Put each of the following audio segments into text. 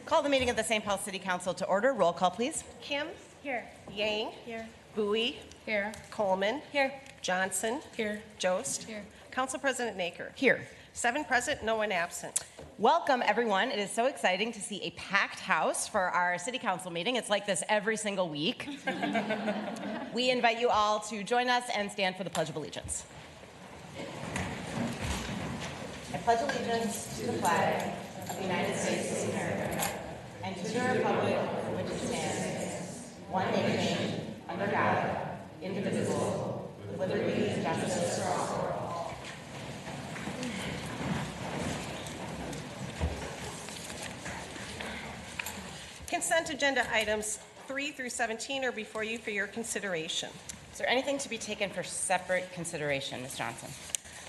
Call the meeting of the St. Paul City Council to order. Roll call, please. Kim? Here. Yang? Here. Bowie? Here. Coleman? Here. Johnson? Here. Jost? Here. Council President Naker? Here. 7 present, no one absent. Welcome, everyone. It is so exciting to see a packed house for our City Council meeting. It's like this every single week. We invite you all to join us and stand for the Pledge of Allegiance. I pledge allegiance to the flag of the United States of America and to the republic for which it stands, one nation, under God, indivisible, with liberty and justice for all. Consent agenda items 3 through 17 are before you for your consideration. Is there anything to be taken for separate consideration, Ms. Johnson?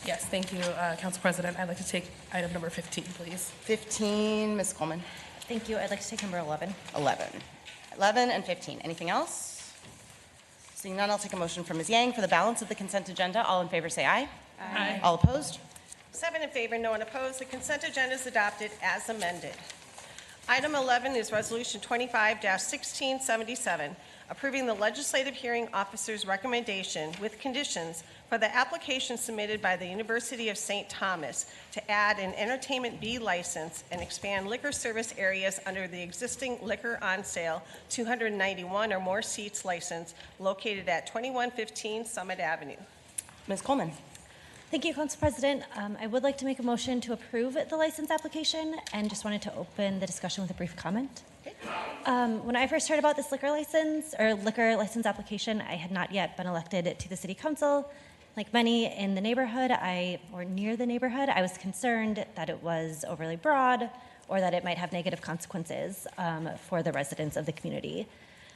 Yes, thank you, Council President. I'd like to take item number 15, please. 15, Ms. Coleman. Thank you. I'd like to take number 11. 11 and 15. Anything else? Seeing none, I'll take a motion from Ms. Yang for the balance of the consent agenda. All in favor say aye. Aye. All opposed? 7 in favor, no one opposed. The consent agenda is adopted as amended. Item 11 is Resolution 25-1677, approving the legislative hearing officer's recommendation with conditions for the application submitted by the University of St. Thomas to add an Entertainment B license and expand liquor service areas under the existing liquor on sale 291 or more seats license located at 2115 Summit Avenue. Ms. Coleman. Thank you, Council President. I would like to make a motion to approve the license application and just wanted to open the discussion with a brief comment. When I first heard about this liquor license application, I had not yet been elected to the City Council. Like many in the neighborhood, or near the neighborhood, I was concerned that it was overly broad or that it might have negative consequences for the residents of the community.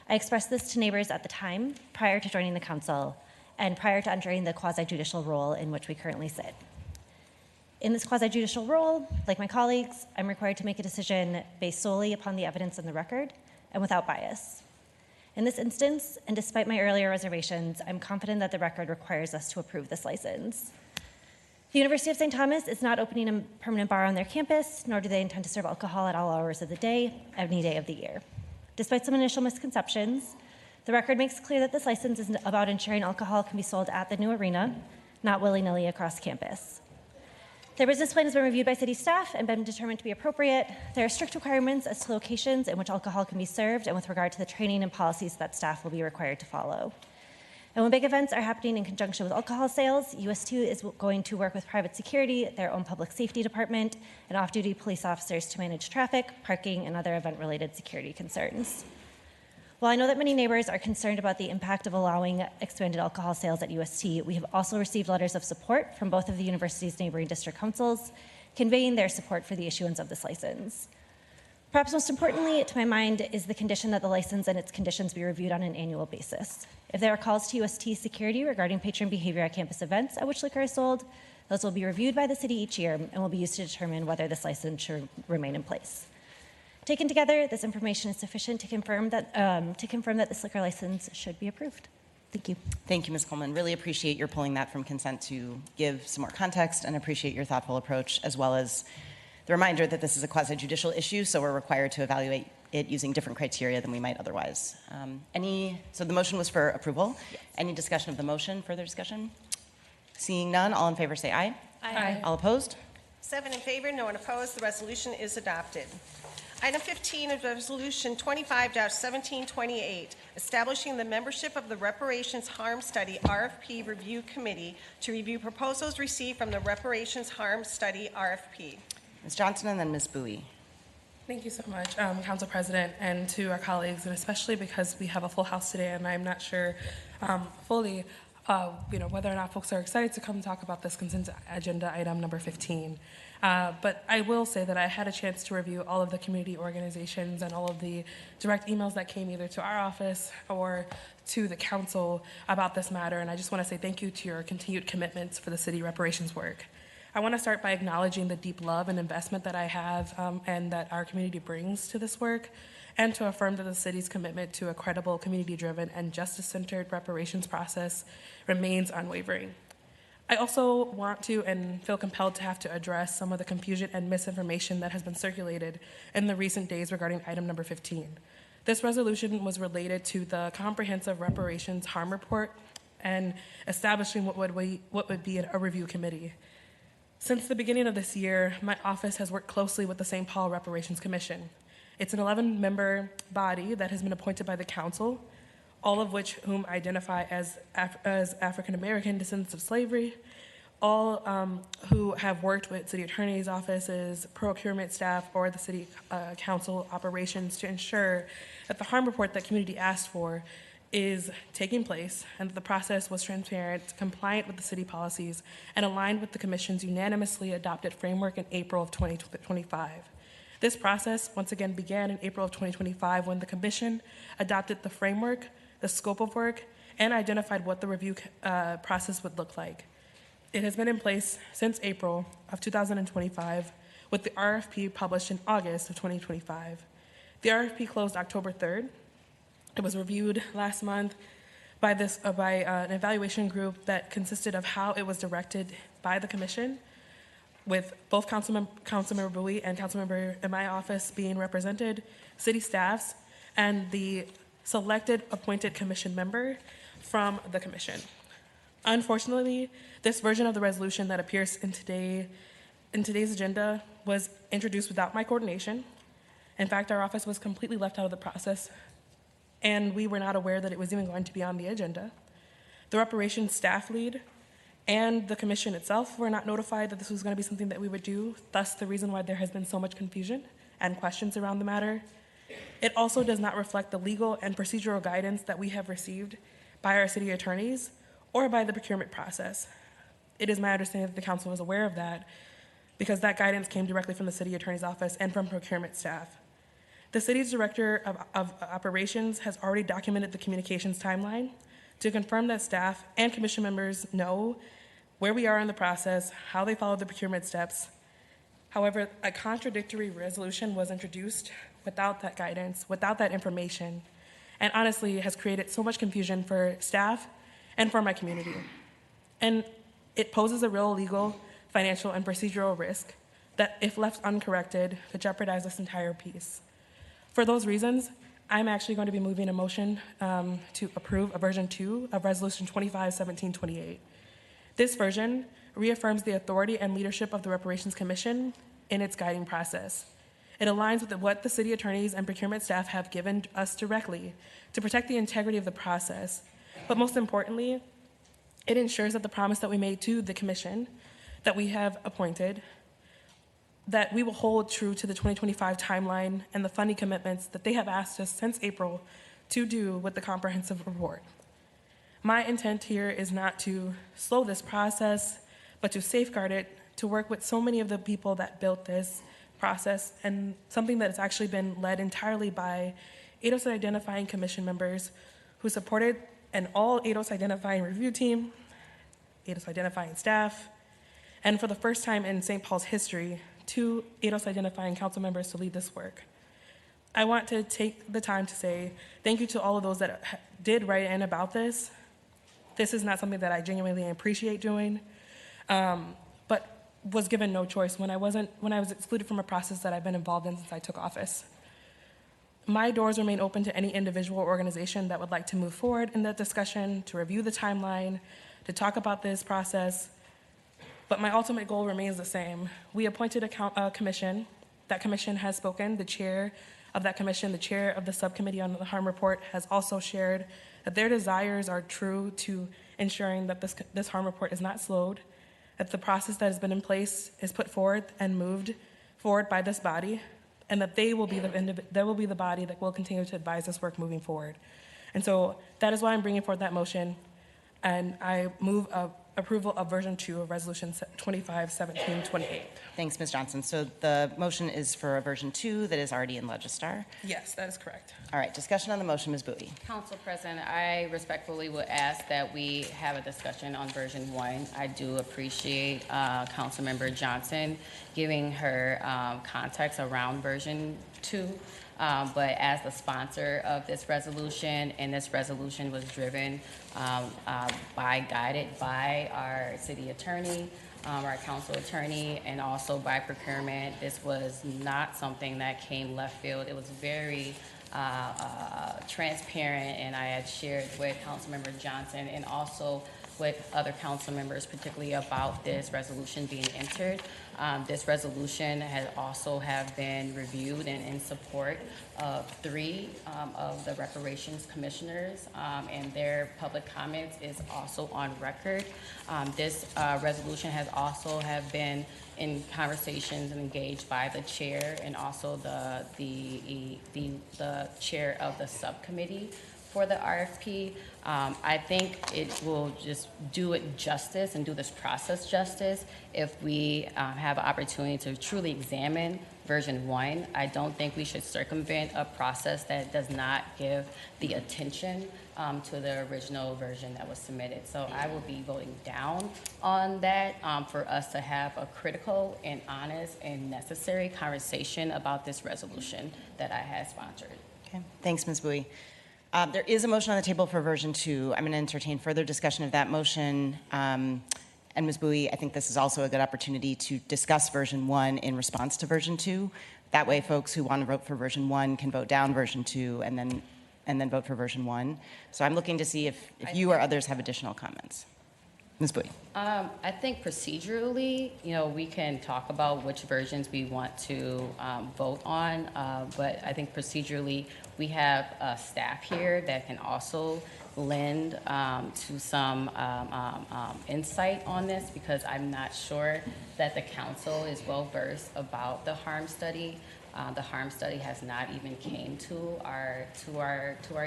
I expressed this to neighbors at the time, prior to joining the council, and prior to entering the quasi-judicial role in which we currently sit. In this quasi-judicial role, like my colleagues, I'm required to make a decision based solely upon the evidence in the record and without bias. In this instance, and despite my earlier reservations, I'm confident that the record requires us to approve this license. The University of St. Thomas is not opening a permanent bar on their campus, nor do they intend to serve alcohol at all hours of the day, any day of the year. Despite some initial misconceptions, the record makes clear that this license is about ensuring alcohol can be sold at the new arena, not willy-nilly across campus. Their business plan has been reviewed by city staff and been determined to be appropriate. There are strict requirements as to locations in which alcohol can be served and with regard to the training and policies that staff will be required to follow. And when big events are happening in conjunction with alcohol sales, UST is going to work with private security, their own public safety department, and off-duty police officers to manage traffic, parking, and other event-related security concerns. While I know that many neighbors are concerned about the impact of allowing expanded alcohol sales at UST, we have also received letters of support from both of the university's neighboring district councils, conveying their support for the issuance of this license. Perhaps most importantly, to my mind, is the condition that the license and its conditions be reviewed on an annual basis. If there are calls to UST security regarding patron behavior at campus events at which liquor is sold, those will be reviewed by the city each year and will be used to determine whether this license should remain in place. Taken together, this information is sufficient to confirm that this liquor license should be approved. Thank you. Thank you, Ms. Coleman. Really appreciate your pulling that from consent to give some more context and appreciate your thoughtful approach, as well as the reminder that this is a quasi-judicial issue, so we're required to evaluate it using different criteria than we might otherwise. So the motion was for approval. Yes. Any discussion of the motion? Further discussion? Seeing none, all in favor say aye. Aye. All opposed? 7 in favor, no one opposed. The resolution is adopted. Item 15 is Resolution 25-1728, establishing the membership of the Reparations Harm Study RFP Review Committee to review proposals received from the Reparations Harm Study RFP. Ms. Johnson and then Ms. Bowie. Thank you so much, Council President, and to our colleagues, and especially because we have a full house today, and I'm not sure fully whether or not folks are excited to come talk about this consent agenda item number 15. But I will say that I had a chance to review all of the community organizations and all of the direct emails that came either to our office or to the council about this matter, and I just want to say thank you to your continued commitments for the city reparations work. I want to start by acknowledging the deep love and investment that I have and that our community brings to this work, and to affirm that the city's commitment to a credible, community-driven, and justice-centered reparations process remains unwavering. I also want to and feel compelled to have to address some of the confusion and misinformation that has been circulated in the recent days regarding item number 15. This resolution was related to the Comprehensive Reparations Harm Report and establishing what would be a review committee. Since the beginning of this year, my office has worked closely with the St. Paul Reparations Commission. It's an 11-member body that has been appointed by the council, all of which whom identify as African American descendants of slavery, all who have worked with city attorney's offices, procurement staff, or the city council operations to ensure that the harm report that community asked for is taking place and that the process was transparent, compliant with the city policies, and aligned with the commission's unanimously adopted framework in April of 2025. This process once again began in April of 2025 when the commission adopted the framework, the scope of work, and identified what the review process would look like. It has been in place since April of 2025 with the RFP published in August of 2025. The RFP closed October 3rd. It was reviewed last month by an evaluation group that consisted of how it was directed by the commission, with both Councilmember Bowie and Councilmember in my office being represented, city staffs, and the selected appointed commission member from the commission. Unfortunately, this version of the resolution that appears in today's agenda was introduced without my coordination. In fact, our office was completely left out of the process, and we were not aware that it was even going to be on the agenda. The reparations staff lead and the commission itself were not notified that this was going to be something that we would do, thus the reason why there has been so much confusion and questions around the matter. It also does not reflect the legal and procedural guidance that we have received by our city attorneys or by the procurement process. It is my understanding that the council is aware of that because that guidance came directly from the city attorney's office and from procurement staff. The city's director of operations has already documented the communications timeline to confirm that staff and commission members know where we are in the process, how they follow the procurement steps. However, a contradictory resolution was introduced without that guidance, without that information, and honestly has created so much confusion for staff and for my community. And it poses a real legal, financial, and procedural risk that, if left uncorrected, could jeopardize this entire piece. For those reasons, I'm actually going to be moving a motion to approve a version 2 of Resolution 25-1728. This version reaffirms the authority and leadership of the Reparations Commission in its guiding process. It aligns with what the city attorneys and procurement staff have given us directly to protect the integrity of the process. But most importantly, it ensures that the promise that we made to the commission that we have appointed, that we will hold true to the 2025 timeline and the funding commitments that they have asked us since April to do with the comprehensive report. My intent here is not to slow this process, but to safeguard it, to work with so many of the people that built this process, and something that has actually been led entirely by ADOS identifying commission members who supported an all ADOS identifying review team, ADOS identifying staff, and for the first time in St. Paul's history, 2 ADOS identifying council members to lead this work. I want to take the time to say thank you to all of those that did write in about this. This is not something that I genuinely appreciate doing, but was given no choice when I was excluded from a process that I've been involved in since I took office. My doors remain open to any individual or organization that would like to move forward in that discussion, to review the timeline, to talk about this process. But my ultimate goal remains the same. We appointed a commission. That commission has spoken. The chair of that commission, the chair of the subcommittee on the harm report, has also shared that their desires are true to ensuring that this harm report is not slowed, that the process that has been in place is put forward and moved forward by this body, and that they will be the body that will continue to advise this work moving forward. And so that is why I'm bringing forth that motion, and I move approval of version 2 of Resolution 25-1728. Thanks, Ms. Johnson. So the motion is for a version 2 that is already in Legistar. Yes, that is correct. All right, discussion on the motion, Ms. Bowie. Council President, I respectfully would ask that we have a discussion on version 1. I do appreciate Councilmember Johnson giving her context around version 2. But as the sponsor of this resolution, and this resolution was driven guided by our city attorney, our council attorney, and also by procurement. This was not something that came left field. It was very transparent, and I had shared with Councilmember Johnson and also with other council members, particularly about this resolution being entered. This resolution has also have been reviewed and in support of 3 of the reparations commissioners, and their public comments is also on record. This resolution has also have been in conversations and engaged by the chair and also the chair of the subcommittee for the RFP. I think it will just do it justice and do this process justice if we have an opportunity to truly examine version 1. I don't think we should circumvent a process that does not give the attention to the original version that was submitted. So I will be voting down on that for us to have a critical and honest and necessary conversation about this resolution that I had sponsored. Okay, thanks, Ms. Bowie. There is a motion on the table for version 2. I'm going to entertain further discussion of that motion. And Ms. Bowie, I think this is also a good opportunity to discuss version 1 in response to version 2. That way, folks who want to vote for version 1 can vote down version 2 and then vote for version 1. So I'm looking to see if you or others have additional comments. Ms. Bowie. I think procedurally, we can talk about which versions we want to vote on, but I think procedurally, we have staff here that can also lend to some insight on this, because I'm not sure that the council is well versed about the harm study. The harm study has not even came to our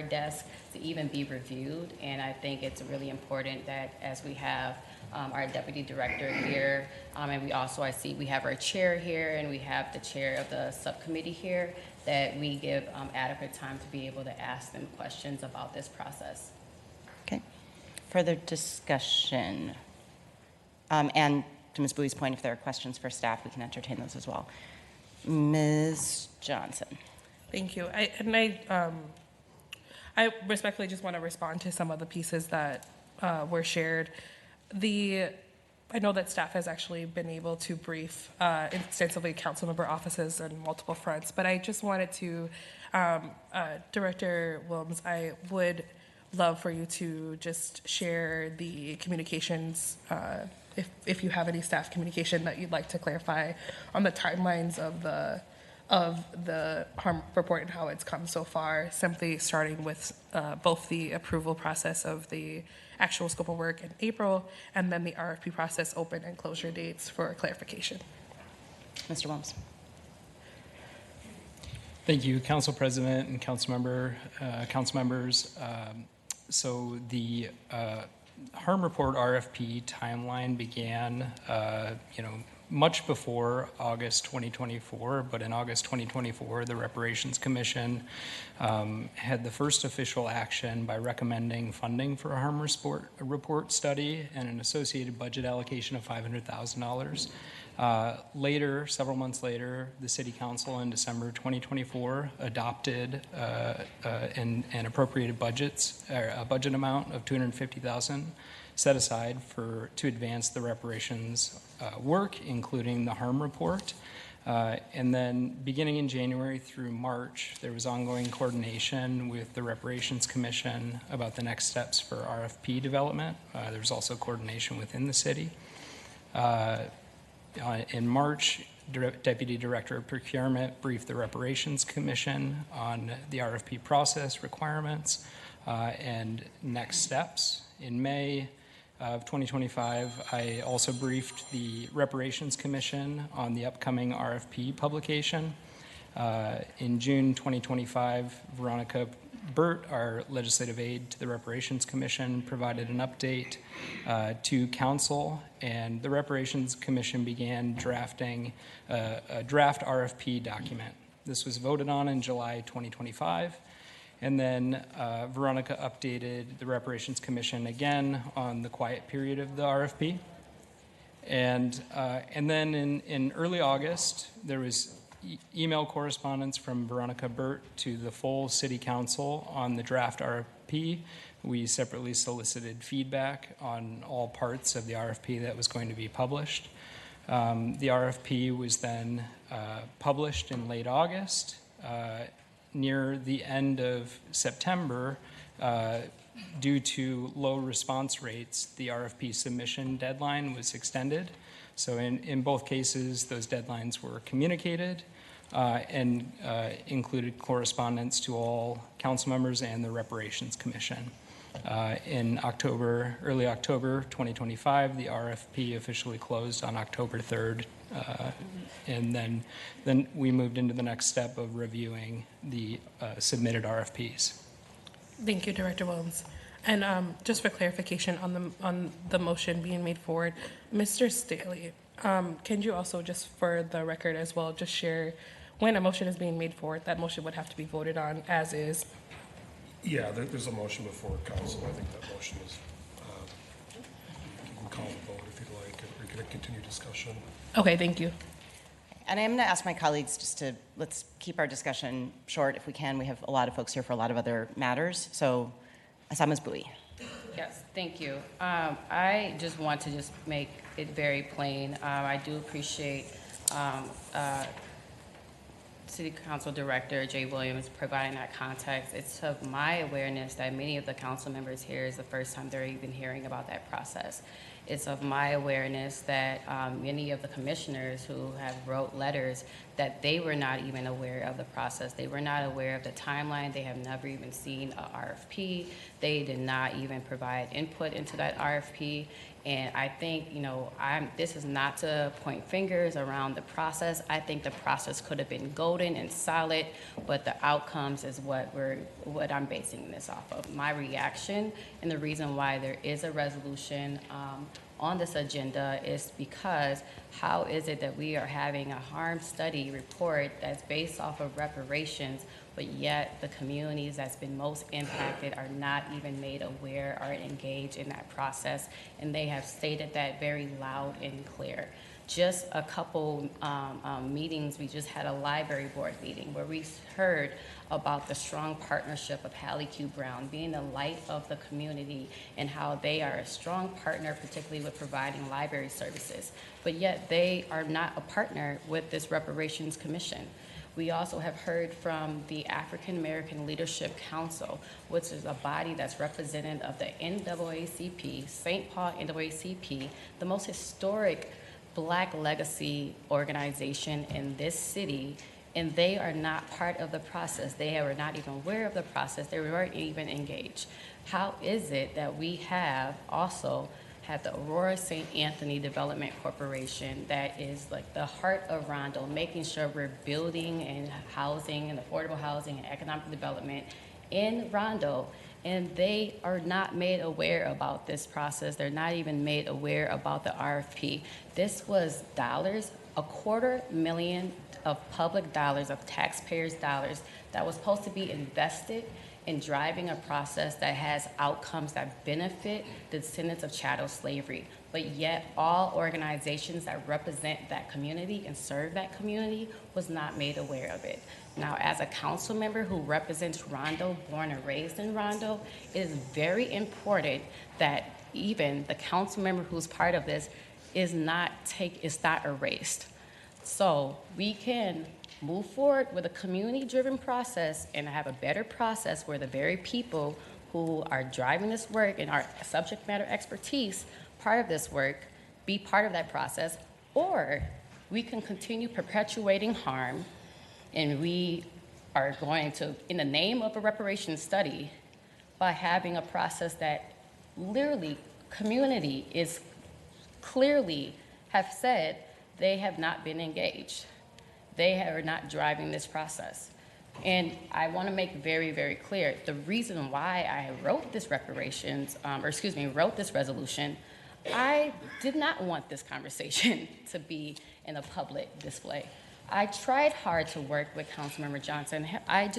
desk to even be reviewed, and I think it's really important that as we have our deputy director here, and we also we have our chair here, and we have the chair of the subcommittee here, that we give adequate time to be able to ask them questions about this process. Okay. Further discussion. And to Ms. Bowie's point, if there are questions for staff, we can entertain those as well. Ms. Johnson. Thank you. I respectfully just want to respond to some of the pieces that were shared. I know that staff has actually been able to brief extensively council member offices on multiple fronts, but I just wanted to, Director Wilms, I would love for you to just share the communications, if you have any staff communication that you'd like to clarify on the timelines of the harm report and how it's come so far, simply starting with both the approval process of the actual scope of work in April and then the RFP process open and closure dates for clarification. Mr. Wilms. Thank you, Council President and council members. So the harm report RFP timeline began, much before August 2024, but in August 2024, the Reparations Commission had the first official action by recommending funding for a harm report study and an associated budget allocation of $500,000. Later, several months later, the City Council in December 2024 adopted and appropriated a budget amount of $250,000 set aside to advance the reparations work, including the harm report. And then beginning in January through March, there was ongoing coordination with the Reparations Commission about the next steps for RFP development. There was also coordination within the city. In March, Deputy Director of Procurement briefed the Reparations Commission on the RFP process requirements and next steps. In May of 2025, I also briefed the Reparations Commission on the upcoming RFP publication. In June 2025, Veronica Burt, our legislative aide to the Reparations Commission, provided an update to Council, and the Reparations Commission began drafting a draft RFP document. This was voted on in July 2025, and then Veronica updated the Reparations Commission again on the quiet period of the RFP. And then in early August, there was email correspondence from Veronica Burt to the full City Council on the draft RFP. We separately solicited feedback on all parts of the RFP that was going to be published. The RFP was then published in late August. Near the end of September, due to low response rates, the RFP submission deadline was extended. So in both cases, those deadlines were communicated and included correspondence to all council members and the Reparations Commission. In early October 2025, the RFP officially closed on October 3rd. And then we moved into the next step of reviewing the submitted RFPs. Thank you, Director Williams. And just for clarification on the motion being made forward, Mr. Staley, can you also, just for the record as well, just share when a motion is being made forward, that motion would have to be voted on as is? Yeah, there's a motion before council. I think that motion is, you can call the vote if you'd like, or you can continue discussion. Okay, thank you. And I'm going to ask my colleagues just to, let's keep our discussion short if we can. We have a lot of folks here for a lot of other matters. So, Asama's Bui. Yes, thank you. I just want to make it very plain. I do appreciate City Council Director Jay Williams providing that context. It's of my awareness that many of the council members here is the first time they're even hearing about that process. It's of my awareness that many of the commissioners who have wrote letters that they were not even aware of the process. They were not aware of the timeline. They have never even seen a RFP. They did not even provide input into that RFP. And I think, this is not to point fingers around the process. I think the process could have been golden and solid, but the outcomes is what I'm basing this off of. My reaction and the reason why there is a resolution on this agenda is because how is it that we are having a harm study report that's based off of reparations, but yet the communities that's been most impacted are not even made aware or engaged in that process, and they have stated that very loud and clear. Just a couple meetings, we just had a library board meeting where we heard about the strong partnership of Hallie Q. Brown being the light of the community and how they are a strong partner, particularly with providing library services. But yet they are not a partner with this Reparations Commission. We also have heard from the African American Leadership Council, which is a body that's representative of the NAACP, St. Paul NAACP, the most historic Black legacy organization in this city, and they are not part of the process. They were not even aware of the process. They weren't even engaged. How is it that we have also had the Aurora St. Anthony Development Corporation that is like the heart of Rondo, making sure we're building and housing and affordable housing and economic development in Rondo, and they are not made aware about this process. They're not even made aware about the RFP. This was dollars, $250,000 of public dollars, of taxpayers' dollars, that was supposed to be invested in driving a process that has outcomes that benefit the descendants of chattel slavery. But yet all organizations that represent that community and serve that community was not made aware of it. Now, as a council member who represents Rondo, born and raised in Rondo, it is very important that even the council member who's part of this is not erased. So we can move forward with a community-driven process and have a better process where the very people who are driving this work and our subject matter expertise, part of this work, be part of that process, or we can continue perpetuating harm, and we are going to, in the name of a reparations study, by having a process that literally community is clearly have said they have not been engaged. They are not driving this process. And I want to make very, very clear, the reason why I wrote this wrote this resolution, I did not want this conversation to be in a public display. I tried hard to work with Councilmember Johnson. I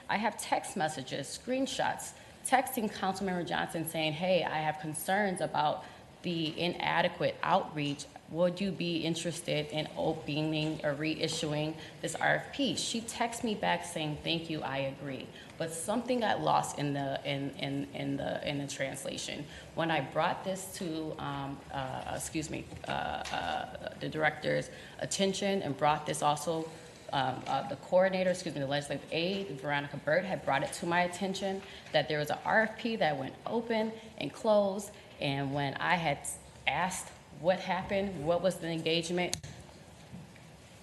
have text messages, screenshots, texting Councilmember Johnson saying, hey, I have concerns about the inadequate outreach, would you be interested in opening or reissuing this RFP? She texted me back saying, thank you, I agree. But something got lost in the translation. When I brought this to the director's attention and brought this also, the coordinator, the legislative aide, Veronica Burt, had brought it to my attention that there was an RFP that went open and closed, and when I had asked what happened, what was the engagement,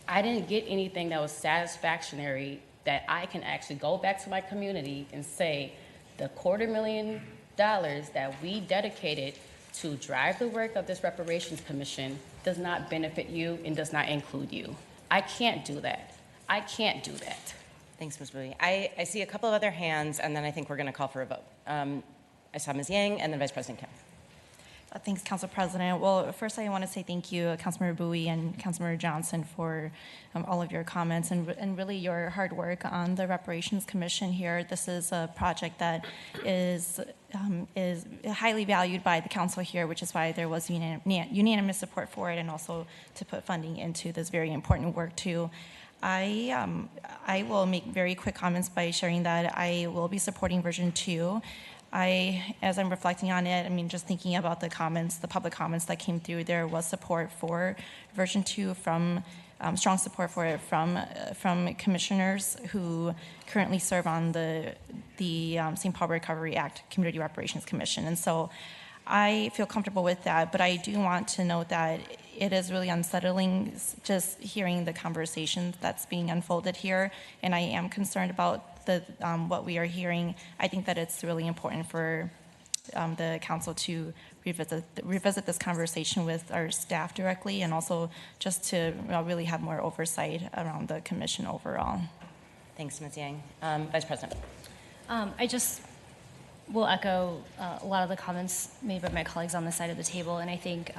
I didn't get anything that was satisfactory that I can actually go back to my community and say the $250,000 that we dedicated to drive the work of this reparations commission does not benefit you and does not include you. I can't do that. I can't do that. Thanks, Ms. Bowie. I see a couple of other hands, and then I think we're going to call for a vote. I saw Ms. Yang and then Vice President Kim. Thanks, Council President. Well, first I want to say thank you, Councilmember Bowie and Councilmember Johnson, for all of your comments and really your hard work on the Reparations Commission here. This is a project that is highly valued by the council here, which is why there was unanimous support for it, and also to put funding into this very important work too. I will make very quick comments by sharing that I will be supporting version 2. As I'm reflecting on it, I mean, just thinking about the comments, the public comments that came through, there was support for version 2 from, strong support for it from commissioners who currently serve on the St. Paul Recovery Act Community Reparations Commission. And so I feel comfortable with that, but I do want to note that it is really unsettling just hearing the conversations that's being unfolded here, and I am concerned about what we are hearing. I think that it's really important for the council to revisit this conversation with our staff directly, and also just to really have more oversight around the commission overall. Thanks, Ms. Yang. Vice President. I just will echo a lot of the comments made by my colleagues on this side of the table, and I think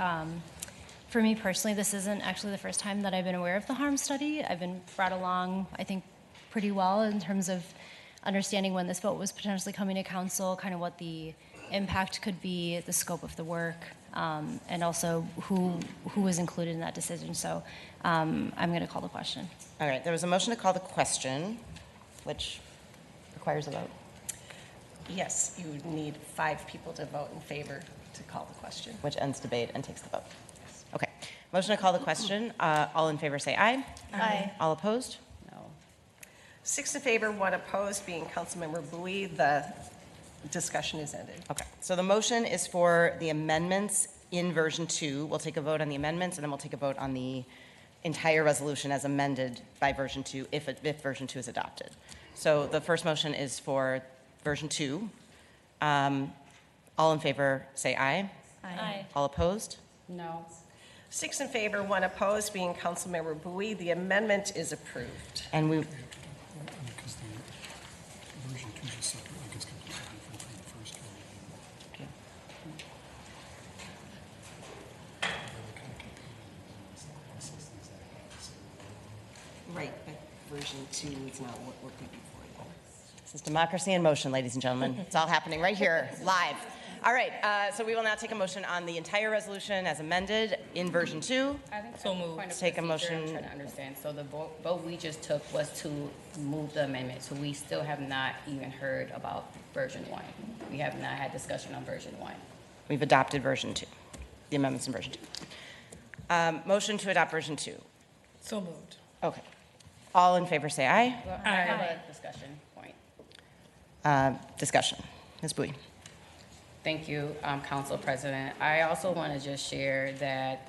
for me personally, this isn't actually the first time that I've been aware of the harm study. I've been brought along, I think, pretty well in terms of understanding when this vote was potentially coming to council, kind of what the impact could be, the scope of the work, and also who was included in that decision. So I'm going to call the question. All right, there was a motion to call the question, which requires a vote. Yes, you would need 5 people to vote in favor to call the question. Which ends debate and takes the vote. Okay, motion to call the question. All in favor say aye. Aye. All opposed? 6 in favor, 1 opposed, being Councilmember Bowie. The discussion is ended. Okay, so the motion is for the amendments in version 2. We'll take a vote on the amendments, and then we'll take a vote on the entire resolution as amended by version 2 if version 2 is adopted. So the first motion is for version 2. All in favor say aye. Aye. All opposed? No. 6 in favor, 1 opposed, being Councilmember Bowie. The amendment is approved. And we, Because the version 2 is separate, like it's completely different from the first one. Right, but version 2 is not what we're putting for you. this is democracy in motion, ladies and gentlemen. It's all happening right here, live. All right, so we will now take a motion on the entire resolution as amended in version 2. I think So moved. point of Take a procedure, motion. I'm trying to understand. So the vote we just took was to move the amendment. So we still have not even heard about version 1. We have not had discussion on version 1. We've adopted version 2, the amendments in version 2. Motion to adopt version 2. So moved. Okay. All in favor say aye. Well, I have a discussion point. Discussion. Ms. Bowie. Thank you, Council President. I also want to just share that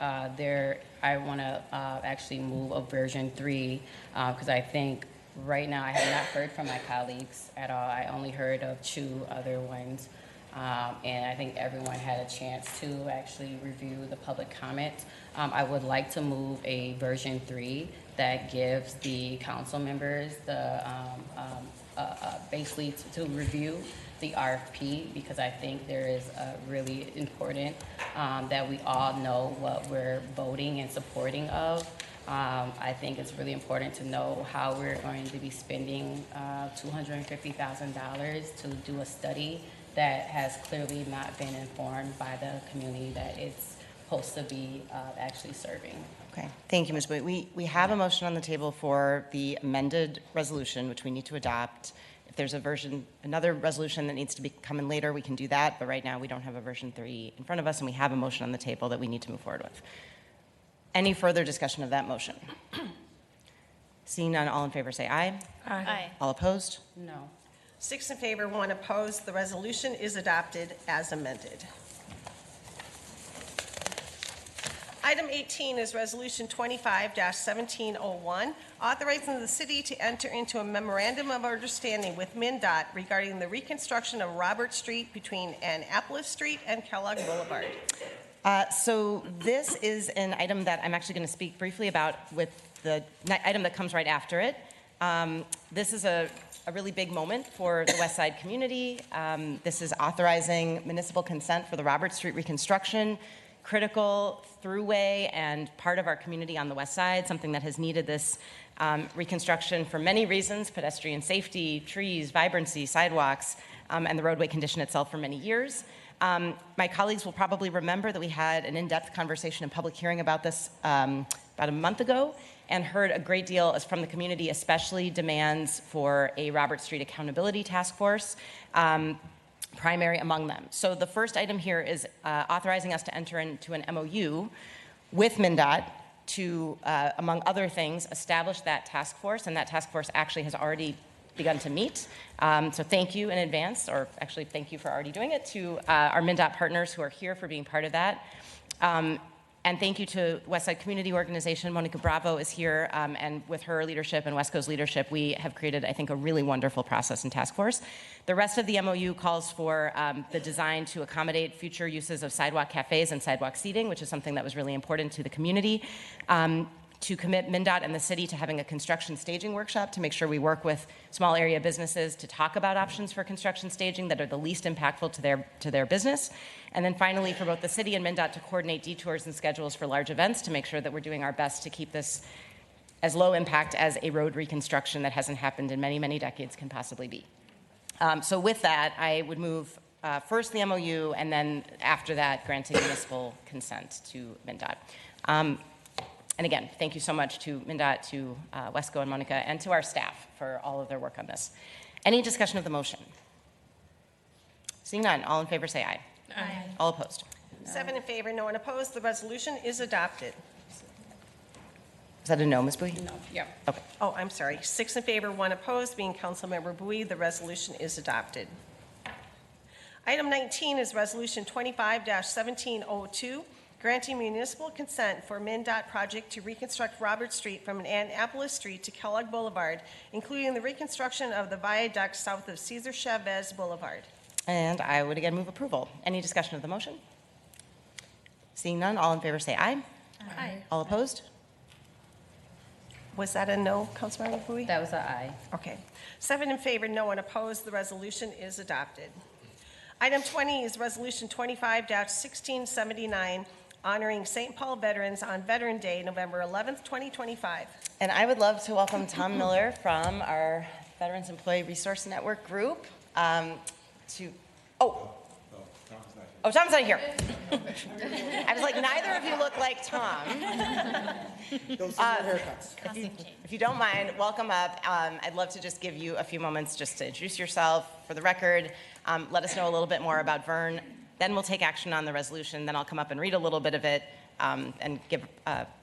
I want to actually move a version 3 because I think right now I have not heard from my colleagues at all. I only heard of 2 other ones. And I think everyone had a chance to actually review the public comment. I would like to move a version 3 that gives the council members the basically to review the RFP, because I think there is really important that we all know what we're voting and supporting of. I think it's really important to know how we're going to be spending $250,000 to do a study that has clearly not been informed by the community that it's supposed to be actually serving. Okay, thank you, Ms. Bowie. We have a motion on the table for the amended resolution, which we need to adopt. If there's another resolution that needs to come in later, we can do that, but right now we don't have a version 3 in front of us, and we have a motion on the table that we need to move forward with. Any further discussion of that motion? Seeing none, all in favor say aye. Aye. All opposed? No. 6 in favor, 1 opposed. The resolution is adopted as amended. Item 18 is Resolution 25-1701, authorizing the city to enter into a memorandum of understanding with MnDOT regarding the reconstruction of Robert Street between Annapolis Street and Kellogg Boulevard. So this is an item that I'm actually going to speak briefly about with the item that comes right after it. This is a really big moment for the West Side community. This is authorizing municipal consent for the Robert Street reconstruction, critical throughway and part of our community on the West Side, something that has needed this reconstruction for many reasons: pedestrian safety, trees, vibrancy, sidewalks, and the roadway condition itself for many years. My colleagues will probably remember that we had an in-depth conversation and public hearing about this about a month ago, and heard a great deal from the community, especially demands for a Robert Street Accountability Task Force, primary among them. So the first item here is authorizing us to enter into an MOU with MnDOT to, among other things, establish that task force, and that task force actually has already begun to meet. So thank you in advance, or actually thank you for already doing it, to our MnDOT partners who are here for being part of that. And thank you to Westside Community Organization. Monica Bravo is here, and with her leadership and Wesco's leadership, we have created, I think, a really wonderful process and task force. The rest of the MOU calls for the design to accommodate future uses of sidewalk cafes and sidewalk seating, which is something that was really important to the community. To commit MnDOT and the city to having a construction staging workshop to make sure we work with small area businesses to talk about options for construction staging that are the least impactful to their business. And then finally, for both the city and MnDOT to coordinate detours and schedules for large events to make sure that we're doing our best to keep this as low impact as a road reconstruction that hasn't happened in many, many decades can possibly be. So with that, I would move first the MOU, and then after that, granting municipal consent to MnDOT. And again, thank you so much to MnDOT, to Wesco and Monica, and to our staff for all of their work on this. Any discussion of the motion? Seeing none, all in favor say aye. Aye. All opposed? 7 in favor, no one opposed. The resolution is adopted. Is that a no, Ms. Bowie? No. Yeah. Okay. Oh, I'm sorry. 6 in favor, 1 opposed, being Councilmember Bowie. The resolution is adopted. Item 19 is Resolution 25-1702, granting municipal consent for MnDOT project to reconstruct Robert Street from Annapolis Street to Kellogg Boulevard, including the reconstruction of the viaduct south of Cesar Chavez Boulevard. And I would again move approval. Any discussion of the motion? Seeing none, all in favor say aye. Aye. All opposed? Was that a no, Councilmember Bowie? That was an aye. Okay. 7 in favor, no one opposed. The resolution is adopted. Item 20 is Resolution 25-1679, honoring St. Paul veterans on Veteran Day, November 11th, 2025. And I would love to welcome Tom Miller from our Veterans Employee Resource Network group Tom's not here. I was like, neither of you look like Tom. If you don't mind, welcome up. I'd love to just give you a few moments just to introduce yourself for the record. Let us know a little bit more about Vern. Then we'll take action on the resolution. Then I'll come up and read a little bit of it and give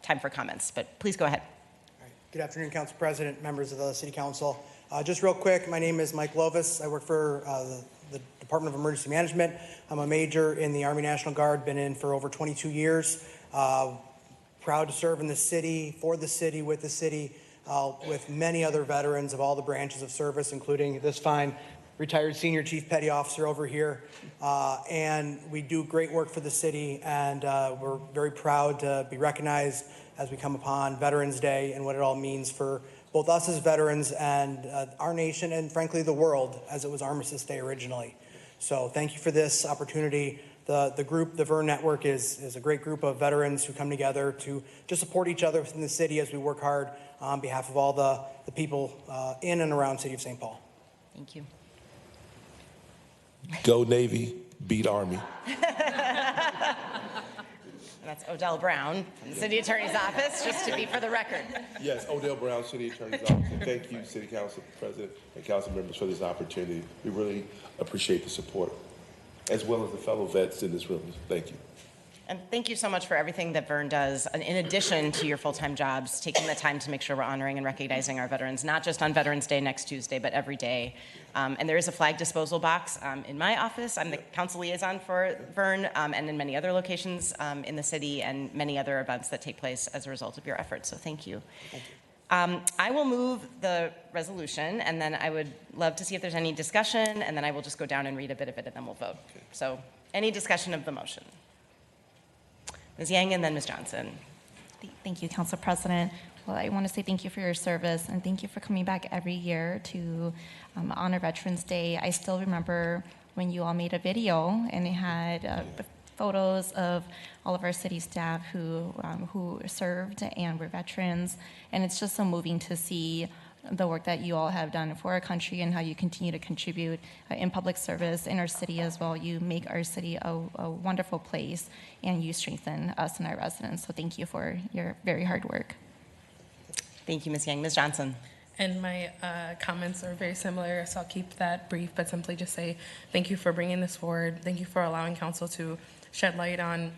time for comments. But please go ahead. All right. Good afternoon, Council President, members of the City Council. Just real quick, my name is Mike Lovis. I work for the Department of Emergency Management. I'm a major in the Army National Guard, been in for over 22 years. Proud to serve in the city, for the city, with the city, with many other veterans of all the branches of service, including this fine retired Senior Chief Petty Officer over here. And we do great work for the city, and we're very proud to be recognized as we come upon Veterans Day and what it all means for both us as veterans and our nation, and frankly the world, as it was Armistice Day originally. So thank you for this opportunity. The group, the Vern Network, is a great group of veterans who come together to just support each other within the city as we work hard on behalf of all the people in and around the city of St. Paul. Thank you. Go Navy, beat Army. That's Odell Brown from the City Attorney's Office, just to be for the record. Yes, Odell Brown, City Attorney's Office. And thank you, City Council President and council members, for this opportunity. We really appreciate the support, as well as the fellow vets in this room. Thank you. And thank you so much for everything that Vern does, and in addition to your full-time jobs, taking the time to make sure we're honoring and recognizing our veterans, not just on Veterans Day next Tuesday, but every day. And there is a flag disposal box in my office. I'm the council liaison for Vern, and in many other locations in the city, and many other events that take place as a result of your efforts. So thank you. Thank you. I will move the resolution, and then I would love to see if there's any discussion, and then I will just go down and read a bit of it, and then we'll vote. Okay. So any discussion of the motion? Ms. Yang and then Ms. Johnson. Thank you, Council President. Well, I want to say thank you for your service and thank you for coming back every year to honor Veterans Day. I still remember when you all made a video and it had photos of all of our city staff who served and were veterans, and it's just so moving to see the work that you all have done for our country and how you continue to contribute in public service in our city as well. You make our city a wonderful place, and you strengthen us and our residents. So thank you for your very hard work. Thank you, Ms. Yang. Ms. Johnson. And my comments are very similar, so I'll keep that brief, but simply just say thank you for bringing this forward. Thank you for allowing council to shed light on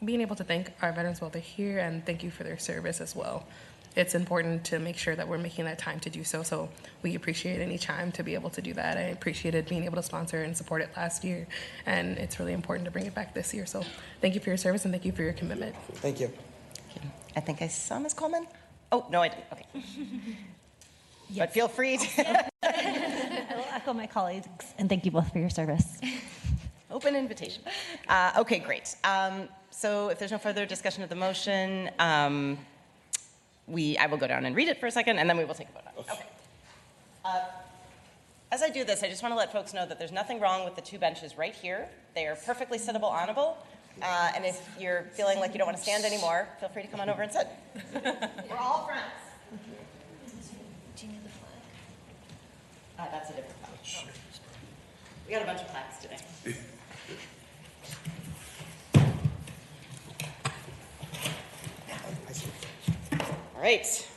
being able to thank our veterans while they're here, and thank you for their service as well. It's important to make sure that we're making that time to do so, so we appreciate any time to be able to do that. I appreciated being able to sponsor and support it last year, and it's really important to bring it back this year. So thank you for your service, and thank you for your commitment. Thank you. I think I saw Ms. Coleman. Oh, no, I didn't. Okay. Yes. But feel free to. I will echo my colleagues, and thank you both for your service. Open invitation. Okay, great. So if there's no further discussion of the motion, I will go down and read it for a second, and then we will take a vote on it. Okay. As I do this, I just want to let folks know that there's nothing wrong with the two benches right here. They are perfectly sittable, honorable. And if you're feeling like you don't want to stand anymore, feel free to come on over and sit. We're all friends. Do you need the flag? That's a different flag. Oh. We got a bunch of flags today. All right.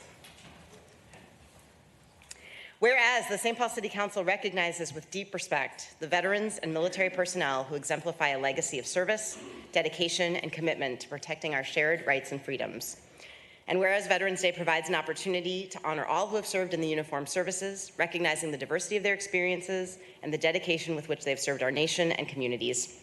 Whereas the St. Paul City Council recognizes with deep respect the veterans and military personnel who exemplify a legacy of service, dedication, and commitment to protecting our shared rights and freedoms. And whereas Veterans Day provides an opportunity to honor all who have served in the uniformed services, recognizing the diversity of their experiences and the dedication with which they have served our nation and communities.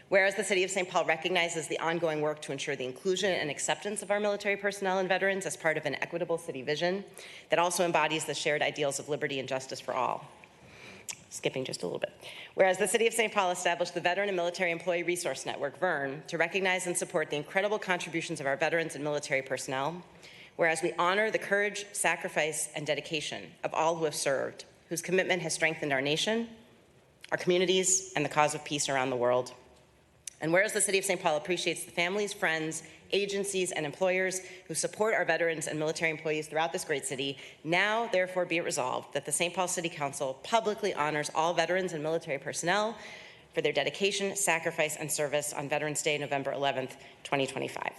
Whereas the City of St. Paul recognizes the ongoing work to ensure the inclusion and acceptance of our military personnel and veterans as part of an equitable city vision that also embodies the shared ideals of liberty and justice for all. Skipping just a little bit. Whereas the City of St. Paul established the Veteran and Military Employee Resource Network, VERN, to recognize and support the incredible contributions of our veterans and military personnel. Whereas we honor the courage, sacrifice, and dedication of all who have served, whose commitment has strengthened our nation, our communities, and the cause of peace around the world. And whereas the City of St. Paul appreciates the families, friends, agencies, and employers who support our veterans and military employees throughout this great city, now therefore be it resolved that the St. Paul City Council publicly honors all veterans and military personnel for their dedication, sacrifice, and service on Veterans Day, November 11th, 2025.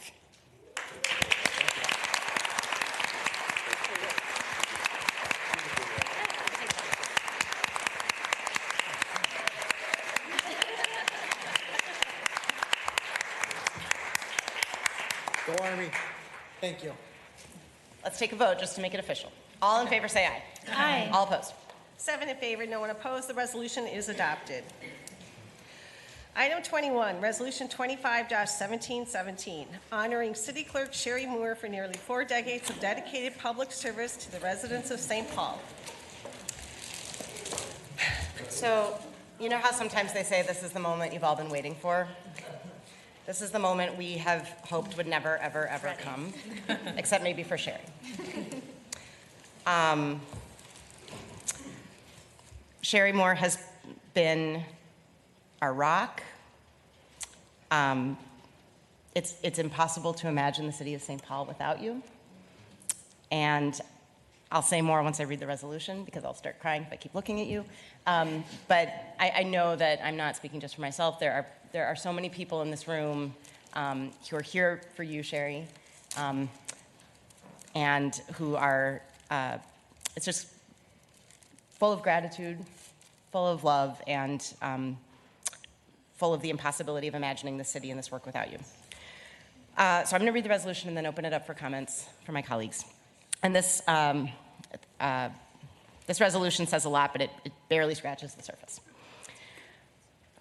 Go Army. Thank you. Let's take a vote just to make it official. All in favor say aye. Aye. All opposed? 7 in favor, no one opposed. The resolution is adopted. Item 21, Resolution 25-1717, honoring City Clerk Sherry Moore for nearly 4 decades of dedicated public service to the residents of St. Paul. So, you know how sometimes they say this is the moment you've all been waiting for? This is the moment we have hoped would never, ever, ever come, except maybe for Sherry. Sherry Moore has been our rock. It's impossible to imagine the city of St. Paul without you. And I'll say more once I read the resolution because I'll start crying if I keep looking at you. But I know that I'm not speaking just for myself. There are so many people in this room who are here for you, Sherry, and who are, it's just full of gratitude, full of love, and full of the impossibility of imagining this city and this work without you. So I'm going to read the resolution and then open it up for comments from my colleagues. And this resolution says a lot, but it barely scratches the surface.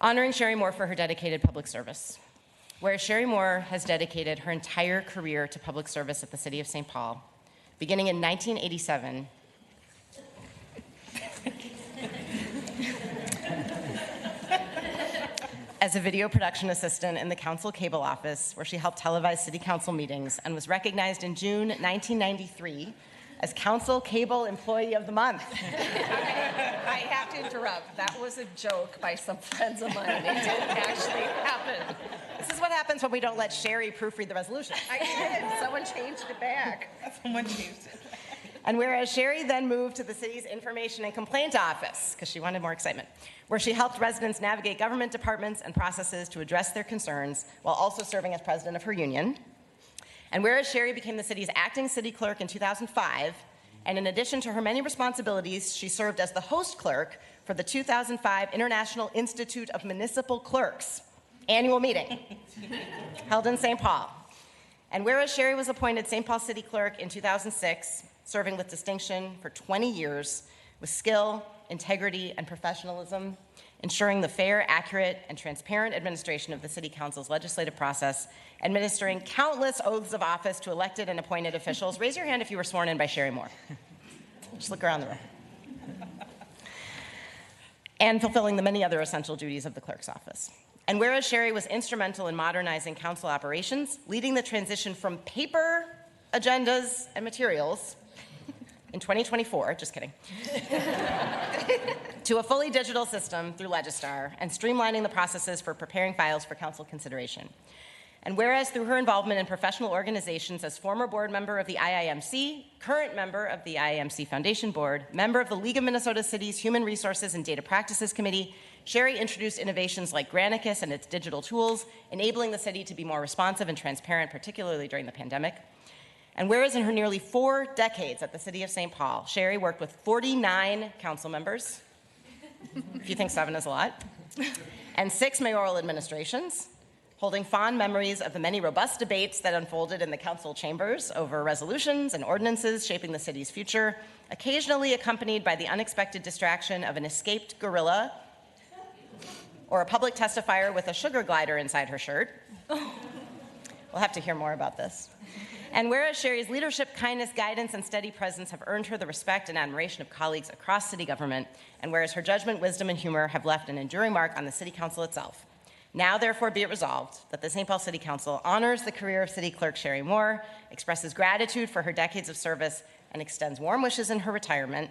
Honoring Sherry Moore for her dedicated public service. Whereas Sherry Moore has dedicated her entire career to public service at the City of St. Paul, beginning in 1987, as a video production assistant in the council cable office, where she helped televise city council meetings and was recognized in June 1993 as Council Cable Employee of the Month. I have to interrupt. That was a joke by some friends of mine. It didn't actually happen. This is what happens when we don't let Sherry proofread the resolution. I did. Someone changed it back. Someone changed it. And whereas Sherry then moved to the city's Information and Complaint Office, because she wanted more excitement, where she helped residents navigate government departments and processes to address their concerns while also serving as president of her union. And whereas Sherry became the city's acting city clerk in 2005, and in addition to her many responsibilities, she served as the host clerk for the 2005 International Institute of Municipal Clerks annual meeting held in St. Paul. And whereas Sherry was appointed St. Paul City Clerk in 2006, serving with distinction for 20 years with skill, integrity, and professionalism, ensuring the fair, accurate, and transparent administration of the City Council's legislative process, administering countless oaths of office to elected and appointed officials. Raise your hand if you were sworn in by Sherry Moore. Just look around the room. And fulfilling the many other essential duties of the clerk's office. And whereas Sherry was instrumental in modernizing council operations, leading the transition from paper agendas and materials in 2024, just kidding, to a fully digital system through Legistar and streamlining the processes for preparing files for council consideration. And whereas through her involvement in professional organizations as former board member of the IIMC, current member of the IIMC Foundation Board, member of the League of Minnesota Cities Human Resources and Data Practices Committee, Sherry introduced innovations like Granicus and its digital tools, enabling the city to be more responsive and transparent, particularly during the pandemic. And whereas in her nearly 4 decades at the City of St. Paul, Sherry worked with 49 council members, if you think 7 is a lot, and 6 mayoral administrations, holding fond memories of the many robust debates that unfolded in the council chambers over resolutions and ordinances shaping the city's future, occasionally accompanied by the unexpected distraction of an escaped gorilla or a public testifier with a sugar glider inside her shirt. We'll have to hear more about this. And whereas Sherry's leadership, kindness, guidance, and steady presence have earned her the respect and admiration of colleagues across city government, and whereas her judgment, wisdom, and humor have left an enduring mark on the City Council itself, now therefore be it resolved that the St. Paul City Council honors the career of City Clerk Sherry Moore, expresses gratitude for her decades of service, and extends warm wishes in her retirement.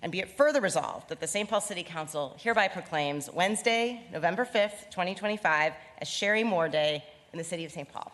And be it further resolved that the St. Paul City Council hereby proclaims Wednesday, November 5th, 2025, as Sherry Moore Day in the City of St. Paul.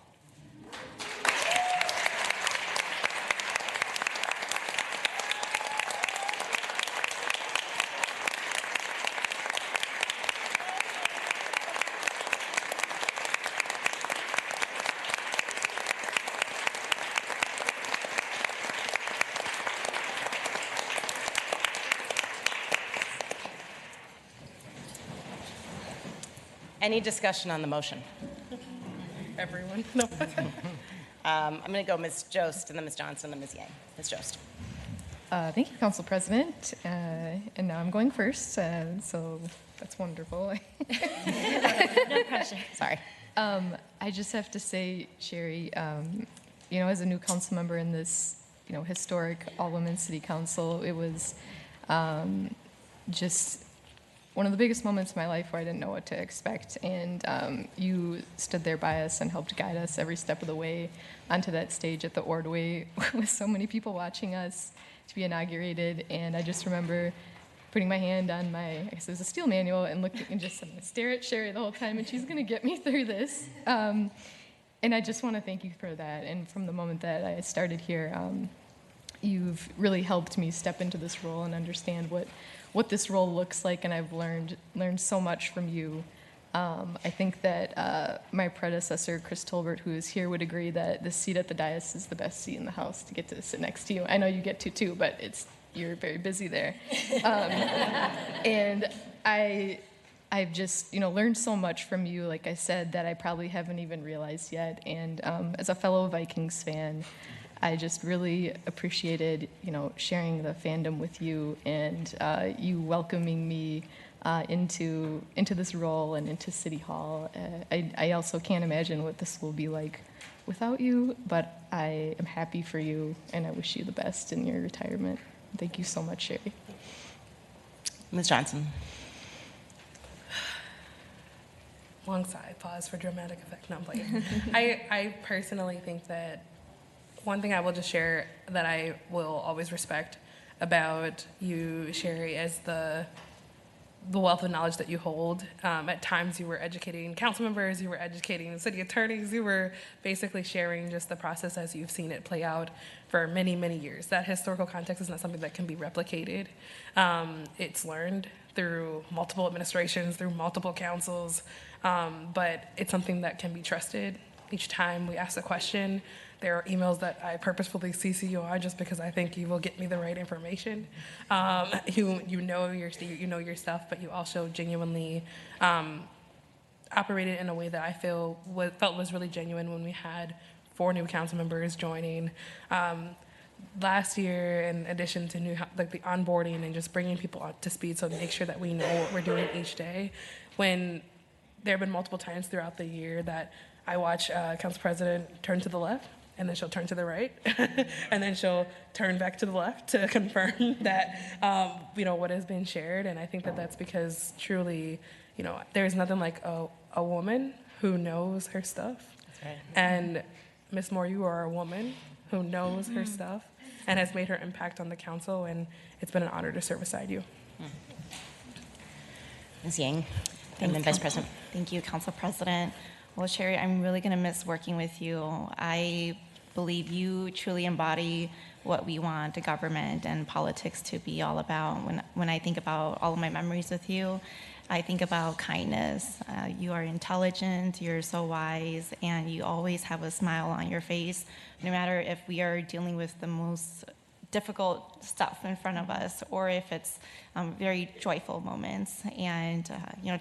Any discussion on the motion? Everyone. No. I'm going to go Ms. Jost, and then Ms. Johnson, and then Ms. Yang. Ms. Jost. Thank you, Council President. And now I'm going first, so that's wonderful. No pressure. Sorry. I just have to say, Sherry, as a new council member in this, historic all-women city council, it was just one of the biggest moments of my life where I didn't know what to expect, and you stood there by us and helped guide us every step of the way onto that stage at the Ordway with so many people watching us to be inaugurated. And I just remember putting my hand on my, I guess it was a steel manual, and looking and just stare at Sherry the whole time, and she's going to get me through this. And I just want to thank you for that. And from the moment that I started here, you've really helped me step into this role and understand what this role looks like, and I've learned so much from you. I think that my predecessor, Chris Tolbert, who is here, would agree that the seat at the dais is the best seat in the House to get to sit next to you. I know you get to too, but you're very busy there. And I've just learned so much from you, like I said, that I probably haven't even realized yet. And as a fellow Vikings fan, I just really appreciated sharing the fandom with you and you welcoming me into this role and into City Hall. I also can't imagine what this will be like without you, but I am happy for you and I wish you the best in your retirement. Thank you so much, Sherry. Ms. Johnson. Long sigh, pause for dramatic effect. No, I'm playing. I personally think that one thing I will just share that I will always respect about you, Sherry, is the wealth of knowledge that you hold. At times you were educating council members, you were educating city attorneys, you were basically sharing just the process as you've seen it play out for many, many years. That historical context is not something that can be replicated. It's learned through multiple administrations, through multiple councils, but it's something that can be trusted. Each time we ask a question, there are emails that I purposefully CC you on just because I think you will get me the right information. You know your stuff, but you also genuinely operated in a way that I felt was really genuine when we had 4 new council members joining. Last year, in addition to the onboarding and just bringing people up to speed, so to make sure that we know what we're doing each day, when there have been multiple times throughout the year that I watch Council President turn to the left, and then she'll turn to the right, and then she'll turn back to the left to confirm that what has been shared. And I think that that's because truly, there's nothing like a woman who knows her stuff. That's right. And Ms. Moore, you are a woman who knows her stuff and has made her impact on the council, and it's been an honor to serve beside you. Ms. Yang, and then Vice President. Thank you, Council President. Well, Sherry, I'm really going to miss working with you. I believe you truly embody what we want the government and politics to be all about. When I think about all of my memories with you, I think about kindness. You are intelligent, you're so wise, and you always have a smile on your face, no matter if we are dealing with the most difficult stuff in front of us or if it's very joyful moments. And,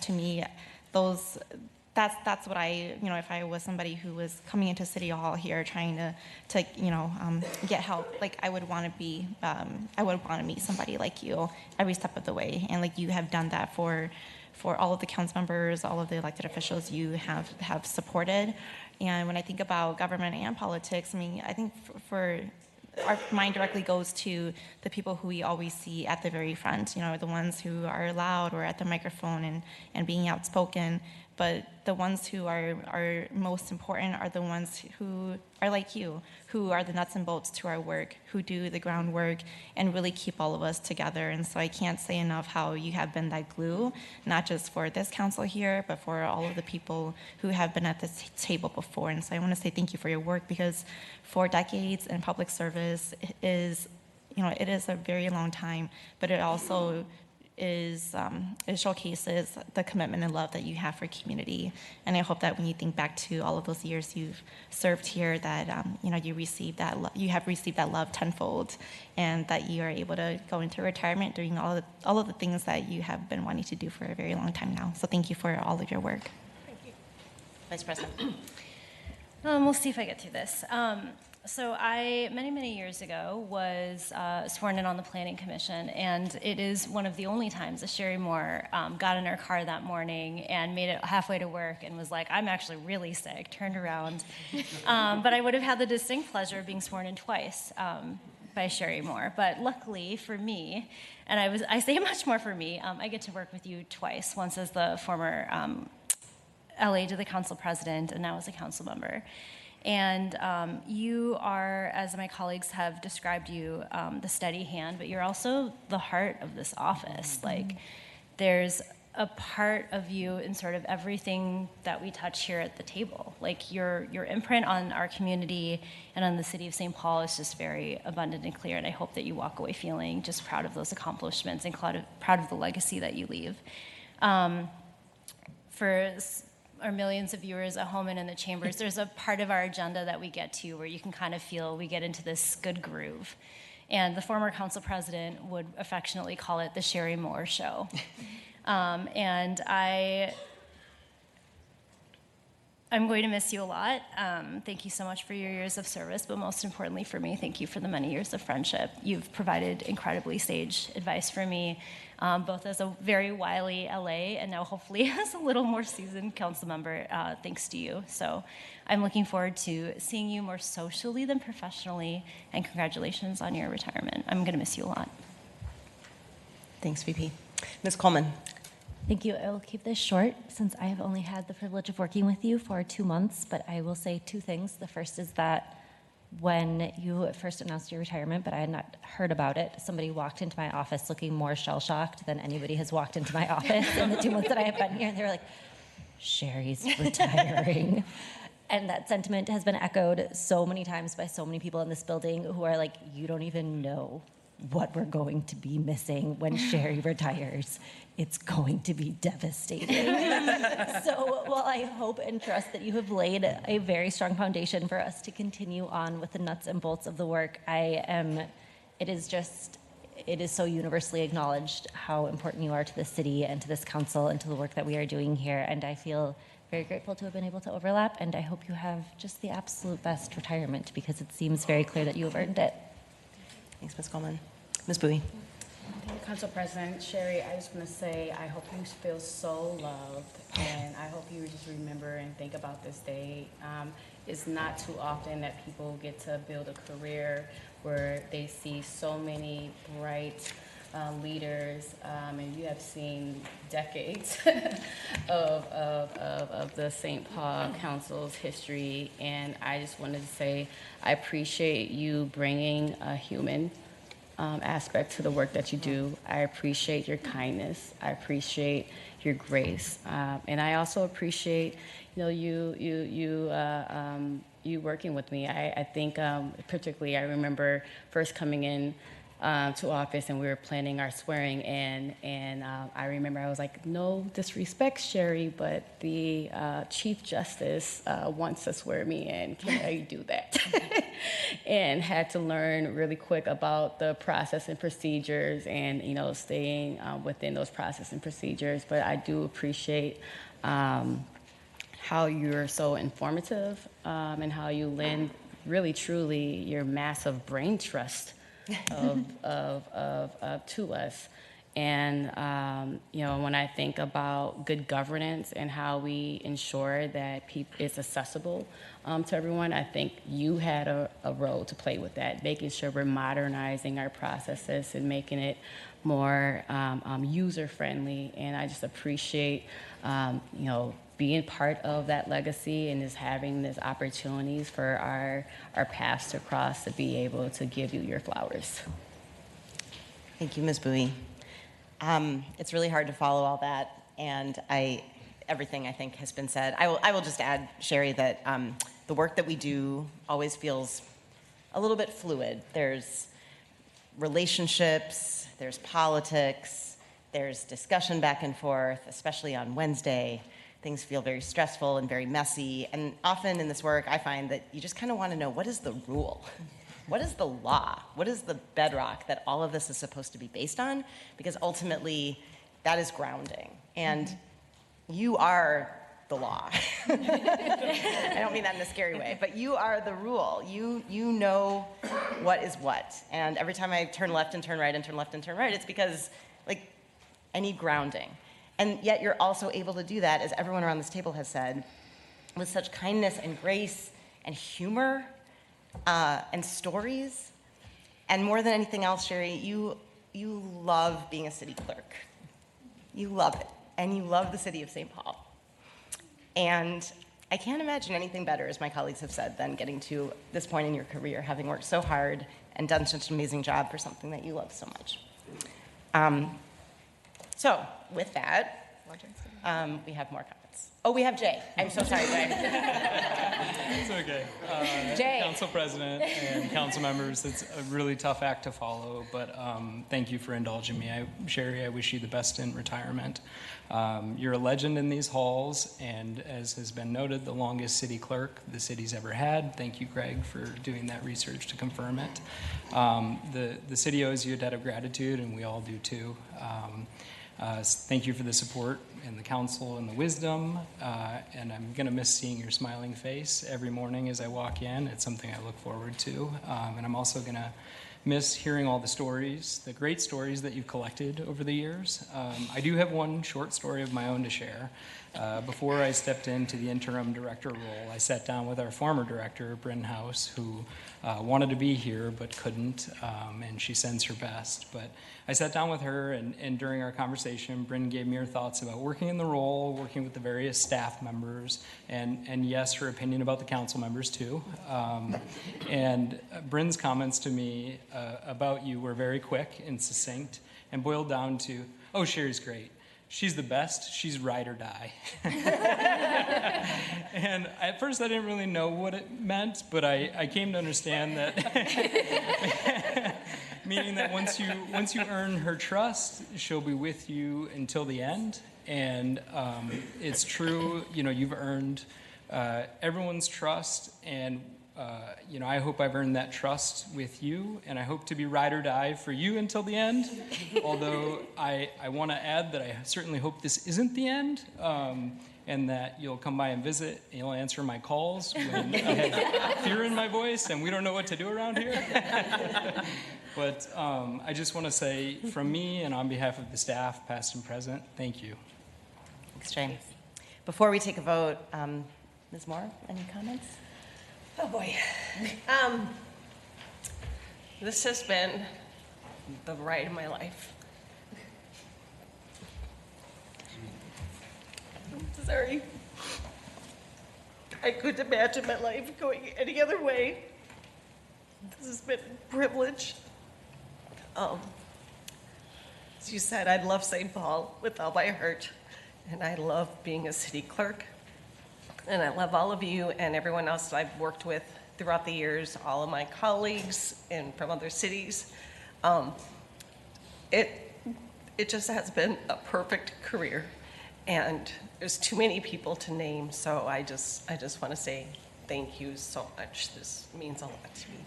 to me, that's what if I was somebody who was coming into City Hall here trying to get help, like I would want to meet somebody like you every step of the way. And like you have done that for all of the council members, all of the elected officials you have supported. And when I think about government and politics, I think for our mind directly goes to the people who we always see at the very front, the ones who are loud or at the microphone and being outspoken. But the ones who are most important are the ones who are like you, who are the nuts and bolts to our work, who do the groundwork and really keep all of us together. And so I can't say enough how you have been that glue, not just for this council here, but for all of the people who have been at this table before. And so I want to say thank you for your work, because 4 decades in public service is, it is a very long time, but it also it showcases the commitment and love that you have for community. And I hope that when you think back to all of those years you've served here, that you have received that love tenfold, and that you are able to go into retirement doing all of the things that you have been wanting to do for a very long time now. So thank you for all of your work. Thank you. Vice President. We'll see if I get through this. So I, many years ago, was sworn in on the Planning Commission, and it is one of the only times that Sherry Moore got in her car that morning and made it halfway to work and was like, I'm actually really sick, turned around. But I would have had the distinct pleasure of being sworn in twice by Sherry Moore. But luckily for me, and I say much more for me, I get to work with you twice, once as the former LA to the council president and now as a council member. And you are, as my colleagues have described you, the steady hand, but you're also the heart of this office. Like, there's a part of you in sort of everything that we touch here at the table. Like your imprint on our community and on the city of St. Paul is just very abundant and clear, and I hope that you walk away feeling just proud of those accomplishments and proud of the legacy that you leave. For our millions of viewers at home and in the chambers, there's a part of our agenda that we get to where you can kind of feel we get into this good groove. And the former council president would affectionately call it the Sherry Moore Show. And I'm going to miss you a lot. Thank you so much for your years of service, but most importantly for me, thank you for the many years of friendship. You've provided incredibly sage advice for me, both as a very wily LA and now hopefully as a little more seasoned council member, thanks to you. So I'm looking forward to seeing you more socially than professionally, and congratulations on your retirement. I'm going to miss you a lot. Thanks, VP. Ms. Coleman. Thank you. I will keep this short since I have only had the privilege of working with you for 2 months, but I will say 2 things. The first is that when you first announced your retirement, but I had not heard about it, somebody walked into my office looking more shell-shocked than anybody has walked into my office in the 2 months that I have been here. And they were like, Sherry's retiring. And that sentiment has been echoed so many times by so many people in this building who are like, you don't even know what we're going to be missing when Sherry retires. It's going to be devastating. So while I hope and trust that you have laid a very strong foundation for us to continue on with the nuts and bolts of the work, it is so universally acknowledged how important you are to this city and to this council and to the work that we are doing here. And I feel very grateful to have been able to overlap, and I hope you have just the absolute best retirement because it seems very clear that you have earned it. Thanks, Ms. Coleman. Ms. Bowie. Thank you, Council President. Sherry, I just want to say I hope you feel so loved, and I hope you just remember and think about this day. It's not too often that people get to build a career where they see so many bright leaders, and you have seen decades of the St. Paul Council's history, and I just wanted to say I appreciate you bringing a human aspect to the work that you do. I appreciate your kindness. I appreciate your grace, and I also appreciate, you working with me. I think particularly I remember first coming in to office and we were planning our swearing in, and I remember I was like, no disrespect, Sherry, but the Chief Justice wants to swear me in. Can I do that? And had to learn really quick about the process and procedures and, staying within those process and procedures. But I do appreciate how you're so informative and how you lend really, truly your massive brain trust to us. And, when I think about good governance and how we ensure that it's accessible to everyone, I think you had a role to play with that, making sure we're modernizing our processes and making it more user-friendly. And I just appreciate, being part of that legacy and just having these opportunities for our paths to cross to be able to give you your flowers. Thank you, Ms. Bowie. It's really hard to follow all that, and everything I think has been said. I will just add, Sherry, that the work that we do always feels a little bit fluid. There's relationships, there's politics, there's discussion back and forth, especially on Wednesday. Things feel very stressful and very messy, and often in this work I find that you just kind of want to know, what is the rule? What is the law? What is the bedrock that all of this is supposed to be based on? Because ultimately, that is grounding. And you are the law. I don't mean that in a scary way, but you are the rule. You know what is what. And every time I turn left and turn right and turn left and turn right, it's because, I need grounding. And yet you're also able to do that, as everyone around this table has said, with such kindness and grace and humor and stories. And more than anything else, Sherry, you love being a city clerk. You love it. And you love the city of St. Paul. And I can't imagine anything better, as my colleagues have said, than getting to this point in your career, having worked so hard and done such an amazing job for something that you love so much. So with that, We have more comments. Oh, we have Jay. I'm so sorry, Jay. It's okay. Jay. Council President and council members, it's a really tough act to follow, but thank you for indulging me. Sherry, I wish you the best in retirement. You're a legend in these halls, and as has been noted, the longest city clerk the city's ever had. Thank you, Greg, for doing that research to confirm it. The city owes you a debt of gratitude, and we all do too. Thank you for the support and the counsel and the wisdom, and I'm going to miss seeing your smiling face every morning as I walk in. It's something I look forward to, and I'm also going to miss hearing all the stories, the great stories that you've collected over the years. I do have one short story of my own to share. Before I stepped into the interim director role, I sat down with our former director, Bryn House, who wanted to be here but couldn't, and she sends her best. But I sat down with her, and during our conversation, Bryn gave me her thoughts about working in the role, working with the various staff members, and yes, her opinion about the council members too. And Bryn's comments to me about you were very quick and succinct and boiled down to, oh, Sherry's great. She's the best. She's ride or die. And at first I didn't really know what it meant, but I came to understand that meaning that once you earn her trust, she'll be with you until the end. And it's true, you've earned everyone's trust, and I hope I've earned that trust with you, and I hope to be ride or die for you until the end. Although I want to add that I certainly hope this isn't the end, and that you'll come by and visit, and you'll answer my calls when I have fear in my voice and we don't know what to do around here. But I just want to say, from me and on behalf of the staff, past and present, thank you. Thanks, Jay. Before we take a vote, Ms. Moore, any comments? Oh, boy. This has been the ride of my life. I'm sorry. I couldn't imagine my life going any other way. This has been a privilege. As you said, I love St. Paul with all my heart, and I love being a city clerk. And I love all of you and everyone else that I've worked with throughout the years, all of my colleagues and from other cities. It just has been a perfect career, and there's too many people to name. So I just want to say thank you so much. This means a lot to me.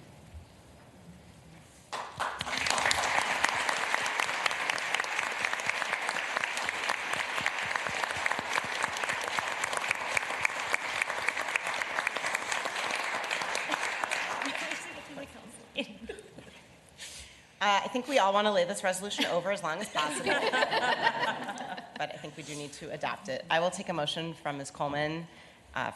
I think we all want to lay this resolution over as long as possible, but I think we do need to adopt it. I will take a motion from Ms. Coleman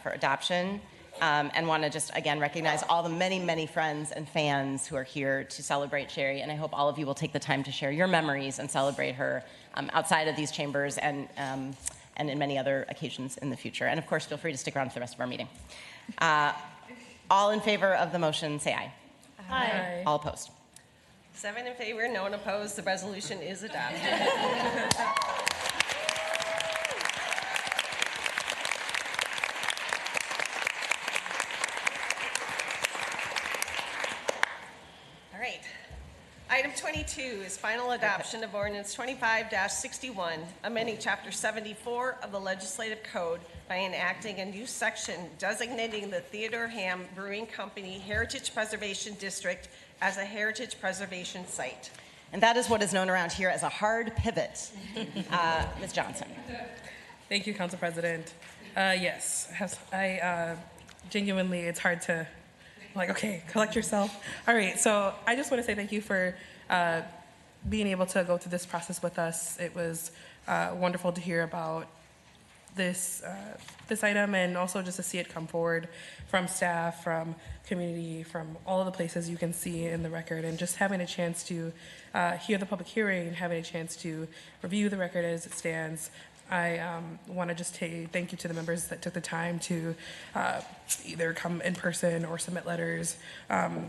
for adoption, and want to just again recognize all the many, many friends and fans who are here to celebrate Sherry, and I hope all of you will take the time to share your memories and celebrate her outside of these chambers and in many other occasions in the future. And of course, feel free to stick around for the rest of our meeting. All in favor of the motion, say aye. Aye. All opposed. 7 in favor, no one opposed. The resolution is adopted. All right. Item 22 is final adoption of ordinance 25-61, amending Chapter 74 of the Legislative Code by enacting a new section designating the Theodore Ham Brewing Company Heritage Preservation District as a heritage preservation site. And that is what is known around here as a hard pivot. Ms. Johnson. Thank you, Council President. Yes, genuinely, it's hard to, okay, collect yourself. All right, so I just want to say thank you for being able to go through this process with us. It was wonderful to hear about this item, and also just to see it come forward from staff, from community, from all of the places you can see in the record, and just having a chance to hear the public hearing, having a chance to review the record as it stands. I want to just say thank you to the members that took the time to either come in person or submit letters. Our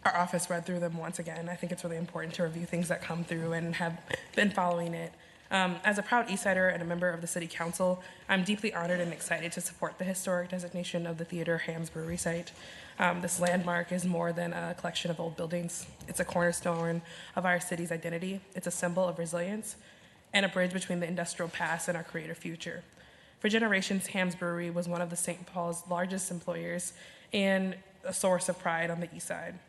office read through them once again. I think it's really important to review things that come through and have been following it. As a proud Eastsider and a member of the City Council, I'm deeply honored and excited to support the historic designation of the Theater Hams Brewery site. This landmark is more than a collection of old buildings. It's a cornerstone of our city's identity. It's a symbol of resilience and a bridge between the industrial past and our creative future. For generations, Hams Brewery was one of the St. Paul's largest employers and a source of pride on the east side.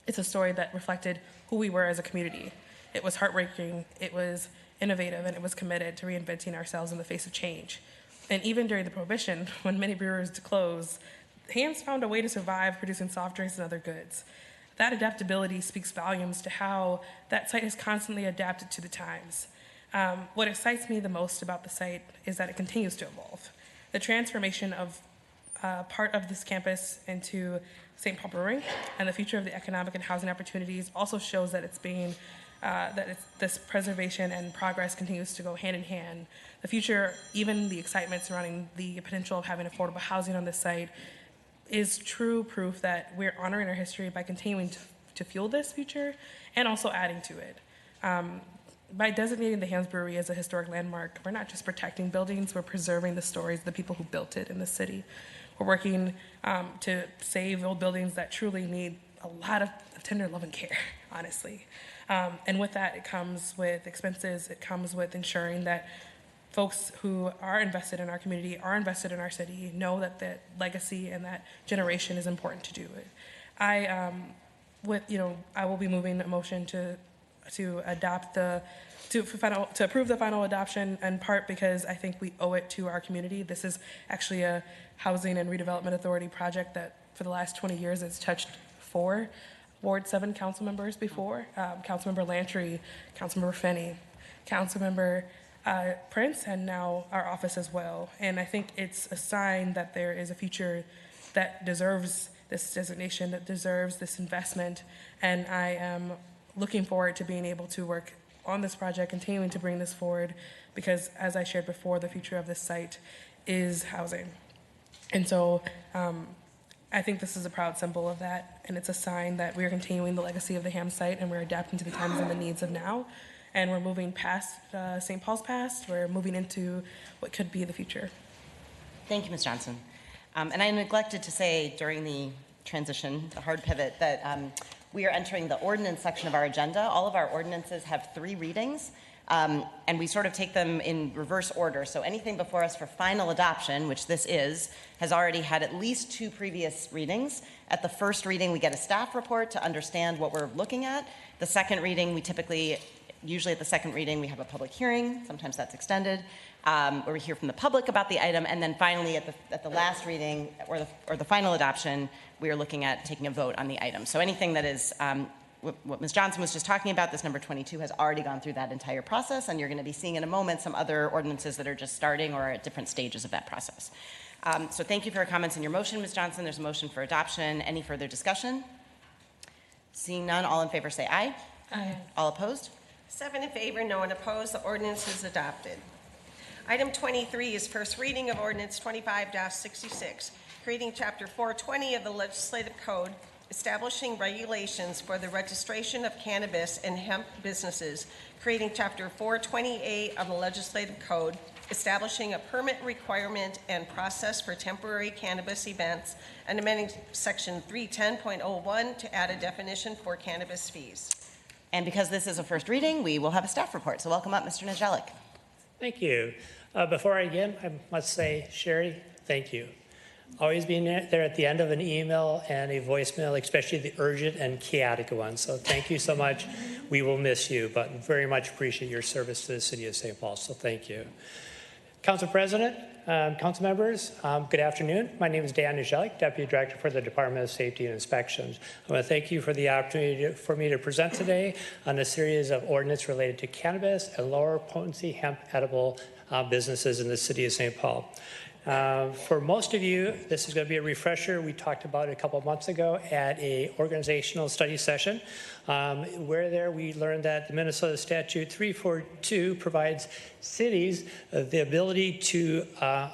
It's a story that reflected who we were as a community. It was heartbreaking, it was innovative, and it was committed to reinventing ourselves in the face of change. And even during the Prohibition, when many breweries closed, Hams found a way to survive producing soft drinks and other goods. That adaptability speaks volumes to how that site has constantly adapted to the times. What excites me the most about the site is that it continues to evolve. The transformation of part of this campus into St. Paul Brewing and the future of the economic and housing opportunities also shows that this preservation and progress continues to go hand in hand. The future, even the excitement surrounding the potential of having affordable housing on this site, is true proof that we're honoring our history by continuing to fuel this future and also adding to it. By designating the Hams Brewery as a historic landmark, we're not just protecting buildings, we're preserving the stories of the people who built it in the city. We're working to save old buildings that truly need a lot of tender love and care, honestly. And with that, it comes with expenses, it comes with ensuring that folks who are invested in our community, are invested in our city, know that that legacy and that generation is important to do it. I will be moving a motion to approve the final adoption, in part because I think we owe it to our community. This is actually a Housing and Redevelopment Authority project that for the last 20 years it's touched 4 Ward 7 council members before, Councilmember Lantry, Councilmember Finney, Councilmember Prince, and now our office as well. And I think it's a sign that there is a future that deserves this designation, that deserves this investment, and I am looking forward to being able to work on this project, continuing to bring this forward, because as I shared before, the future of this site is housing. And so I think this is a proud symbol of that, and it's a sign that we're continuing the legacy of the Ham site, and we're adapting to the times and the needs of now, and we're moving past St. Paul's past, we're moving into what could be the future. Thank you, Ms. Johnson. And I neglected to say during the transition, the hard pivot, that we are entering the ordinance section of our agenda. All of our ordinances have 3 readings, and we sort of take them in reverse order. So anything before us for final adoption, which this is, has already had at least 2 previous readings. At the first reading, we get a staff report to understand what we're looking at. The second reading, usually at the second reading, we have a public hearing. Sometimes that's extended, where we hear from the public about the item. And then finally, at the last reading, or the final adoption, we are looking at taking a vote on the item. So anything that is what Ms. Johnson was just talking about, this number 22, has already gone through that entire process, and you're going to be seeing in a moment some other ordinances that are just starting or are at different stages of that process. So thank you for your comments and your motion, Ms. Johnson. There's a motion for adoption. Any further discussion? Seeing none, all in favor say aye. Aye. All opposed? 7 in favor, no one opposed. The ordinance is adopted. Item 23 is first reading of ordinance 25-66, creating Chapter 420 of the Legislative Code, establishing regulations for the registration of cannabis and hemp businesses, creating Chapter 428 of the Legislative Code, establishing a permit requirement and process for temporary cannabis events, and amending Section 310.01 to add a definition for cannabis fees. And because this is a first reading, we will have a staff report. So welcome up, Mr. Nijelik. Thank you. Before I begin, I must say, Sherry, thank you. Always being there at the end of an email and a voicemail, especially the urgent and chaotic ones. So thank you so much. We will miss you, but very much appreciate your service to the city of St. Paul. So thank you. Council President, council members, good afternoon. My name is Dan Nijelik, Deputy Director for the Department of Safety and Inspections. I want to thank you for the opportunity for me to present today on a series of ordinance related to cannabis and lower potency hemp edible businesses in the city of St. Paul. For most of you, this is going to be a refresher. We talked about it a couple of months ago at a organizational study session. Where we learned that the Minnesota Statute 342 provides cities the ability to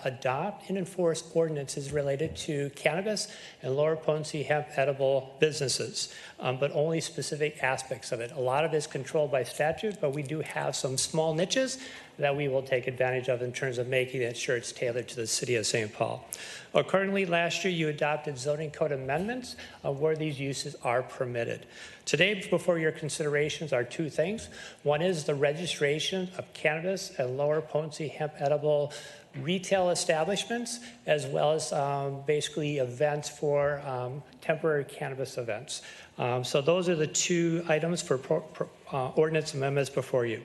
adopt and enforce ordinances related to cannabis and lower potency hemp edible businesses, but only specific aspects of it. A lot of it is controlled by statute, but we do have some small niches that we will take advantage of in terms of making sure it's tailored to the city of St. Paul. Accordingly, last year you adopted zoning code amendments where these uses are permitted. Today, before your considerations are two things. One is the registration of cannabis and lower potency hemp edible retail establishments, as well as basically events for temporary cannabis events. So those are the two items for ordinance amendments before you.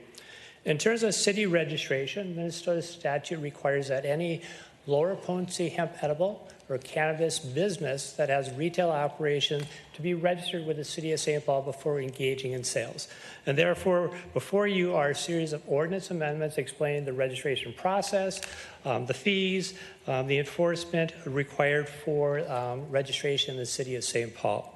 In terms of city registration, Minnesota statute requires that any lower potency hemp edible or cannabis business that has retail operation to be registered with the city of St. Paul before engaging in sales. And therefore, before you are a series of ordinance amendments explaining the registration process, the fees, the enforcement required for registration in the city of St. Paul.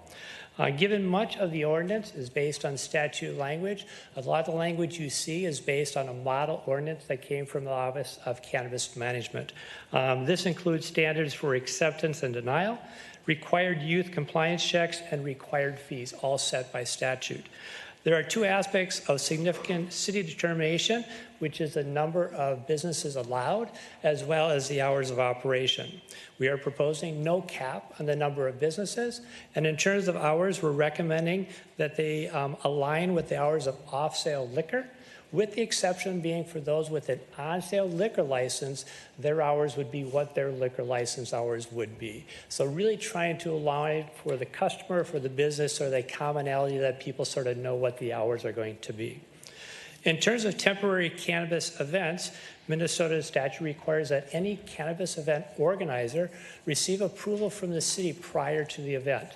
Given much of the ordinance is based on statute language, a lot of the language you see is based on a model ordinance that came from the Office of Cannabis Management. This includes standards for acceptance and denial, required youth compliance checks, and required fees, all set by statute. There are two aspects of significant city determination, which is the number of businesses allowed, as well as the hours of operation. We are proposing no cap on the number of businesses, and in terms of hours, we're recommending that they align with the hours of off-sale liquor, with the exception being for those with an on-sale liquor license, their hours would be what their liquor license hours would be. So really trying to align for the customer, for the business, or the commonality that people sort of know what the hours are going to be. In terms of temporary cannabis events, Minnesota statute requires that any cannabis event organizer receive approval from the city prior to the event.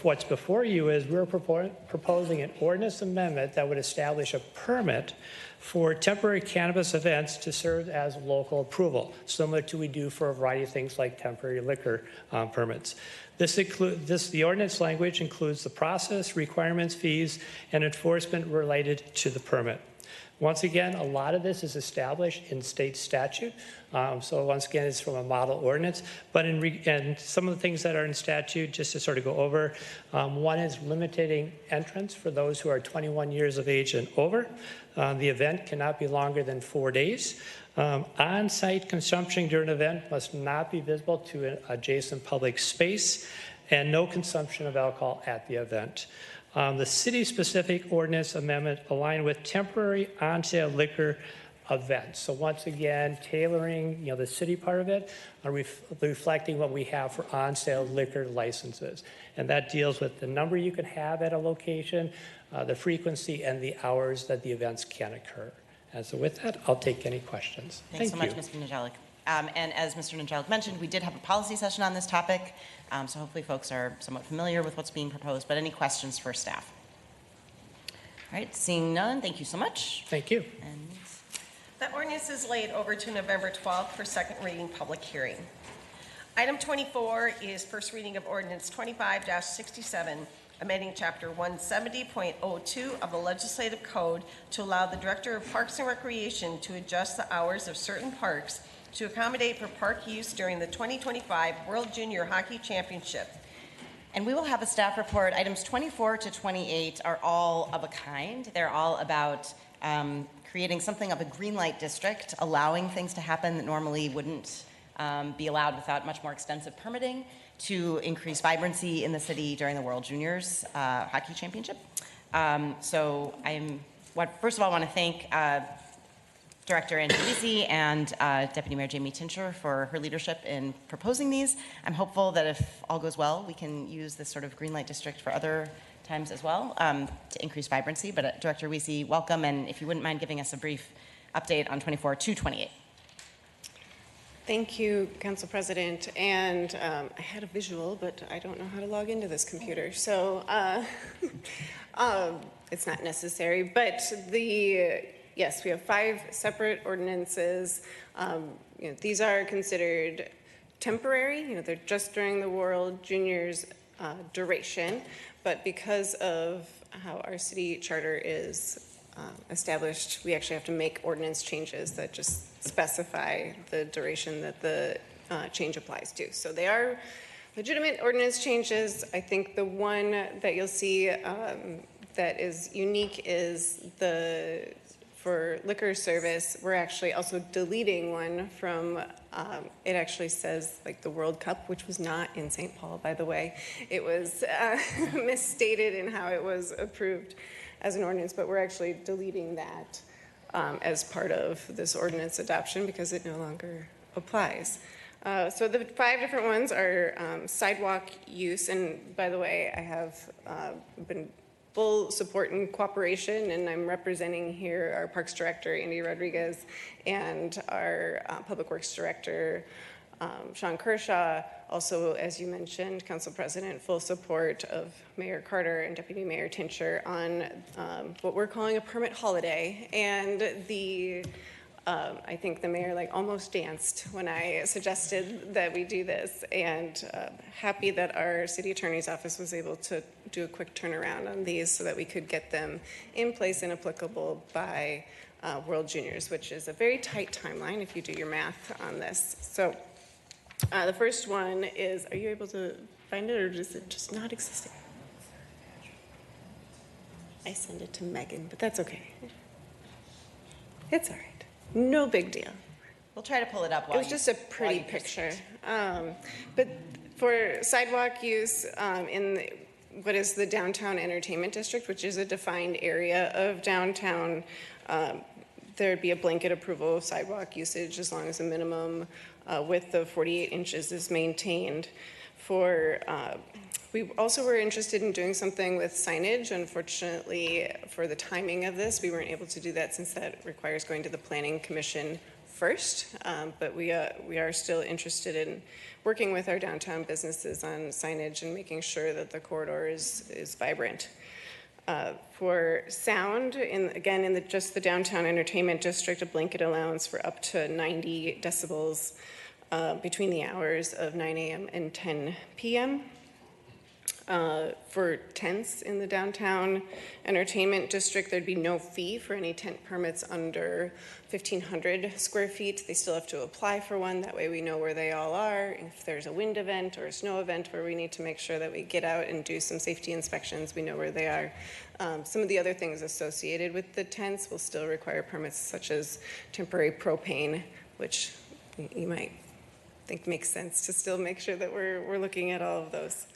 What's before you is we're proposing an ordinance amendment that would establish a permit for temporary cannabis events to serve as local approval, similar to we do for a variety of things like temporary liquor permits. The ordinance language includes the process, requirements, fees, and enforcement related to the permit. Once again, a lot of this is established in state statute. So once again, it's from a model ordinance. But and some of the things that are in statute, just to sort of go over, one is limiting entrance for those who are 21 years of age and over. The event cannot be longer than 4 days. On-site consumption during an event must not be visible to an adjacent public space, and no consumption of alcohol at the event. The city-specific ordinance amendment aligned with temporary on-sale liquor events. So once again, tailoring the city part of it, reflecting what we have for on-sale liquor licenses. And that deals with the number you can have at a location, the frequency, and the hours that the events can occur. And so with that, I'll take any questions. Thanks so much, Mr. Najalik. And as Mr. Najalik mentioned, we did have a policy session on this topic, so hopefully folks are somewhat familiar with what's being proposed, but any questions for staff? All right, seeing none, thank you so much. Thank you. And That ordinance is laid over to November 12th for second reading public hearing. Item 24 is first reading of ordinance 25-67, amending Chapter 170.02 of the Legislative Code to allow the Director of Parks and Recreation to adjust the hours of certain parks to accommodate for park use during the 2025 World Junior Hockey Championship. And we will have a staff report. Items 24 to 28 are all of a kind. They're all about creating something of a green light district, allowing things to happen that normally wouldn't be allowed without much more extensive permitting, to increase vibrancy in the city during the World Juniors Hockey Championship. So first of all, I want to thank Director Andrew Weesey and Deputy Mayor Jamie Tincher for her leadership in proposing these. I'm hopeful that if all goes well, we can use this sort of green light district for other times as well to increase vibrancy. But Director Weesey, welcome, and if you wouldn't mind giving us a brief update on 24 to 28. Thank you, Council President. And I had a visual, but I don't know how to log into this computer, so it's not necessary. But the yes, we have 5 separate ordinances. These are considered temporary. They're just during the World Juniors duration, but because of how our city charter is established, we actually have to make ordinance changes that just specify the duration that the change applies to. So they are legitimate ordinance changes. I think the one that you'll see that is unique is for liquor service, we're actually also deleting one from, it actually says like the World Cup, which was not in St. Paul, by the way. It was misstated in how it was approved as an ordinance, but we're actually deleting that as part of this ordinance adoption because it no longer applies. So the 5 different ones are sidewalk use, and by the way, I have been full support and cooperation, and I'm representing here our Parks Director, Andy Rodriguez, and our Public Works Director, Sean Kershaw. Also, as you mentioned, Council President, full support of Mayor Carter and Deputy Mayor Tincher on what we're calling a permit holiday. And I think the mayor almost danced when I suggested that we do this, and happy that our city attorney's office was able to do a quick turnaround on these so that we could get them in place and applicable by World Juniors, which is a very tight timeline if you do your math on this. So the first one is, are you able to find it, or is it just not existing? I send it to Megan, but that's okay. It's all right. No big deal. We'll try to pull it up while it was just a pretty picture. But for sidewalk use in what is the Downtown Entertainment District, which is a defined area of downtown, there'd be a blanket approval of sidewalk usage as long as the minimum width of 48 inches is maintained. We also were interested in doing something with signage. Unfortunately, for the timing of this, we weren't able to do that since that requires going to the Planning Commission first. But we are still interested in working with our downtown businesses on signage and making sure that the corridor is vibrant. For sound, again, in just the Downtown Entertainment District, a blanket allowance for up to 90 decibels between the hours of 9 a.m. and 10 p.m. For tents in the Downtown Entertainment District, there'd be no fee for any tent permits under 1,500 square feet. They still have to apply for one. That way we know where they all are. If there's a wind event or a snow event where we need to make sure that we get out and do some safety inspections, we know where they are. Some of the other things associated with the tents will still require permits, such as temporary propane, which you might think makes sense to still make sure that we're looking at all of those.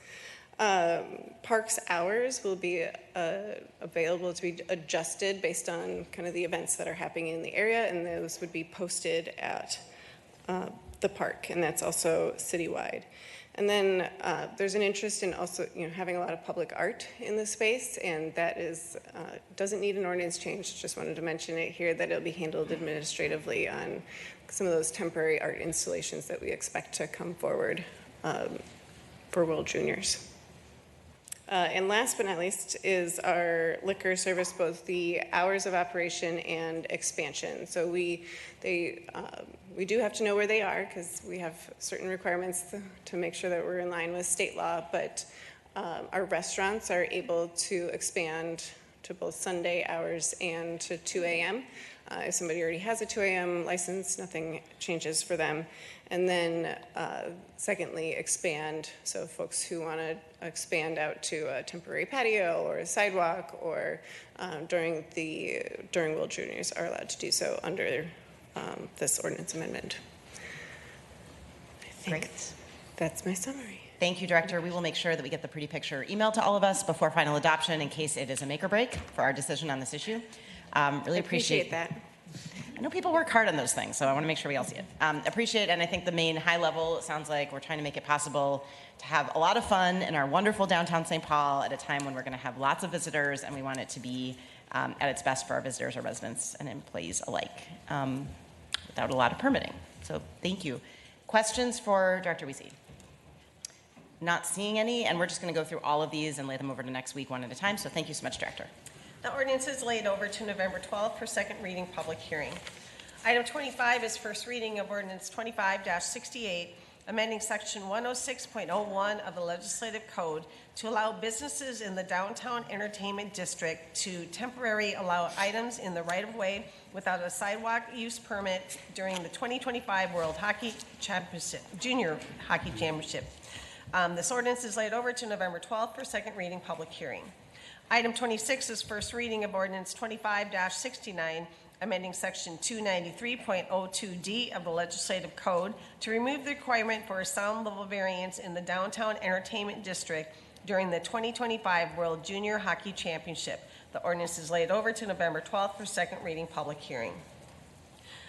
Parks hours will be available to be adjusted based on kind of the events that are happening in the area, and those would be posted at the park, and that's also citywide. And then there's an interest in also having a lot of public art in the space, and that doesn't need an ordinance change. Just wanted to mention it here that it'll be handled administratively on some of those temporary art installations that we expect to come forward for World Juniors. And last but not least is our liquor service, both the hours of operation and expansion. So we do have to know where they are because we have certain requirements to make sure that we're in line with state law, but our restaurants are able to expand to both Sunday hours and to 2 a.m. If somebody already has a 2 a.m. license, nothing changes for them. And then secondly, expand. So folks who want to expand out to a temporary patio or a sidewalk or during World Juniors are allowed to do so under this ordinance amendment. I think that's my summary. Thank you, Director. We will make sure that we get the pretty picture emailed to all of us before final adoption in case it is a make or break for our decision on this issue. Really appreciate that. I know people work hard on those things, so I want to make sure we all see it. Appreciate, and I think the main high level, it sounds like we're trying to make it possible to have a lot of fun in our wonderful downtown St. Paul at a time when we're going to have lots of visitors, and we want it to be at its best for our visitors, our residents, and employees alike, without a lot of permitting. So thank you. Questions for Director Wiese? Not seeing any, and we're just going to go through all of these and lay them over to next week one at a time. So thank you so much, Director. The ordinance is laid over to November 12th for second reading, public hearing. Item 25 is first reading of ordinance 25-68, amending section 106.01 of the Legislative Code to allow businesses in the downtown entertainment district to temporarily allow items in the right-of-way without a sidewalk use permit during the 2025 World Hockey Championship, Junior Hockey Championship. This ordinance is laid over to November 12th for second reading, public hearing. Item 26 is first reading of ordinance 25-69, amending section 293.02D of the Legislative Code to remove the requirement for a sound level variance in the downtown entertainment district during the 2025 World Junior Hockey Championship. The ordinance is laid over to November 12th for second reading, public hearing.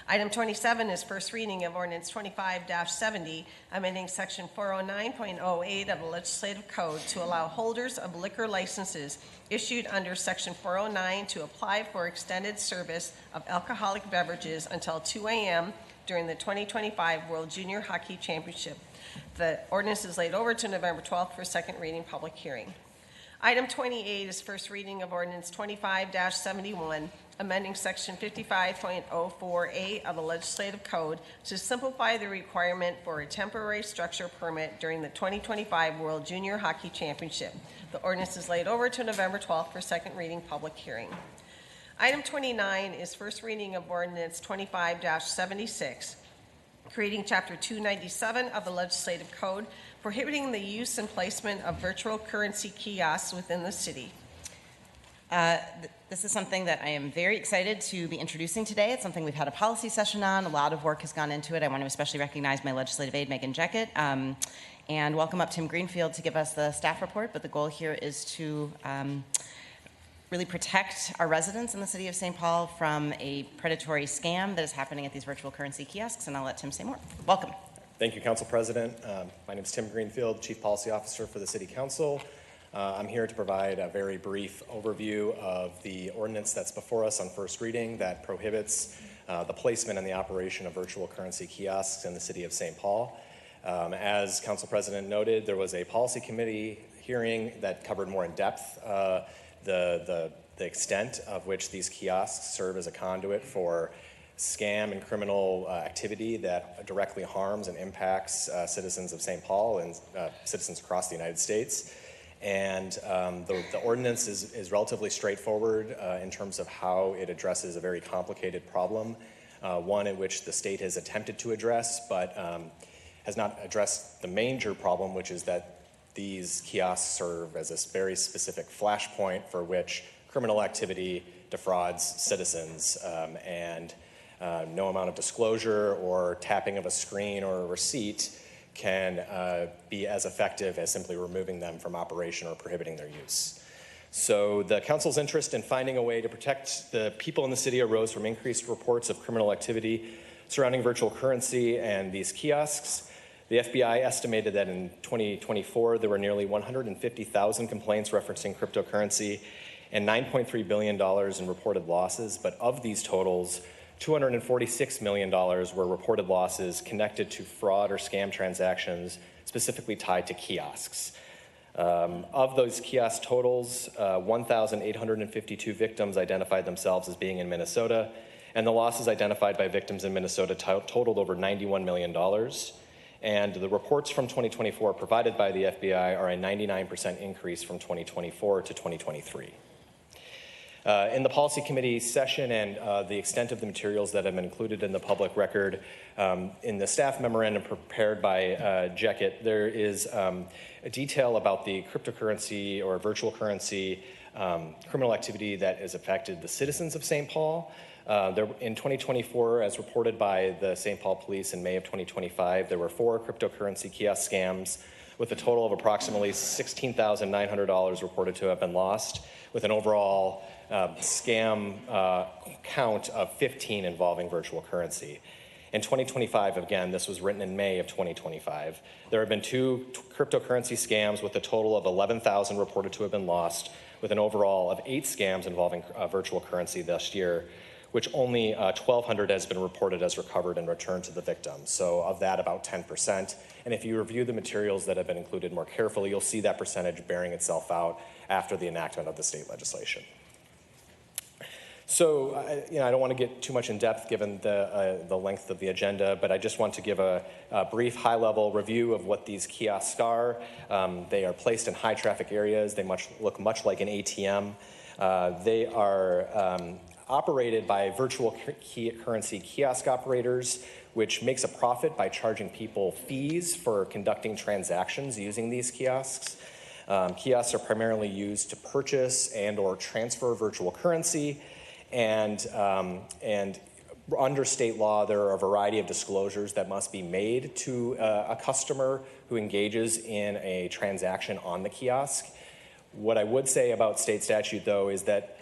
Item 27 is first reading of ordinance 25-70, amending section 409.08 of the Legislative Code to allow holders of liquor licenses issued under section 409 to apply for extended service of alcoholic beverages until 2 a.m. during the 2025 World Junior Hockey Championship. The ordinance is laid over to November 12th for second reading, public hearing. Item 28 is first reading of ordinance 25-71, amending section 55.04A of the Legislative Code to simplify the requirement for a temporary structure permit during the 2025 World Junior Hockey Championship. The ordinance is laid over to November 12th for second reading, public hearing. Item 29 is first reading of ordinance 25-76, creating Chapter 297 of the Legislative Code, prohibiting the use and placement of virtual currency kiosks within the city. This is something that I am very excited to be introducing today. It's something we've had a policy session on. A lot of work has gone into it. I want to especially recognize my legislative aide, Megan Jeckett, and welcome up Tim Greenfield to give us the staff report. But the goal here is to really protect our residents in the city of St. Paul from a predatory scam that is happening at these virtual currency kiosks, and I'll let Tim say more. Welcome. Thank you, Council President. My name is Tim Greenfield, Chief Policy Officer for the City Council. I'm here to provide a very brief overview of the ordinance that's before us on first reading that prohibits the placement and the operation of virtual currency kiosks in the City of St. Paul. As Council President noted, there was a policy committee hearing that covered more in depth the extent of which these kiosks serve as a conduit for scam and criminal activity that directly harms and impacts citizens of St. Paul and citizens across the United States. And the ordinance is relatively straightforward in terms of how it addresses a very complicated problem, one in which the state has attempted to address, but has not addressed the major problem, which is that these kiosks serve as a very specific flashpoint for which criminal activity defrauds citizens, and no amount of disclosure or tapping of a screen or a receipt can be as effective as simply removing them from operation or prohibiting their use. So the Council's interest in finding a way to protect the people in the city arose from increased reports of criminal activity surrounding virtual currency and these kiosks. The FBI estimated that in 2024 there were nearly 150,000 complaints referencing cryptocurrency and $9.3 billion in reported losses, but of these totals, $246 million were reported losses connected to fraud or scam transactions specifically tied to kiosks. Of those kiosk totals, 1,852 victims identified themselves as being in Minnesota, and the losses identified by victims in Minnesota totaled over $91 million. And the reports from 2024 provided by the FBI are a 99% increase from 2024 to 2023. In the Policy Committee session and the extent of the materials that have been included in the public record, in the staff memorandum prepared by Jeckett, there is a detail about the cryptocurrency or virtual currency criminal activity that has affected the citizens of St. Paul. In 2024, as reported by the St. Paul Police in May of 2025, there were 4 cryptocurrency kiosk scams with a total of approximately $16,900 reported to have been lost, with an overall scam count of 15 involving virtual currency. In 2025, again, this was written in May of 2025, there have been 2 cryptocurrency scams with a total of 11,000 reported to have been lost, with an overall of 8 scams involving virtual currency this year, which only 1,200 has been reported as recovered and returned to the victims. So of that, about 10%. And if you review the materials that have been included more carefully, you'll see that percentage bearing itself out after the enactment of the state legislation. So, I don't want to get too much in depth given the length of the agenda, but I just want to give a brief high-level review of what these kiosks are. They are placed in high-traffic areas. They look much like an ATM. They are operated by virtual currency kiosk operators, which makes a profit by charging people fees for conducting transactions using these kiosks. Kiosks are primarily used to purchase and or transfer virtual currency. And under state law, there are a variety of disclosures that must be made to a customer who engages in a transaction on the kiosk. What I would say about state statute, though, is that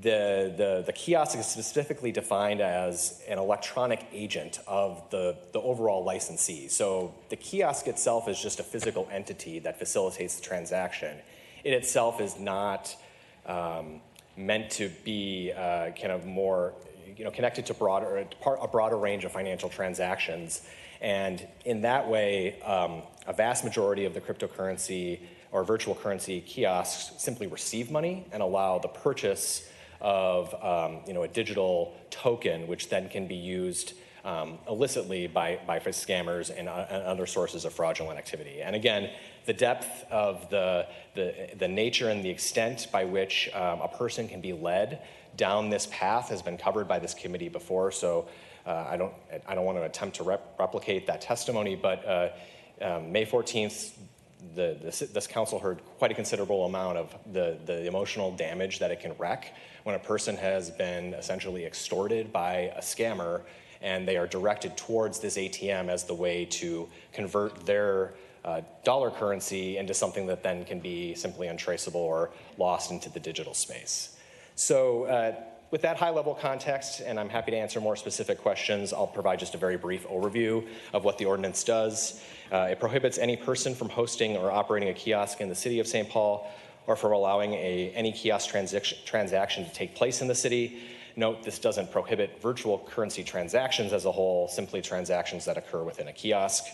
the kiosk is specifically defined as an electronic agent of the overall licensee. So the kiosk itself is just a physical entity that facilitates the transaction. It itself is not meant to be kind of more, connected to a broader range of financial transactions. And in that way, a vast majority of the cryptocurrency or virtual currency kiosks simply receive money and allow the purchase of, a digital token, which then can be used illicitly by scammers and other sources of fraudulent activity. And again, the depth of the nature and the extent by which a person can be led down this path has been covered by this committee before. So I don't want to attempt to replicate that testimony. But May 14th, this council heard quite a considerable amount of the emotional damage that it can wreak when a person has been essentially extorted by a scammer, and they are directed towards this ATM as the way to convert their dollar currency into something that then can be simply untraceable or lost into the digital space. So with that high-level context, and I'm happy to answer more specific questions, I'll provide just a very brief overview of what the ordinance does. It prohibits any person from hosting or operating a kiosk in the city of St. Paul or from allowing any kiosk transaction to take place in the city. Note, this doesn't prohibit virtual currency transactions as a whole, simply transactions that occur within a kiosk.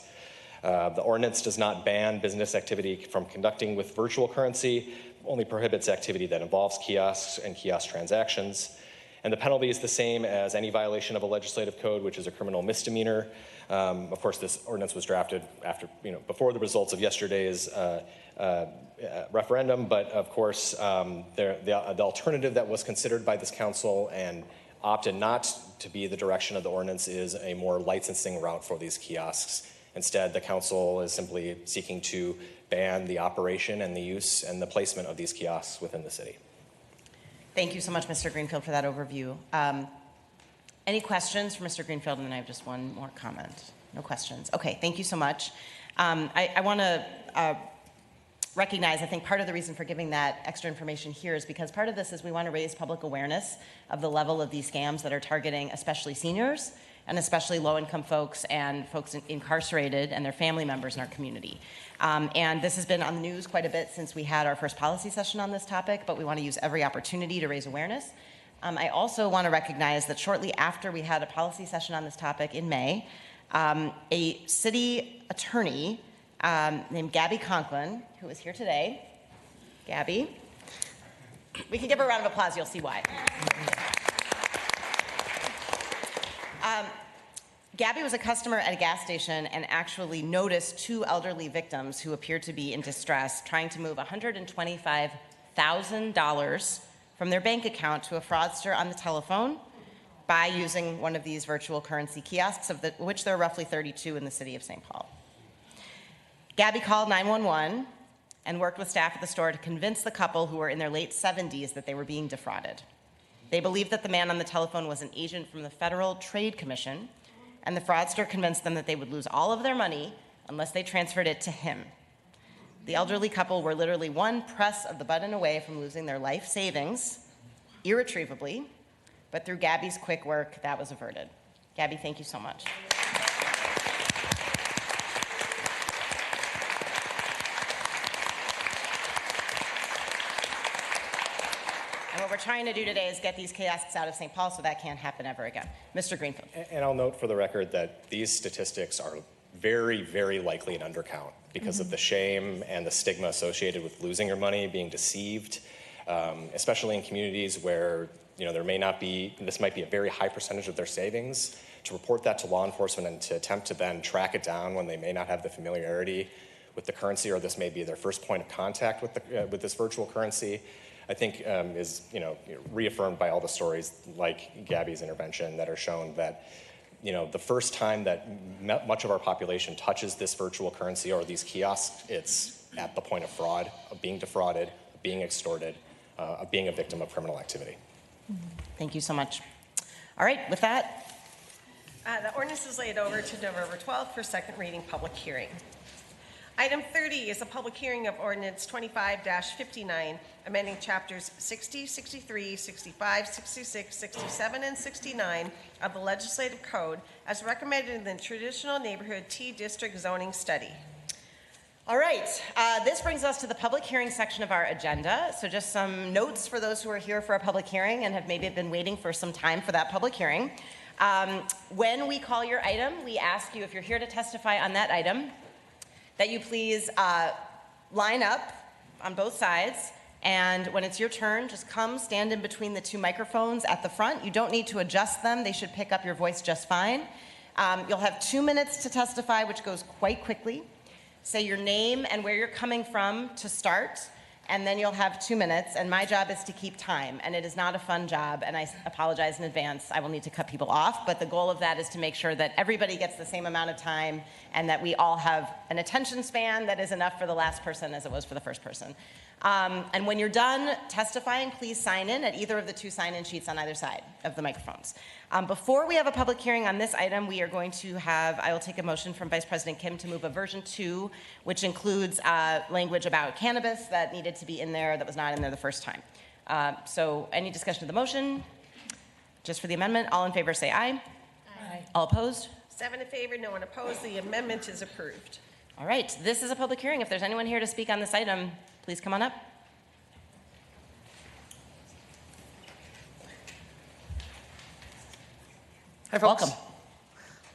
The ordinance does not ban business activity from conducting with virtual currency, only prohibits activity that involves kiosks and kiosk transactions. And the penalty is the same as any violation of a legislative code, which is a criminal misdemeanor. Of course, this ordinance was drafted before the results of yesterday's referendum, but of course, the alternative that was considered by this council and opted not to be the direction of the ordinance is a more licensing route for these kiosks. Instead, the council is simply seeking to ban the operation and the use and the placement of these kiosks within the city. Thank you so much, Mr. Greenfield, for that overview. Any questions for Mr. Greenfield? And then I have just one more comment. No questions. Okay, thank you so much. I want to recognize, I think part of the reason for giving that extra information here is because part of this is we want to raise public awareness of the level of these scams that are targeting especially seniors and especially low-income folks and folks incarcerated and their family members in our community. And this has been on the news quite a bit since we had our first policy session on this topic, but we want to use every opportunity to raise awareness. I also want to recognize that shortly after we had a policy session on this topic in May, a city attorney named Gabby Conklin, who is here today. Gabby. We can give her a round of applause, you'll see why. Gabby was a customer at a gas station and actually noticed two elderly victims who appeared to be in distress trying to move $125,000 from their bank account to a fraudster on the telephone by using one of these virtual currency kiosks, of which there are roughly 32 in the city of St. Paul. Gabby called 911 and worked with staff at the store to convince the couple, who were in their late 70s, that they were being defrauded. They believed that the man on the telephone was an agent from the Federal Trade Commission, and the fraudster convinced them that they would lose all of their money unless they transferred it to him. The elderly couple were literally one press of the button away from losing their life savings irretrievably, but through Gabby's quick work, that was averted. Gabby, thank you so much. And what we're trying to do today is get these kiosks out of St. Paul so that can't happen ever again. Mr. Greenfield. And I'll note for the record that these statistics are very, very likely an undercount because of the shame and the stigma associated with losing your money, being deceived, especially in communities where there may not be, this might be a very high percentage of their savings. To report that to law enforcement and to attempt to then track it down when they may not have the familiarity with the currency, or this may be their first point of contact with this virtual currency, I think is reaffirmed by all the stories like Gabby's intervention that are shown that the first time that much of our population touches this virtual currency or these kiosks, it's at the point of fraud, of being defrauded, of being extorted, of being a victim of criminal activity. Thank you so much. All right, with that. The ordinance is laid over to November 12th for second reading public hearing. Item 30 is a public hearing of ordinance 25-59, amending chapters 60, 63, 65, 66, 67, and 69 of the legislative code as recommended in the traditional neighborhood T district zoning study. All right, this brings us to the public hearing section of our agenda. So just some notes for those who are here for a public hearing and have maybe been waiting for some time for that public hearing. When we call your item, we ask you, if you're here to testify on that item, that you please line up on both sides, and when it's your turn, just come stand in between the two microphones at the front. You don't need to adjust them. They should pick up your voice just fine. You'll have 2 minutes to testify, which goes quite quickly. Say your name and where you're coming from to start, and then you'll have 2 minutes, and my job is to keep time, and it is not a fun job, and I apologize in advance. I will need to cut people off, but the goal of that is to make sure that everybody gets the same amount of time and that we all have an attention span that is enough for the last person as it was for the first person. And when you're done testifying, please sign in at either of the two sign-in sheets on either side of the microphones. Before we have a public hearing on this item, we are going to have, I will take a motion from Vice President Kim to move a version 2, which includes language about cannabis that needed to be in there that was not in there the first time. So any discussion of the motion? Just for the amendment, all in favor say aye. Aye. All opposed? 7 in favor, no one opposed. The amendment is approved. All right, this is a public hearing. If there's anyone here to speak on this item, please come on up. Hi, folks.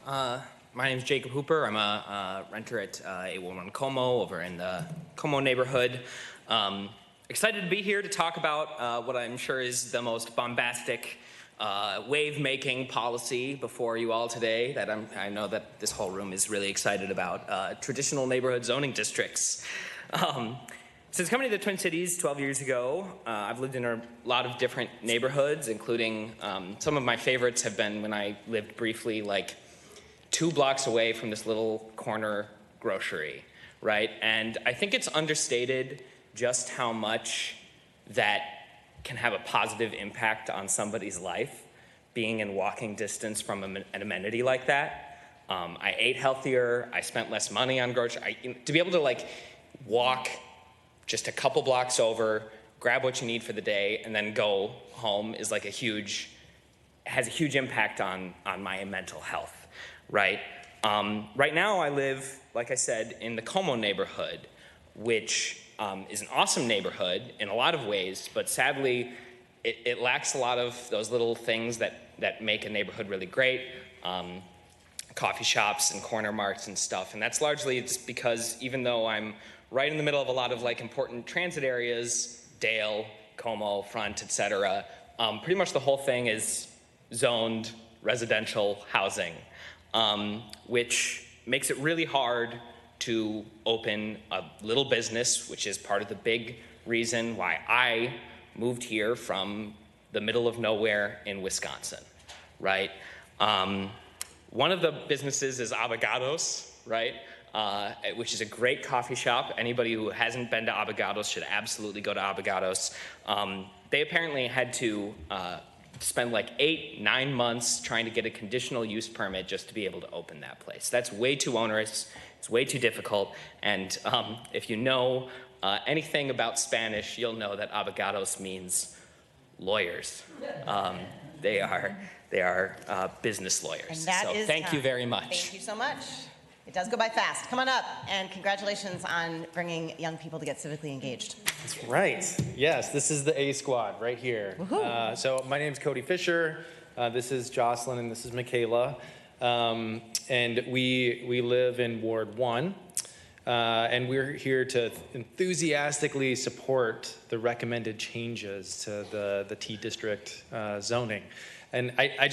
Welcome. My name is Jacob Hooper. I'm a renter at 811 Como over in the Como neighborhood. Excited to be here to talk about what I'm sure is the most bombastic wave-making policy before you all today that I know that this whole room is really excited about, traditional neighborhood zoning districts. Since coming to the Twin Cities 12 years ago, I've lived in a lot of different neighborhoods, including some of my favorites have been when I lived briefly like 2 blocks away from this little corner grocery, right? And I think it's understated just how much that can have a positive impact on somebody's life, being in walking distance from an amenity like that. I ate healthier, I spent less money on groceries. To be able to like walk just a couple blocks over, grab what you need for the day, and then go home is like has a huge impact on my mental health, right? Right now I live, like I said, in the Como neighborhood, which is an awesome neighborhood in a lot of ways, but sadly it lacks a lot of those little things that make a neighborhood really great. Coffee shops and corner marts and stuff, and that's largely just because even though I'm right in the middle of a lot of like important transit areas, Dale, Como, Front, etc. Pretty much the whole thing is zoned residential housing, which makes it really hard to open a little business, which is part of the big reason why I moved here from the middle of nowhere in Wisconsin, right? One of the businesses is Abogados, right? Which is a great coffee shop. Anybody who hasn't been to Abogados should absolutely go to Abogados. They apparently had to spend like 8-9 months trying to get a conditional use permit just to be able to open that place. That's way too onerous. It's way too difficult. And if you know anything about Spanish, you'll know that Abogados means lawyers. They are business lawyers. And that so is thank time. you very much. Thank you so much. It does go by fast. Come on up, and congratulations on bringing young people to get civically engaged. That's right. Yes, this is the A squad right here. So my name's Cody Fisher. This is Jocelyn, and this is Michaela. And we live in Ward 1. And we're here to enthusiastically support the recommended changes to the T district zoning. And I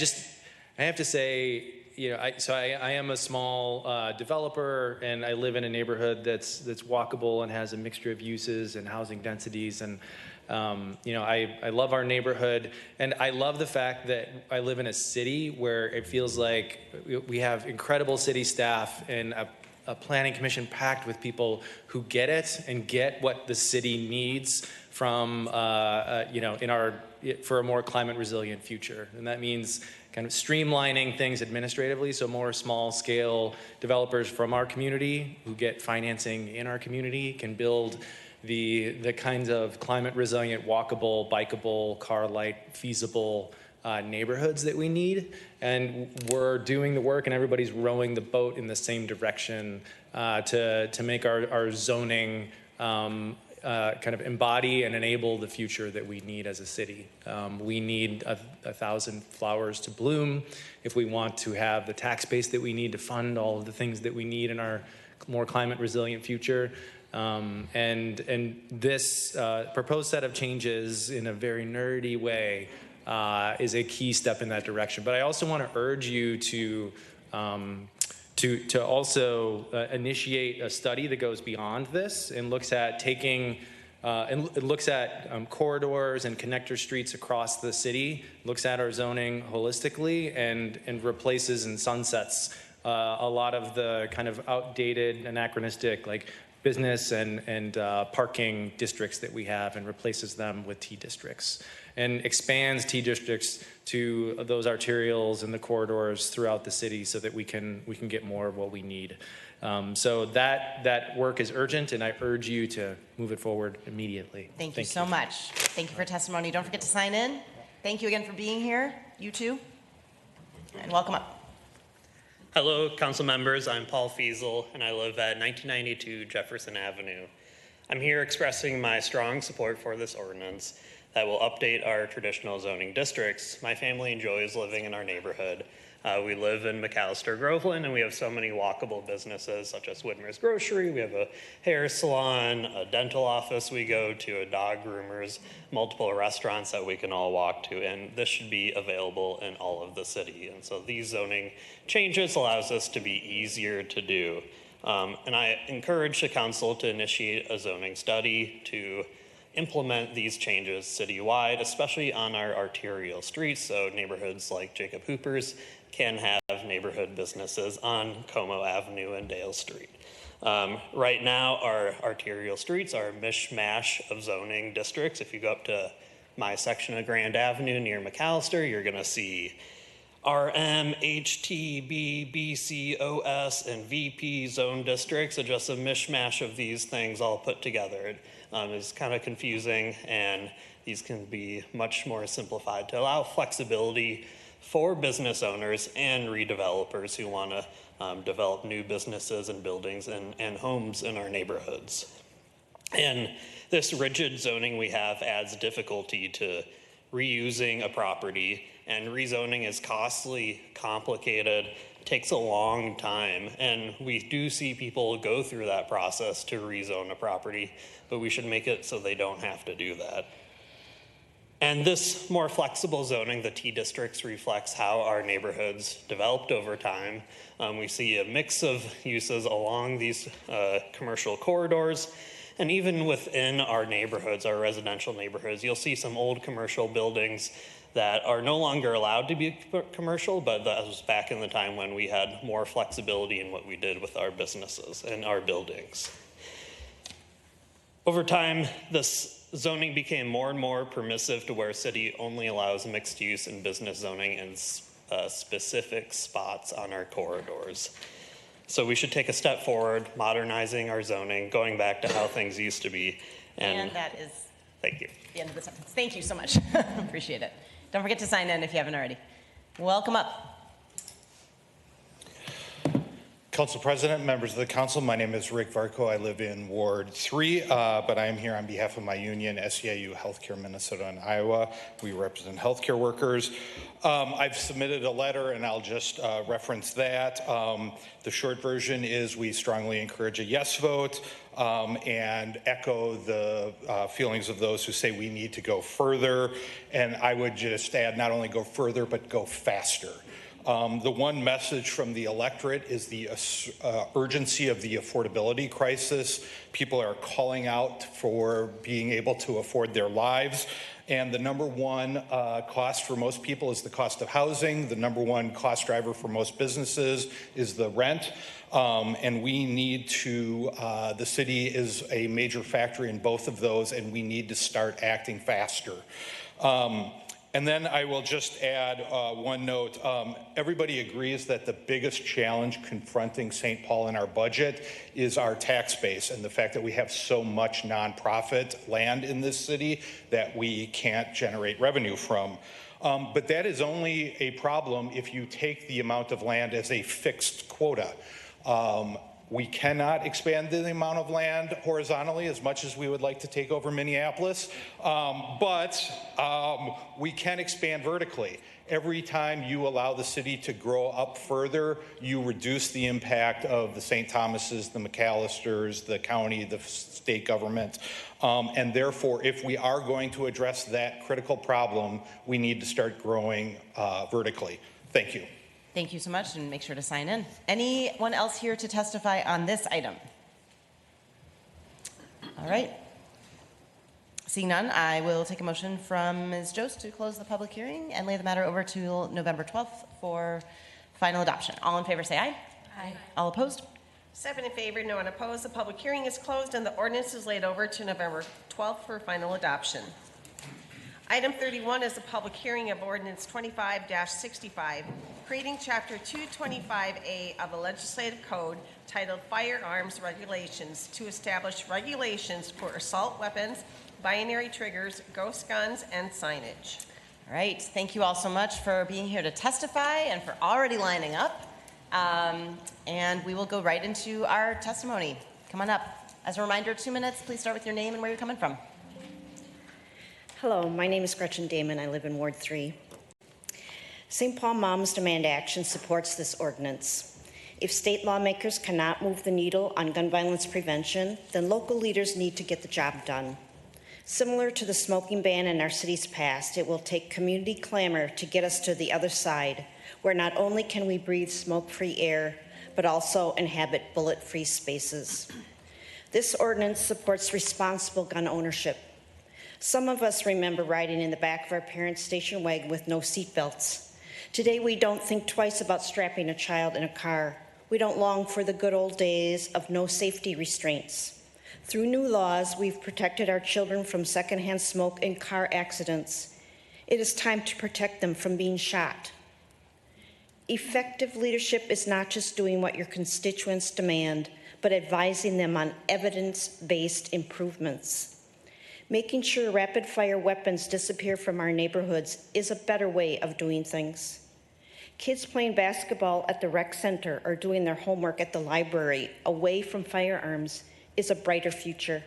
have to say, I am a small developer, and I live in a neighborhood that's walkable and has a mixture of uses and housing densities. And I love our neighborhood, and I love the fact that I live in a city where it feels like we have incredible city staff and a planning commission packed with people who get it and get what the city needs from, for a more climate resilient future. And that means kind of streamlining things administratively, so more small scale developers from our community who get financing in our community can build the kinds of climate resilient, walkable, bikeable, car light, feasible neighborhoods that we need. And we're doing the work, and everybody's rowing the boat in the same direction to make our zoning kind of embody and enable the future that we need as a city. We need 1,000 flowers to bloom if we want to have the tax base that we need to fund all of the things that we need in our more climate resilient future. And this proposed set of changes, in a very nerdy way, is a key step in that direction. But I also want to urge you to also initiate a study that goes beyond this and looks at corridors and connector streets across the city, looks at our zoning holistically, and replaces and sunsets a lot of the kind of outdated, anachronistic, like business and parking districts that we have, and replaces them with T districts, and expands T districts to those arterials and the corridors throughout the city so that we can get more of what we need. So that work is urgent, and I urge you to move it forward immediately. Thank you so much. Thank you for testimony. Don't forget to sign in. Thank you again for being here, you too, and welcome up. Hello, council members. I'm Paul Fiesel, and I live at 1992 Jefferson Avenue. I'm here expressing my strong support for this ordinance that will update our traditional zoning districts. My family enjoys living in our neighborhood. We live in McAllister Groveland, and we have so many walkable businesses such as Widmer's Grocery. We have a hair salon, a dental office we go to, a dog groomers, multiple restaurants that we can all walk to, and this should be available in all of the city. And so these zoning changes allows us to be easier to do. And I encourage the council to initiate a zoning study to implement these changes citywide, especially on our arterial streets, so neighborhoods like Jacob Hooper's can have neighborhood businesses on Como Avenue and Dale Street. Right now, our arterial streets are a mishmash of zoning districts. If you go up to my section of Grand Avenue near McAllister, you're gonna see RM, HT, B, BC, OS, and VP zone districts. So just a mishmash of these things all put together. It's kind of confusing, and these can be much more simplified to allow flexibility for business owners and redevelopers who want to develop new businesses and buildings and homes in our neighborhoods. And this rigid zoning we have adds difficulty to reusing a property, and rezoning is costly, complicated, takes a long time, and we do see people go through that process to rezone a property, but we should make it so they don't have to do that. And this more flexible zoning, the T districts, reflects how our neighborhoods developed over time. We see a mix of uses along these commercial corridors, and even within our neighborhoods, our residential neighborhoods, you'll see some old commercial buildings that are no longer allowed to be commercial, but that was back in the time when we had more flexibility in what we did with our businesses and our buildings. Over time, this zoning became more and more permissive to where city only allows mixed use and business zoning in specific spots on our corridors. So we should take a step forward, modernizing our zoning, going back to how things used to be. And that is thank you. The end of the sentence. Thank you so much. Appreciate it. Don't forget to sign in if you haven't already. Welcome up. Council President, members of the council, my name is Rick Varco. I live in Ward 3, but I am here on behalf of my union, SEIU Healthcare Minnesota and Iowa. We represent healthcare workers. I've submitted a letter and I'll just reference that. The short version is we strongly encourage a yes vote and echo the feelings of those who say we need to go further. And I would just add not only go further, but go faster. The one message from the electorate is the urgency of the affordability crisis. People are calling out for being able to afford their lives. And the number one cost for most people is the cost of housing. The number one cost driver for most businesses is the rent. And we need to, the city is a major factor in both of those, and we need to start acting faster. And then I will just add one note. Everybody agrees that the biggest challenge confronting St. Paul in our budget is our tax base and the fact that we have so much nonprofit land in this city that we can't generate revenue from. But that is only a problem if you take the amount of land as a fixed quota. We cannot expand the amount of land horizontally as much as we would like to take over Minneapolis, but we can expand vertically. Every time you allow the city to grow up further, you reduce the impact of the St. Thomas's, the McAllisters, the county, the state government. And therefore, if we are going to address that critical problem, we need to start growing vertically. Thank you. Thank you so much, and make sure to sign in. Anyone else here to testify on this item? All right. Seeing none, I will take a motion from Ms. Jost to close the public hearing and lay the matter over to November 12th for final adoption. All in favor say aye. Aye. All opposed? 7 in favor, no one opposed. The public hearing is closed and the ordinance is laid over to November 12th for final adoption. Item 31 is a public hearing of ordinance 25-65, creating Chapter 225A of the Legislative Code titled Firearms Regulations to establish regulations for assault weapons, binary triggers, ghost guns, and signage. All right. Thank you all so much for being here to testify and for already lining up. And we will go right into our testimony. Come on up. As a reminder, 2 minutes. Please start with your name and where you're coming from. Hello, my name is Gretchen Damon. I live in Ward 3. St. Paul Moms Demand Action supports this ordinance. If state lawmakers cannot move the needle on gun violence prevention, then local leaders need to get the job done. Similar to the smoking ban in our city's past, it will take community clamor to get us to the other side, where not only can we breathe smoke-free air, but also inhabit bullet-free spaces. This ordinance supports responsible gun ownership. Some of us remember riding in the back of our parents' station wagon with no seatbelts. Today, we don't think twice about strapping a child in a car. We don't long for the good old days of no safety restraints. Through new laws, we've protected our children from secondhand smoke and car accidents. It is time to protect them from being shot. Effective leadership is not just doing what your constituents demand, but advising them on evidence-based improvements. Making sure rapid-fire weapons disappear from our neighborhoods is a better way of doing things. Kids playing basketball at the rec center or doing their homework at the library away from firearms is a brighter future.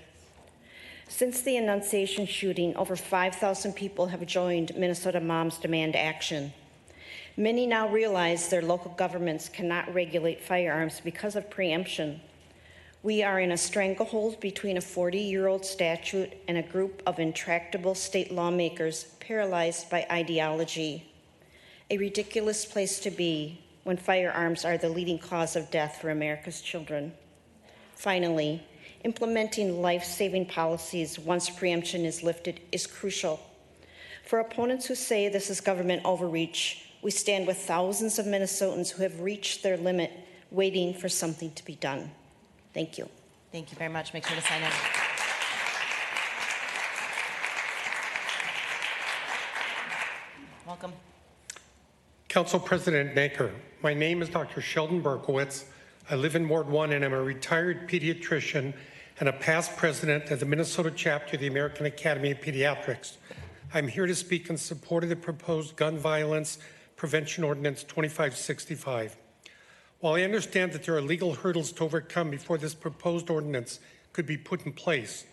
Since the Annunciation shooting, over 5,000 people have joined Minnesota Moms Demand Action. Many now realize their local governments cannot regulate firearms because of preemption. We are in a stranglehold between a 40-year-old statute and a group of intractable state lawmakers paralyzed by ideology. A ridiculous place to be when firearms are the leading cause of death for America's children. Finally, implementing life-saving policies once preemption is lifted is crucial. For opponents who say this is government overreach, we stand with thousands of Minnesotans who have reached their limit, waiting for something to be done. Thank you. Thank you very much. Make sure to sign in. Welcome. Council President Naker, my name is Dr. Sheldon Berkowitz. I live in Ward 1 and I'm a retired pediatrician and a past president of the Minnesota chapter of the American Academy of Pediatrics. I'm here to speak in support of the proposed gun violence prevention ordinance 2565. While I understand that there are legal hurdles to overcome before this proposed ordinance could be put in place,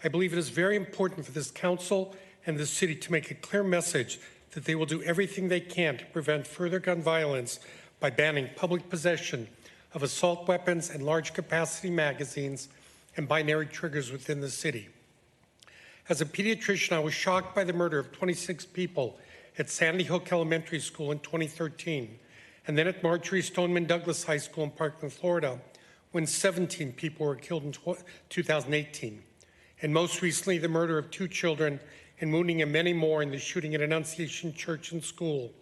I believe it is very important for this council and the city to make a clear message that they will do everything they can to prevent further gun violence by banning public possession of assault weapons and large capacity magazines and binary triggers within the city. As a pediatrician, I was shocked by the murder of 26 people at Sandy Hook Elementary School in 2013, and then at Marjorie Stoneman Douglas High School in Parkland, Florida, when 17 people were killed in 2018. And most recently, the murder of 2 children and wounding of many more in the shooting at Annunciation Church and School,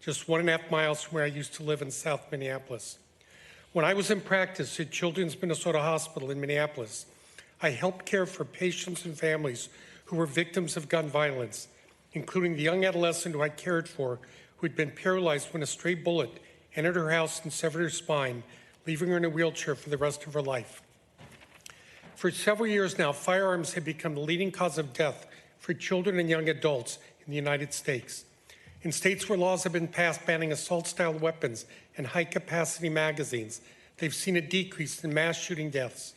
just 1.5 miles from where I used to live in South Minneapolis. When I was in practice at Children's Minnesota Hospital in Minneapolis, I helped care for patients and families who were victims of gun violence, including the young adolescent who I cared for, who had been paralyzed when a stray bullet entered her house and severed her spine, leaving her in a wheelchair for the rest of her life. For several years now, firearms have become the leading cause of death for children and young adults in the United States. In states where laws have been passed banning assault-style weapons and high-capacity magazines, they've seen a decrease in mass shooting deaths.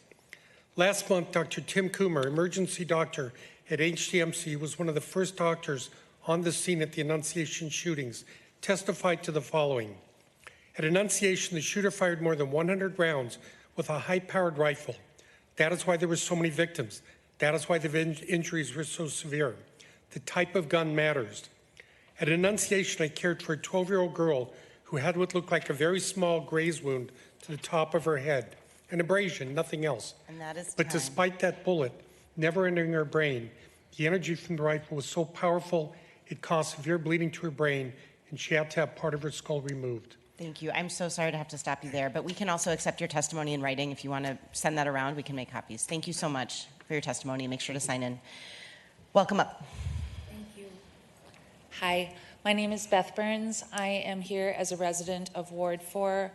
Last month, Dr. Tim Coomer, emergency doctor at HCMC, was one of the first doctors on the scene at the Annunciation shootings, testified to the following. At Annunciation, the shooter fired more than 100 rounds with a high-powered rifle. That is why there were so many victims. That is why the injuries were so severe. The type of gun matters. At Annunciation, I cared for a 12-year-old girl who had what looked like a very small graze wound to the top of her head, an abrasion, nothing else. And that is But time. despite that bullet never entering her brain, the energy from the rifle was so powerful it caused severe bleeding to her brain, and she had to have part of her skull removed. Thank you. I'm so sorry to have to stop you there, but we can also accept your testimony in writing. If you want to send that around, we can make copies. Thank you so much for your testimony. Make sure to sign in. Welcome up. Thank you. Hi, my name is Beth Burns. I am here as a resident of Ward 4,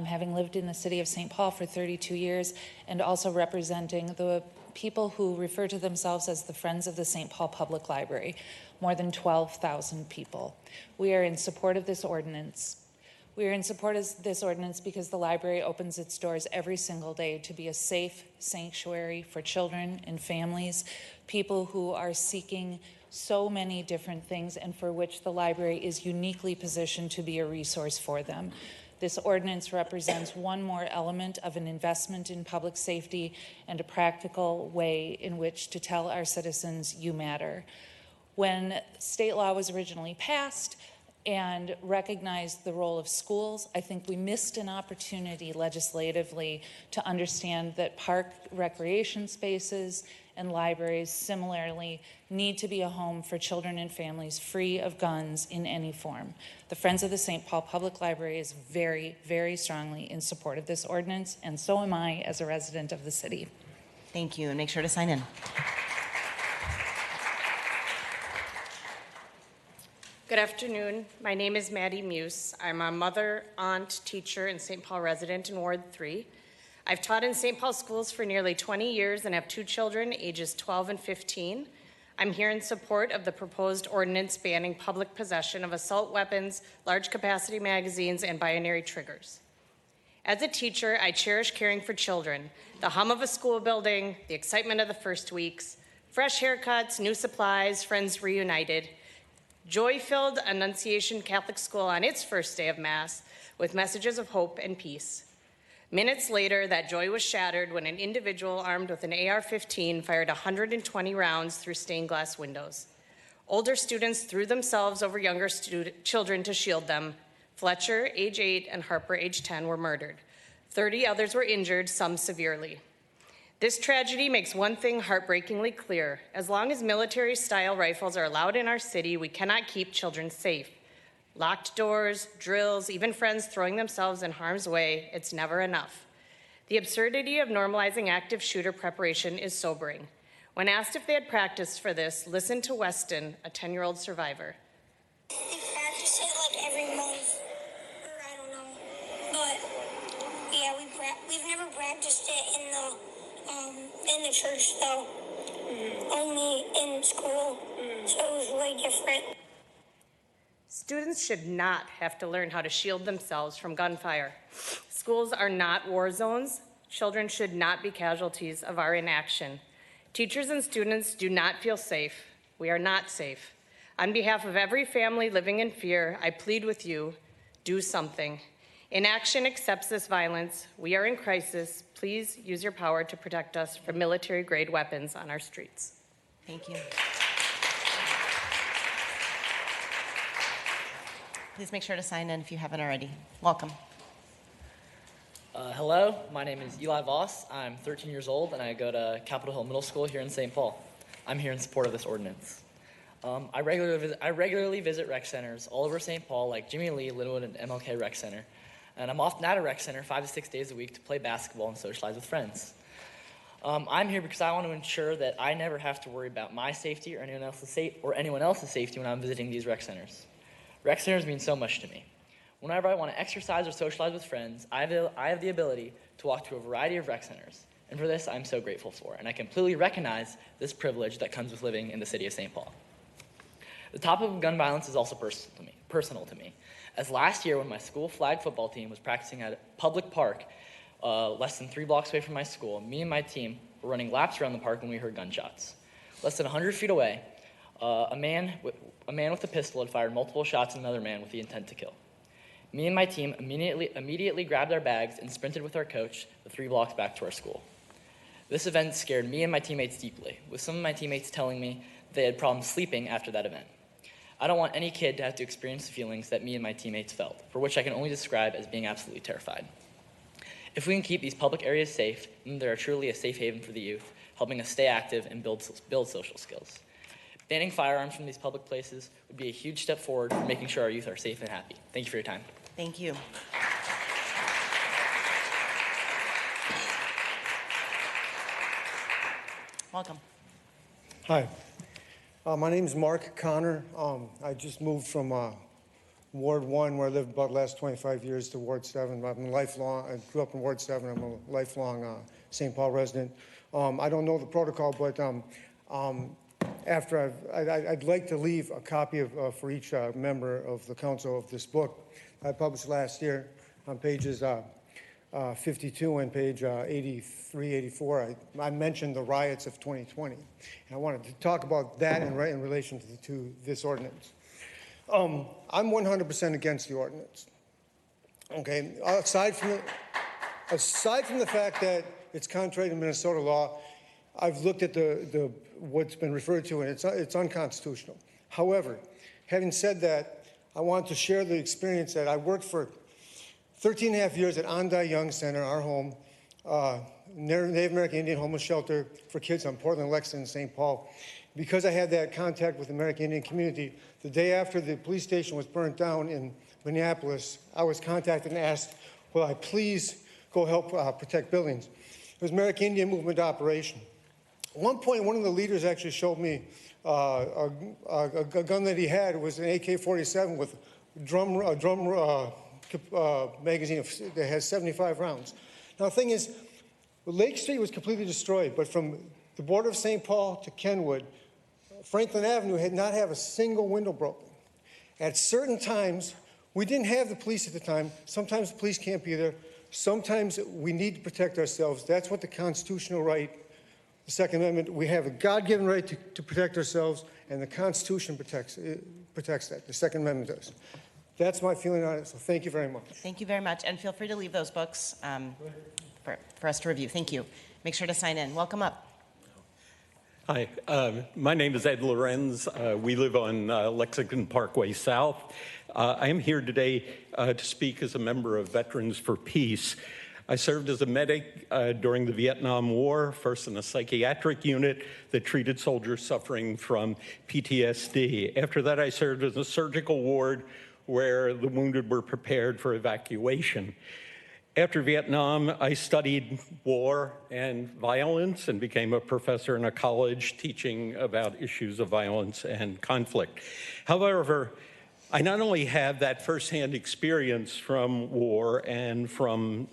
having lived in the city of St. Paul for 32 years, and also representing the people who refer to themselves as the Friends of the St. Paul Public Library, more than 12,000 people. We are in support of this ordinance. We are in support of this ordinance because the library opens its doors every single day to be a safe sanctuary for children and families, people who are seeking so many different things and for which the library is uniquely positioned to be a resource for them. This ordinance represents one more element of an investment in public safety and a practical way in which to tell our citizens, you matter. When state law was originally passed and recognized the role of schools, I think we missed an opportunity legislatively to understand that park recreation spaces and libraries similarly need to be a home for children and families free of guns in any form. The Friends of the St. Paul Public Library is very, very strongly in support of this ordinance, and so am I as a resident of the city. Thank you, and make sure to sign in. Good afternoon. My name is Maddie Muse. I'm a mother, aunt, teacher, and St. Paul resident in Ward 3. I've taught in St. Paul schools for nearly 20 years and have 2 children, ages 12 and 15. I'm here in support of the proposed ordinance banning public possession of assault weapons, large capacity magazines, and binary triggers. As a teacher, I cherish caring for children, the hum of a school building, the excitement of the first weeks, fresh haircuts, new supplies, friends reunited, joy-filled Annunciation Catholic School on its first day of Mass with messages of hope and peace. Minutes later, that joy was shattered when an individual armed with an AR-15 fired 120 rounds through stained glass windows. Older students threw themselves over younger children to shield them. Fletcher, age 8, and Harper, age 10, were murdered. 30 others were injured, some severely. This tragedy makes one thing heartbreakingly clear. As long as military-style rifles are allowed in our city, we cannot keep children safe. Locked doors, drills, even friends throwing themselves in harm's way, it's never enough. The absurdity of normalizing active shooter preparation is sobering. When asked if they had practiced for this, listen to Weston, a 10-year-old survivor. We practice it like every month, or I don't know. But yeah, we've never practiced it in the church though. Only in school, so it was way different. Students should not have to learn how to shield themselves from gunfire. Schools are not war zones. Children should not be casualties of our inaction. Teachers and students do not feel safe. We are not safe. On behalf of every family living in fear, I plead with you, do something. Inaction accepts this violence. We are in crisis. Please use your power to protect us from military-grade weapons on our streets. Thank you. Please make sure to sign in if you haven't already. Welcome. Hello, my name is Eli Voss. I'm 13 years old and I go to Capitol Hill Middle School here in St. Paul. I'm here in support of this ordinance. I regularly visit rec centers all over St. Paul like Jimmy Lee, Linwood, and MLK Rec Center. And I'm often at a rec center 5 to 6 days a week to play basketball and socialize with friends. I'm here because I want to ensure that I never have to worry about my safety or anyone else's safety when I'm visiting these rec centers. Rec centers mean so much to me. Whenever I want to exercise or socialize with friends, I have the ability to walk to a variety of rec centers. And for this, I'm so grateful for. And I completely recognize this privilege that comes with living in the city of St. Paul. The topic of gun violence is also personal to me. As last year when my school flag football team was practicing at a public park less than 3 blocks away from my school, me and my team were running laps around the park when we heard gunshots. Less than 100 feet away, a man with a pistol had fired multiple shots at another man with the intent to kill. Me and my team immediately grabbed our bags and sprinted with our coach the 3 blocks back to our school. This event scared me and my teammates deeply, with some of my teammates telling me they had problems sleeping after that event. I don't want any kid to have to experience the feelings that me and my teammates felt, for which I can only describe as being absolutely terrified. If we can keep these public areas safe, then they are truly a safe haven for the youth, helping us stay active and build social skills. Banning firearms from these public places would be a huge step forward for making sure our youth are safe and happy. Thank you for your time. Thank you. Welcome. Hi. My name is Mark Connor. I just moved from Ward 1, where I lived about the last 25 years, to Ward 7. I grew up in Ward 7. I'm a lifelong St. Paul resident. I don't know the protocol, but I'd like to leave a copy for each member of the council of this book I published last year on pages 52 and page 83, 84. I mentioned the riots of 2020. And I wanted to talk about that in relation to this ordinance. I'm 100% against the ordinance. Okay, aside from the fact that it's contrary to Minnesota law, I've looked at what's been referred to, and it's unconstitutional. However, having said that, I want to share the experience that I worked for 13 and a half years at Andai Young Center, our home, Native American Indian homeless shelter for kids on Portland, Lexington, and St. Paul. Because I had that contact with the American Indian community, the day after the police station was burnt down in Minneapolis, I was contacted and asked, will I please go help protect buildings? It was American Indian Movement operation. At one point, one of the leaders actually showed me a gun that he had. It was an AK-47 with a drum magazine that has 75 rounds. Now, the thing is, Lake Street was completely destroyed, but from the border of St. Paul to Kenwood, Franklin Avenue had not have a single window broken. At certain times, we didn't have the police at the time. Sometimes the police can't be there. Sometimes we need to protect ourselves. That's what the constitutional right, the Second Amendment, we have a God-given right to protect ourselves, and the Constitution protects that. The Second Amendment does. That's my feeling on it, so thank you very much. Thank you very much, and feel free to leave those books for us to review. Thank you. Make sure to sign in. Welcome up. Hi, my name is Ed Lorenz. We live on Lexington Parkway South. I am here today to speak as a member of Veterans for Peace. I served as a medic during the Vietnam War, first in a psychiatric unit that treated soldiers suffering from PTSD. After that, I served as a surgical ward where the wounded were prepared for evacuation. After Vietnam, I studied war and violence and became a professor in a college teaching about issues of violence and conflict. However, I not only have that firsthand experience from war and from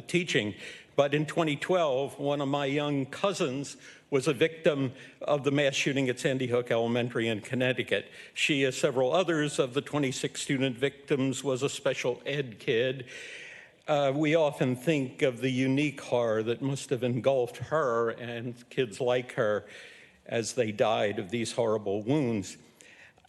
teaching, but in 2012, one of my young cousins was a victim of the mass shooting at Sandy Hook Elementary in Connecticut. She, as several others of the 26 student victims, was a special ed kid. We often think of the unique horror that must have engulfed her and kids like her as they died of these horrible wounds.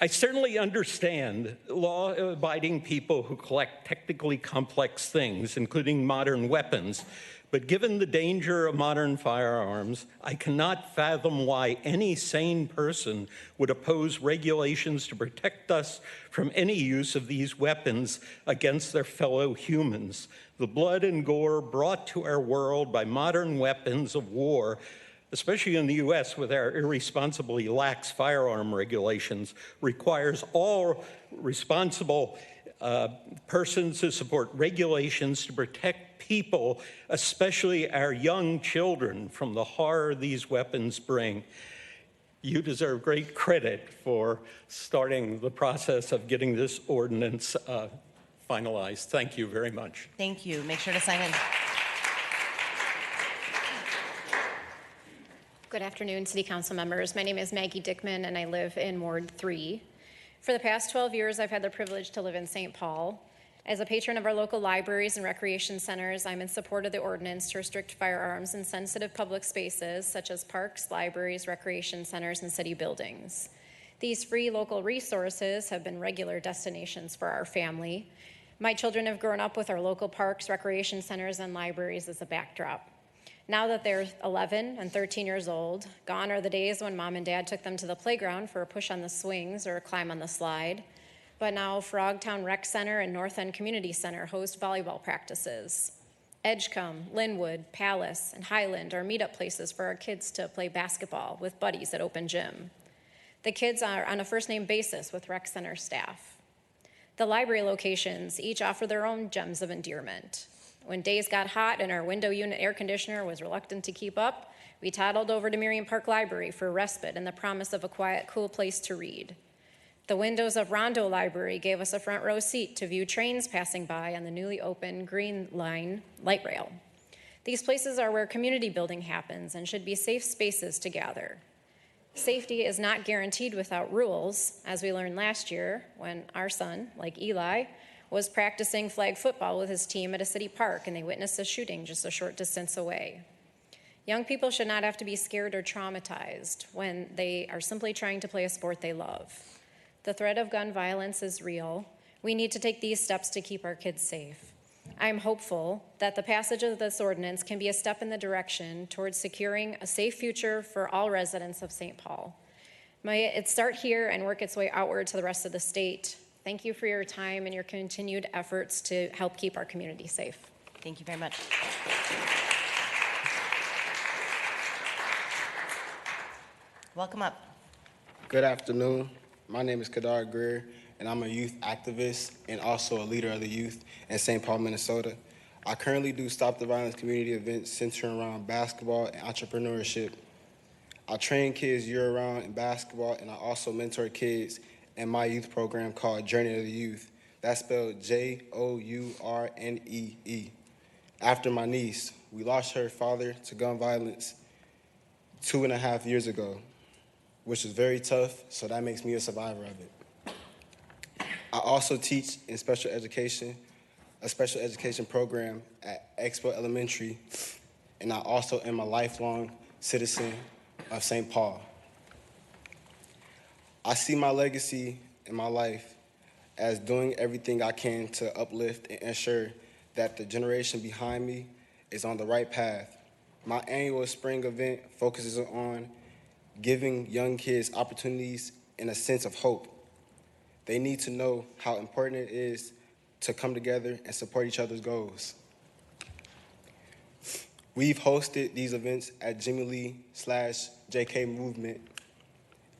I certainly understand law-abiding people who collect technically complex things, including modern weapons, but given the danger of modern firearms, I cannot fathom why any sane person would oppose regulations to protect us from any use of these weapons against their fellow humans. The blood and gore brought to our world by modern weapons of war, especially in the US with our irresponsibly lax firearm regulations, requires all responsible persons to support regulations to protect people, especially our young children, from the horror these weapons bring. You deserve great credit for starting the process of getting this ordinance finalized. Thank you very much. Thank you. Make sure to sign in. Good afternoon, City Council members. My name is Maggie Dickman, and I live in Ward 3. For the past 12 years, I've had the privilege to live in St. Paul. As a patron of our local libraries and recreation centers, I'm in support of the ordinance to restrict firearms in sensitive public spaces such as parks, libraries, recreation centers, and city buildings. These free local resources have been regular destinations for our family. My children have grown up with our local parks, recreation centers, and libraries as a backdrop. Now that they're 11 and 13 years old, gone are the days when mom and dad took them to the playground for a push on the swings or a climb on the slide. But now Frogtown Rec Center and North End Community Center host volleyball practices. Edgecombe, Linwood, Palace, and Highland are meetup places for our kids to play basketball with buddies at open gym. The kids are on a first-name basis with rec center staff. The library locations each offer their own gems of endearment. When days got hot and our window unit air conditioner was reluctant to keep up, we toddled over to Miriam Park Library for respite and the promise of a quiet, cool place to read. The windows of Rondo Library gave us a front row seat to view trains passing by on the newly opened Green Line light rail. These places are where community building happens and should be safe spaces to gather. Safety is not guaranteed without rules, as we learned last year when our son, like Eli, was practicing flag football with his team at a city park and they witnessed a shooting just a short distance away. Young people should not have to be scared or traumatized when they are simply trying to play a sport they love. The threat of gun violence is real. We need to take these steps to keep our kids safe. I'm hopeful that the passage of this ordinance can be a step in the direction towards securing a safe future for all residents of St. Paul. May it start here and work its way outward to the rest of the state. Thank you for your time and your continued efforts to help keep our community safe. Thank you very much. Welcome up. Good afternoon. My name is Kadar Greer, and I'm a youth activist and also a leader of the youth in St. Paul, Minnesota. I currently do Stop the Violence community events centering around basketball and entrepreneurship. I train kids year-round in basketball, and I also mentor kids in my youth program called Journey of the Youth. That's spelled Journee. After my niece, we lost her father to gun violence 2.5 years ago, which is very tough, so that makes me a survivor of it. I also teach in special education, a special education program at Expo Elementary, and I also am a lifelong citizen of St. Paul. I see my legacy in my life as doing everything I can to uplift and ensure that the generation behind me is on the right path. My annual spring event focuses on giving young kids opportunities and a sense of hope. They need to know how important it is to come together and support each other's goals. We've hosted these events at Jimmy Lee/JK Movement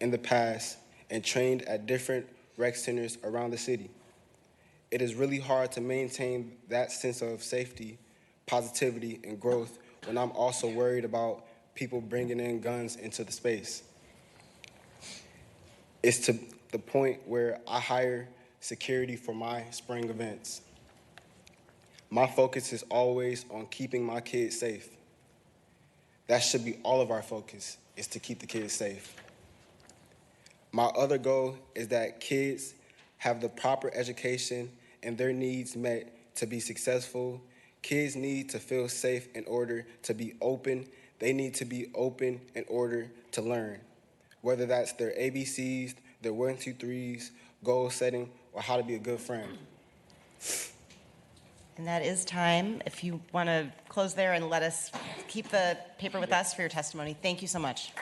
in the past and trained at different rec centers around the city. It is really hard to maintain that sense of safety, positivity, and growth when I'm also worried about people bringing in guns into the space. It's to the point where I hire security for my spring events. My focus is always on keeping my kids safe. That should be all of our focus, is to keep the kids safe. My other goal is that kids have the proper education and their needs met to be successful, Kids need to feel safe in order to be open. They need to be open in order to learn, whether that's their ABCs, their 1, 2, 3s, goal setting, or how to be a good friend. And that is time. If you want to close there and let us keep the paper with us for your testimony. Thank you so much.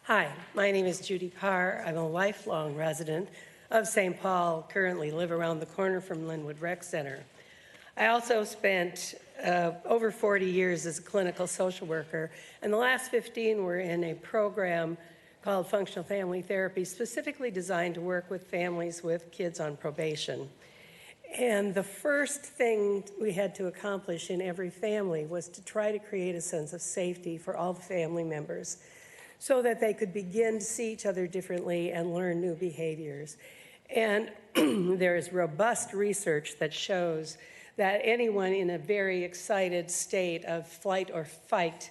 Hi, my name is Judy Parr. I'm a lifelong resident of St. Paul, currently live around the corner from Linwood Rec Center. I also spent over 40 years as a clinical social worker, and the last 15 were in a program called Functional Family Therapy, specifically designed to work with families with kids on probation. And the first thing we had to accomplish in every family was to try to create a sense of safety for all the family members, so that they could begin to see each other differently and learn new behaviors. And there is robust research that shows that anyone in a very excited state of flight or fight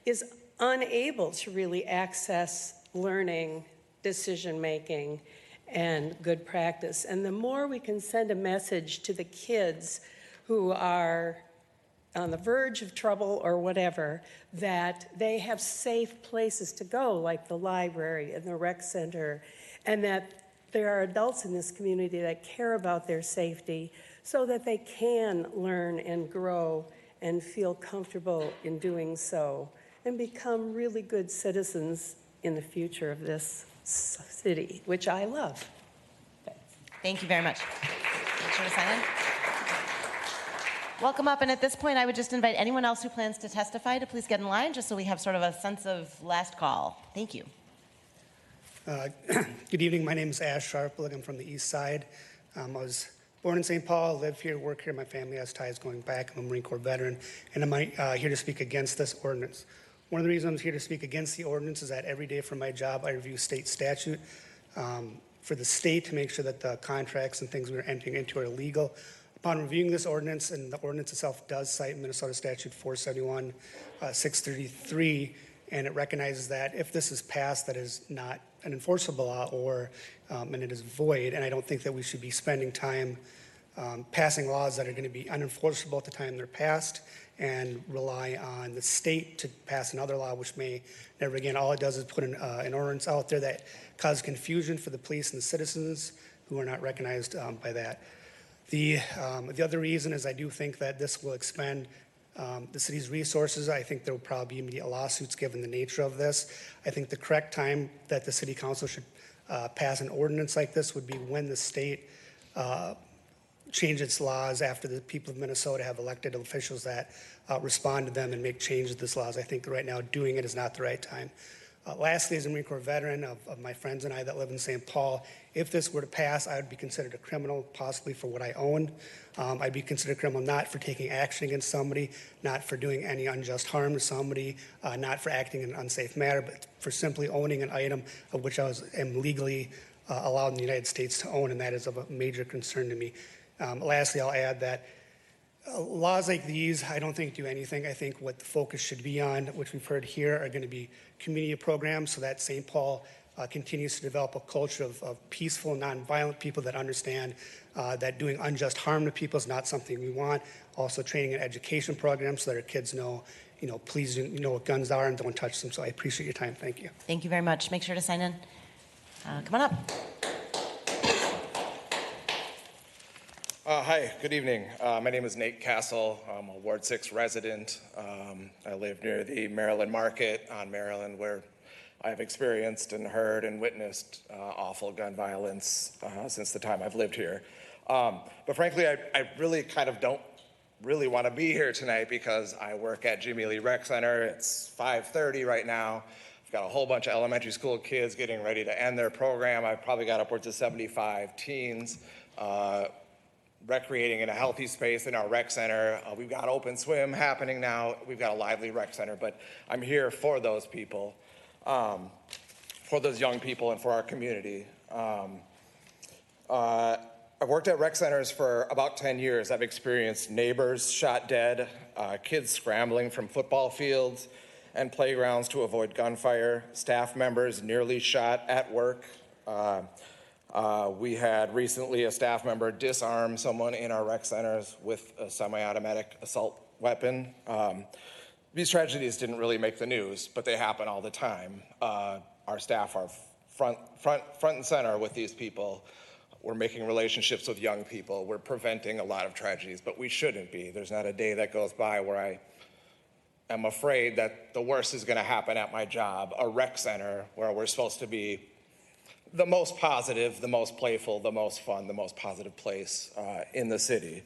is unable to really access learning, decision-making, and good practice. And the more we can send a message to the kids who are on the verge of trouble or whatever, that they have safe places to go, like the library and the rec center, and that there are adults in this community that care about their safety so that they can learn and grow and feel comfortable in doing so and become really good citizens in the future of this city, which I love. Thank you very much. Make sure to sign in. Welcome up, and at this point, I would just invite anyone else who plans to testify to please get in line, just so we have sort of a sense of last call. Thank you. Good evening. My name is Ash Sharpling. I'm from the east side. I was born in St. Paul, live here, work here. My family has ties going back. I'm a Marine Corps veteran, and I'm here to speak against this ordinance. One of the reasons I'm here to speak against the ordinance is that every day for my job, I review state statute for the state to make sure that the contracts and things we're entering into are legal. Upon reviewing this ordinance, and the ordinance itself does cite Minnesota Statute 471, 633, and it recognizes that if this is passed, that is not an enforceable law or and it is void. And I don't think that we should be spending time passing laws that are going to be unenforceable at the time they're passed and rely on the state to pass another law, which may never again. All it does is put an ordinance out there that causes confusion for the police and the citizens who are not recognized by that. The other reason is I do think that this will expend the city's resources. I think there will probably be immediate lawsuits given the nature of this. I think the correct time that the city council should pass an ordinance like this would be when the state change its laws after the people of Minnesota have elected officials that respond to them and make changes to these laws. I think right now doing it is not the right time. Lastly, as a Marine Corps veteran of my friends and I that live in St. Paul, if this were to pass, I would be considered a criminal, possibly for what I own. I'd be considered a criminal not for taking action against somebody, not for doing any unjust harm to somebody, not for acting in an unsafe manner, but for simply owning an item of which I am legally allowed in the United States to own, and that is of a major concern to me. Lastly, I'll add that laws like these, I don't think do anything. I think what the focus should be on, which we've heard here, are going to be community programs so that St. Paul continues to develop a culture of peaceful, nonviolent people that understand that doing unjust harm to people is not something we want. Also training and education programs so that our kids know, please know what guns are and don't touch them. So I appreciate your time. Thank you. Thank you very much. Make sure to sign in. Come on up. Hi, good evening. My name is Nate Castle. I'm a Ward 6 resident. I live near the Maryland Market on Maryland, where I've experienced and heard and witnessed awful gun violence since the time I've lived here. But frankly, I really kind of don't really want to be here tonight because I work at Jimmy Lee Rec Center. It's 5:30 right now. I've got a whole bunch of elementary school kids getting ready to end their program. I've probably got upwards of 75 teens recreating in a healthy space in our rec center. We've got open swim happening now. We've got a lively rec center, but I'm here for those people, for those young people and for our community. I've worked at rec centers for about 10 years. I've experienced neighbors shot dead, kids scrambling from football fields, and playgrounds to avoid gunfire. Staff members nearly shot at work. We had recently a staff member disarm someone in our rec centers with a semi-automatic assault weapon. These tragedies didn't really make the news, but they happen all the time. Our staff are front and center with these people. We're making relationships with young people. We're preventing a lot of tragedies, but we shouldn't be. There's not a day that goes by where I am afraid that the worst is going to happen at my job, a rec center where we're supposed to be the most positive, the most playful, the most fun, the most positive place in the city.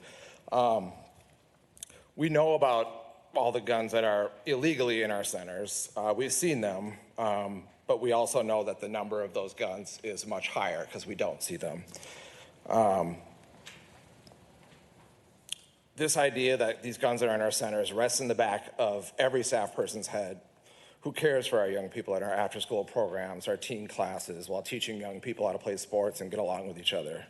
We know about all the guns that are illegally in our centers. We've seen them, but we also know that the number of those guns is much higher because we don't see them. This idea that these guns are in our centers rests in the back of every staff person's head who cares for our young people at our after-school programs, our teen classes, while teaching young people how to play sports and get along with each other.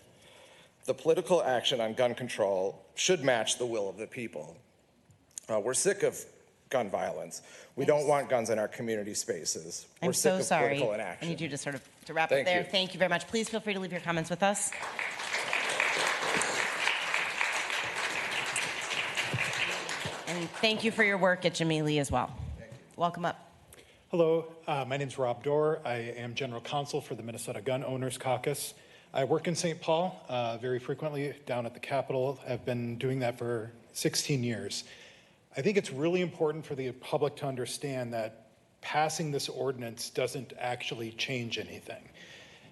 The political action on gun control should match the will of the people. We're sick of gun violence. We don't want guns in our community spaces. We're I'm sick so of sorry. political I inaction. need you to sort of to wrap Thank up there. you. Thank you very much. Please feel free to leave your comments with us. And thank you for your work at Jimmy Lee as well. Welcome up. Hello, my name is Rob Dorr. I am General Counsel for the Minnesota Gun Owners Caucus. I work in St. Paul very frequently down at the Capitol. I've been doing that for 16 years. I think it's really important for the public to understand that passing this ordinance doesn't actually change anything.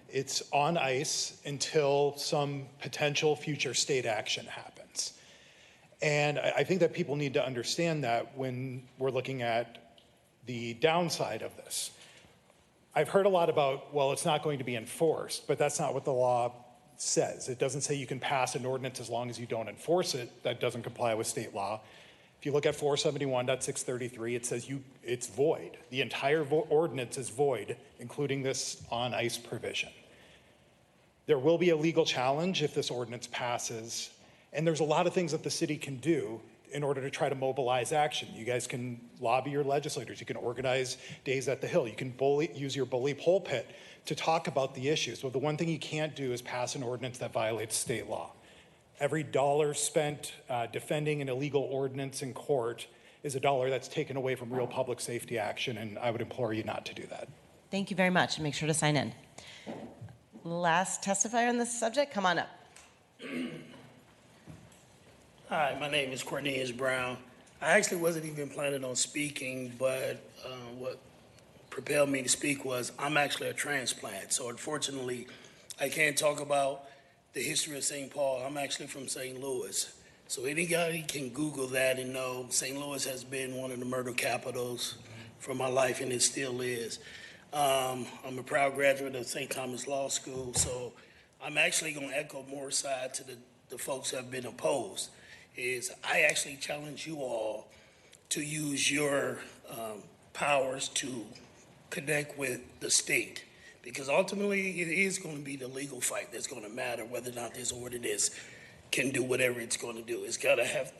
It's on ice until some potential future state action happens. And I think that people need to understand that when we're looking at the downside of this. I've heard a lot about, well, it's not going to be enforced, but that's not what the law says. It doesn't say you can pass an ordinance as long as you don't enforce it. That doesn't comply with state law. If you look at 471.633, it says it's void. The entire ordinance is void, including this on ice provision. There will be a legal challenge if this ordinance passes, and there's a lot of things that the city can do in order to try to mobilize action. You guys can lobby your legislators. You can organize days at the Hill. You can use your bully pulpit to talk about the issues. But the one thing you can't do is pass an ordinance that violates state law. Every dollar spent defending an illegal ordinance in court is a dollar that's taken away from real public safety action, and I would implore you not to do that. Thank you very much, and make sure to sign in. Last testifier on this subject, come on up. Hi, my name is Cornelius Brown. I actually wasn't even planning on speaking, but what propelled me to speak was I'm actually a transplant. So unfortunately, I can't talk about the history of St. Paul. I'm actually from St. Louis. So anybody can Google that and know St. Louis has been one of the murder capitals for my life, and it still is. I'm a proud graduate of St. Thomas Law School, so I'm actually going to echo more side to the folks who have been opposed. Is I actually challenge you all to use your powers to connect with the state, because ultimately it is going to be the legal fight that's going to matter whether or not this ordinance can do whatever it's going to do. It's got to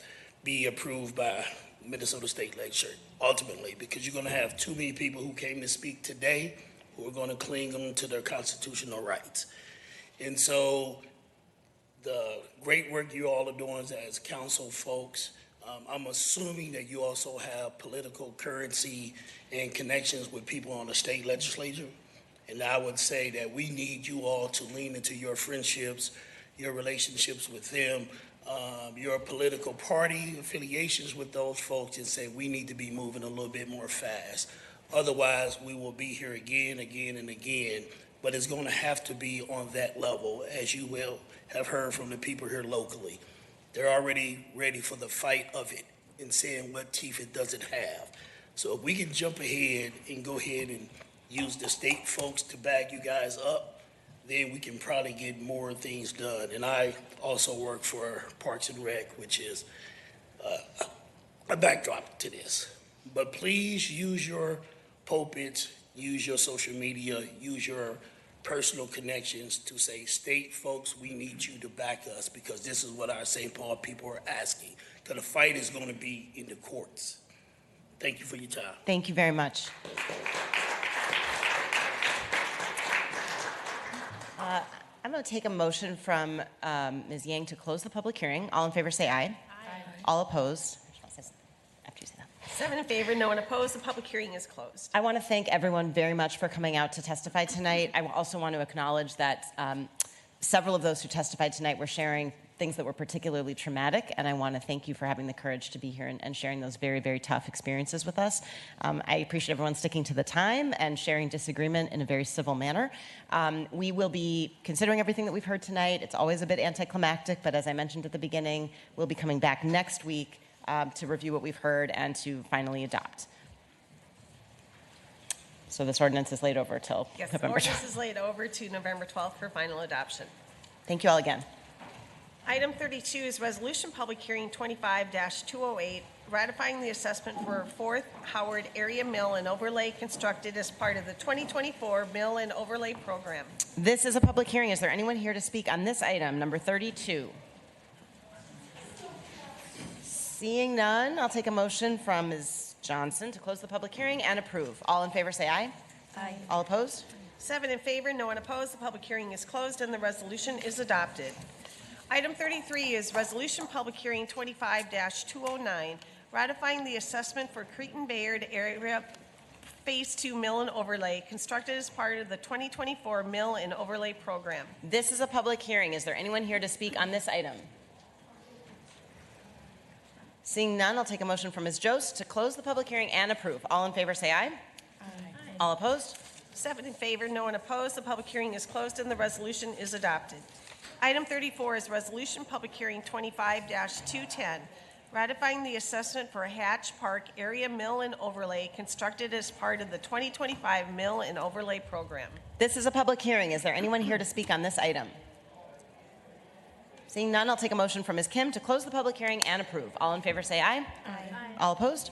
be approved by Minnesota State Legislature ultimately, because you're going to have too many people who came to speak today who are going to cling on to their constitutional rights. And so the great work you all are doing as council folks, I'm assuming that you also have political currency and connections with people on the state legislature. And I would say that we need you all to lean into your friendships, your relationships with them, your political party affiliations with those folks, and say we need to be moving a little bit more fast. Otherwise, we will be here again, and again. But it's going to have to be on that level, as you will have heard from the people here locally. They're already ready for the fight of it and saying what teeth it doesn't have. So if we can jump ahead and go ahead and use the state folks to back you guys up, then we can probably get more things done. And I also work for Parks and Rec, which is a backdrop to this. But please use your pulpits, use your social media, use your personal connections to say, state folks, we need you to back us, because this is what our St. Paul people are asking. Because the fight is going to be in the courts. Thank you for your time. Thank you very much. I'm going to take a motion from Ms. Yang to close the public hearing. All in favor say aye. Aye. All opposed? After you say that. 7 in favor, no one opposed. The public hearing is closed. I want to thank everyone very much for coming out to testify tonight. I also want to acknowledge that several of those who testified tonight were sharing things that were particularly traumatic, and I want to thank you for having the courage to be here and sharing those very, very tough experiences with us. I appreciate everyone sticking to the time and sharing disagreement in a very civil manner. We will be considering everything that we've heard tonight. It's always a bit anticlimactic, but as I mentioned at the beginning, we'll be coming back next week to review what we've heard and to finally adopt. So this ordinance is laid over till Yes, the November 12th. ordinance is laid over to November 12th for final adoption. Thank you all again. Item 32 is Resolution Public Hearing 25-208, ratifying the assessment for 4th Howard Area Mill and Overlay constructed as part of the 2024 Mill and Overlay Program. This is a public hearing. Is there anyone here to speak on this item, number 32? Seeing none, I'll take a motion from Ms. Johnson to close the public hearing and approve. All in favor say aye. Aye. All opposed? 7 in favor, no one opposed. The public hearing is closed and the resolution is adopted. Item 33 is Resolution Public Hearing 25-209, ratifying the assessment for Cretan Bayard Area Phase 2 Mill and Overlay constructed as part of the 2024 Mill and Overlay Program. This is a public hearing. Is there anyone here to speak on this item? Seeing none, I'll take a motion from Ms. Jost to close the public hearing and approve. All in favor say aye. Aye. All opposed? 7 in favor, no one opposed. The public hearing is closed and the resolution is adopted. Item 34 is Resolution Public Hearing 25-210, ratifying the assessment for Hatch Park Area Mill and Overlay constructed as part of the 2025 Mill and Overlay Program. This is a public hearing. Is there anyone here to speak on this item? Seeing none, I'll take a motion from Ms. Kim to close the public hearing and approve. All in favor say aye. Aye. All opposed?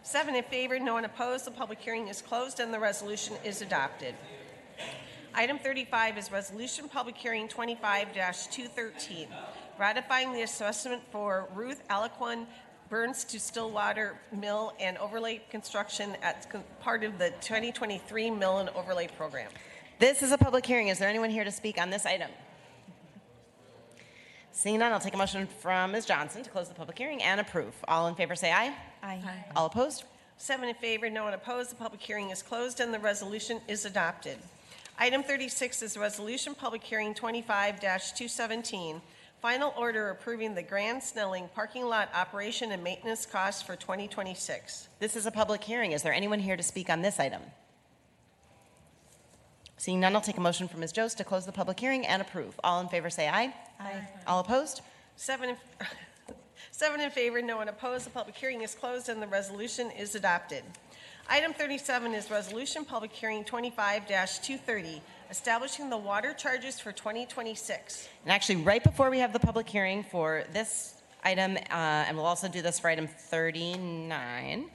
7 in favor, no one opposed. The public hearing is closed and the resolution is adopted. Item 35 is Resolution Public Hearing 25-213, ratifying the assessment for Ruth Aliquan Burns to Stillwater Mill and Overlay construction as part of the 2023 Mill and Overlay Program. This is a public hearing. Is there anyone here to speak on this item? Seeing none, I'll take a motion from Ms. Johnson to close the public hearing and approve. All in favor say aye. Aye. All opposed? 7 in favor, no one opposed. The public hearing is closed and the resolution is adopted. Item 36 is Resolution Public Hearing 25-217, final order approving the Grand Snelling parking lot operation and maintenance costs for 2026. This is a public hearing. Is there anyone here to speak on this item? Seeing none, I'll take a motion from Ms. Jost to close the public hearing and approve. All in favor say aye. Aye. All opposed? 7 in favor, no one opposed. The public hearing is closed and the resolution is adopted. Item 37 is Resolution Public Hearing 25-230, establishing the water charges for 2026. And actually, right before we have the public hearing for this item, and we'll also do this for item 39,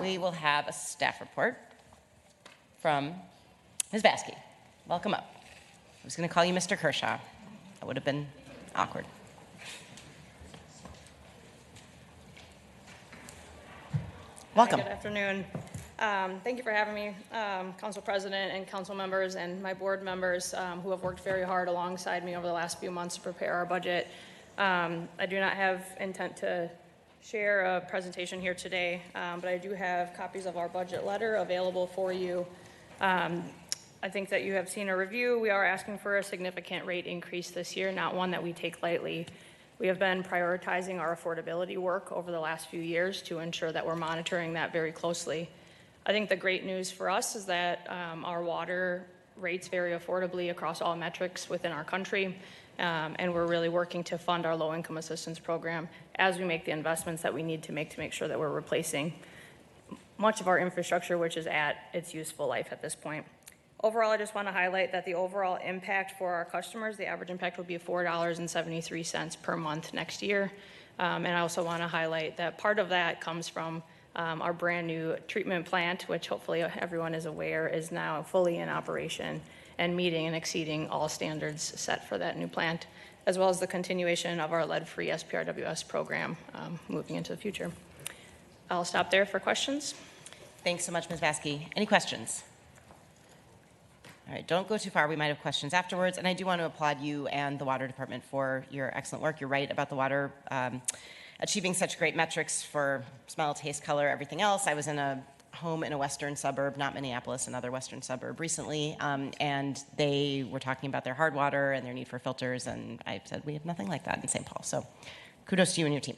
we will have a staff report from Ms. Baskey. Welcome up. I was going to call you Mr. Kershaw. That would have been awkward. Welcome. Hi, good afternoon. Thank you for having me, Council President and council members and my board members who have worked very hard alongside me over the last few months to prepare our budget. I do not have intent to share a presentation here today, but I do have copies of our budget letter available for you. I think that you have seen a review. We are asking for a significant rate increase this year, not one that we take lightly. We have been prioritizing our affordability work over the last few years to ensure that we're monitoring that very closely. I think the great news for us is that our water rates vary affordably across all metrics within our country, and we're really working to fund our low-income assistance program as we make the investments that we need to make sure that we're replacing much of our infrastructure, which is at its useful life at this point. Overall, I just want to highlight that the overall impact for our customers, the average impact will be $4.73 per month next year. And I also want to highlight that part of that comes from our brand new treatment plant, which hopefully everyone is aware is now fully in operation and meeting and exceeding all standards set for that new plant, as well as the continuation of our lead-free SPRWS program moving into the future. I'll stop there for questions. Thanks so much, Ms. Baskey. Any questions? All right, don't go too far. We might have questions afterwards. And I do want to applaud you and the Water Department for your excellent work. You're right about the water achieving such great metrics for smell, taste, color, everything else. I was in a home in a western suburb, not Minneapolis, another western suburb recently, and they were talking about their hard water and their need for filters, and I said, we have nothing like that in St. Paul. So kudos to you and your team.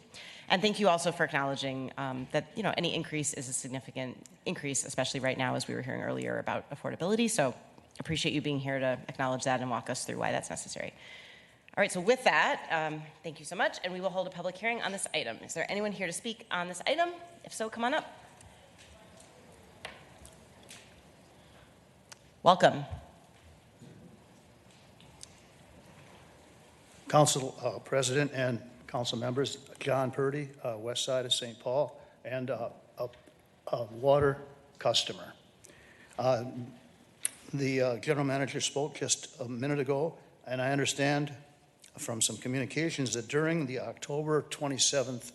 And thank you also for acknowledging that any increase is a significant increase, especially right now, as we were hearing earlier about affordability. So appreciate you being here to acknowledge that and walk us through why that's necessary. All right, so with that, thank you so much, and we will hold a public hearing on this item. Is there anyone here to speak on this item? If so, come on up. Welcome. Council President and council members, John Purdy, west side of St. Paul, and a water customer. The general manager spoke just a minute ago, and I understand from some communications that during the October 27th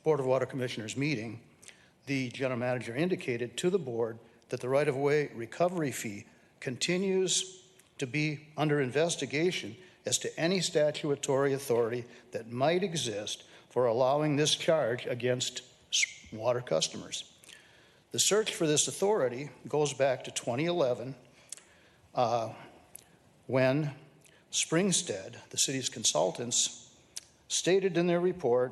Board of Water Commissioners meeting, the general manager indicated to the board that the right-of-way recovery fee continues to be under investigation as to any statutory authority that might exist for allowing this charge against water customers. The search for this authority goes back to 2011 when Springstead, the city's consultants, stated in their report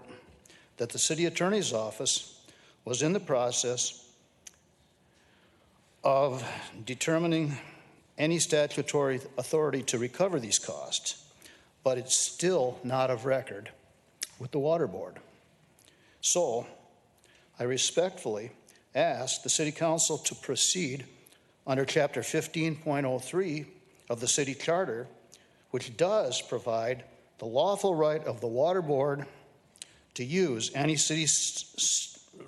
that the city attorney's office was in the process of determining any statutory authority to recover these costs, but it's still not of record with the Water Board. So I respectfully ask the City Council to proceed under Chapter 15.03 of the City Charter, which does provide the lawful right of the Water Board to use any city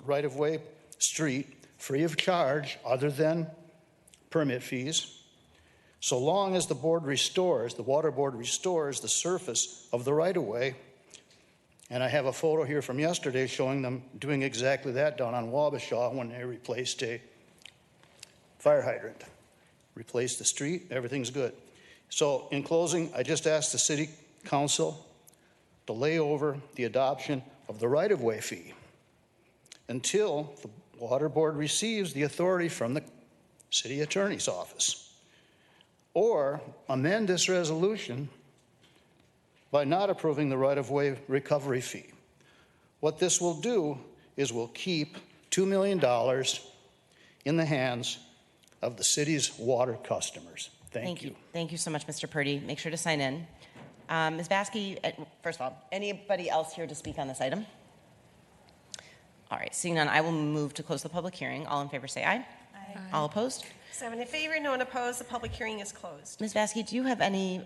right-of-way street free of charge other than permit fees, so long as the Water Board restores the surface of the right-of-way. And I have a photo here from yesterday showing them doing exactly that down on Wabasha when they replaced a fire hydrant. Replaced the street, everything's good. So in closing, I just ask the City Council to lay over the adoption of the right-of-way fee until the Water Board receives the authority from the City Attorney's Office, or amend this resolution by not approving the right-of-way recovery fee. What this will do is we'll keep $2 million in the hands of the city's water customers. Thank you. Thank you so much, Mr. Purdy. Make sure to sign in. Ms. Baskey, first of all, anybody else here to speak on this item? All right, seeing none, I will move to close the public hearing. All in favor say aye. Aye. All opposed? 7 in favor, no one opposed. The public hearing is closed. Ms. Baskey, do you have any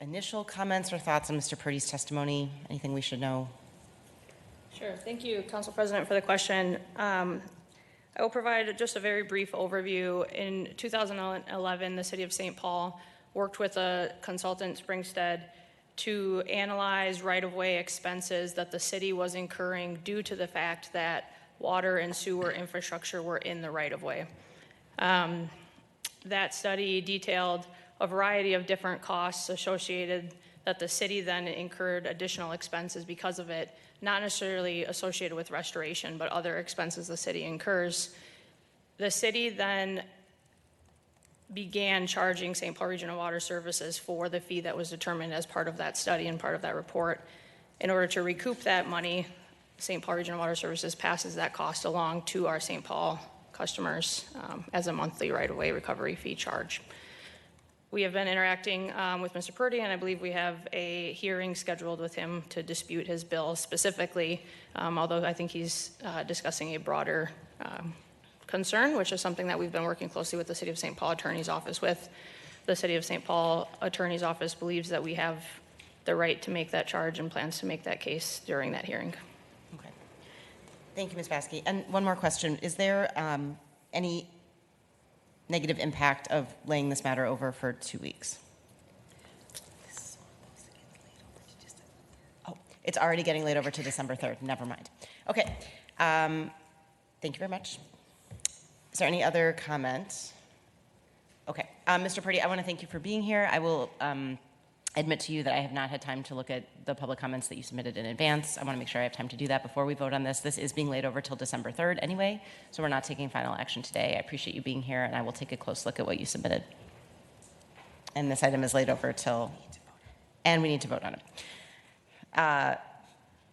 initial comments or thoughts on Mr. Purdy's testimony? Anything we should know? Sure. Thank you, Council President, for the question. I will provide just a very brief overview. In 2011, the City of St. Paul worked with a consultant, Springstead, to analyze right-of-way expenses that the city was incurring due to the fact that water and sewer infrastructure were in the right-of-way. That study detailed a variety of different costs associated that the city then incurred additional expenses because of it, not necessarily associated with restoration, but other expenses the city incurs. The city then began charging St. Paul Regional Water Services for the fee that was determined as part of that study and part of that report. In order to recoup that money, St. Paul Regional Water Services passes that cost along to our St. Paul customers as a monthly right-of-way recovery fee charge. We have been interacting with Mr. Purdy, and I believe we have a hearing scheduled with him to dispute his bill specifically, although I think he's discussing a broader concern, which is something that we've been working closely with the City of St. Paul Attorney's Office with. The City of St. Paul Attorney's Office believes that we have the right to make that charge and plans to make that case during that hearing. Okay. Thank you, Ms. Baskey. And one more question. Is there any negative impact of laying this matter over for 2 weeks? Oh, it's already getting laid over to December 3rd. Never mind. Okay. Thank you very much. Is there any other comment? Okay. Mr. Purdy, I want to thank you for being here. I will admit to you that I have not had time to look at the public comments that you submitted in advance. I want to make sure I have time to do that before we vote on this. This is being laid over till December 3rd anyway, so we're not taking final action today. I appreciate you being here, and I will take a close look at what you submitted. And this item is laid over till, and we need to vote on it. I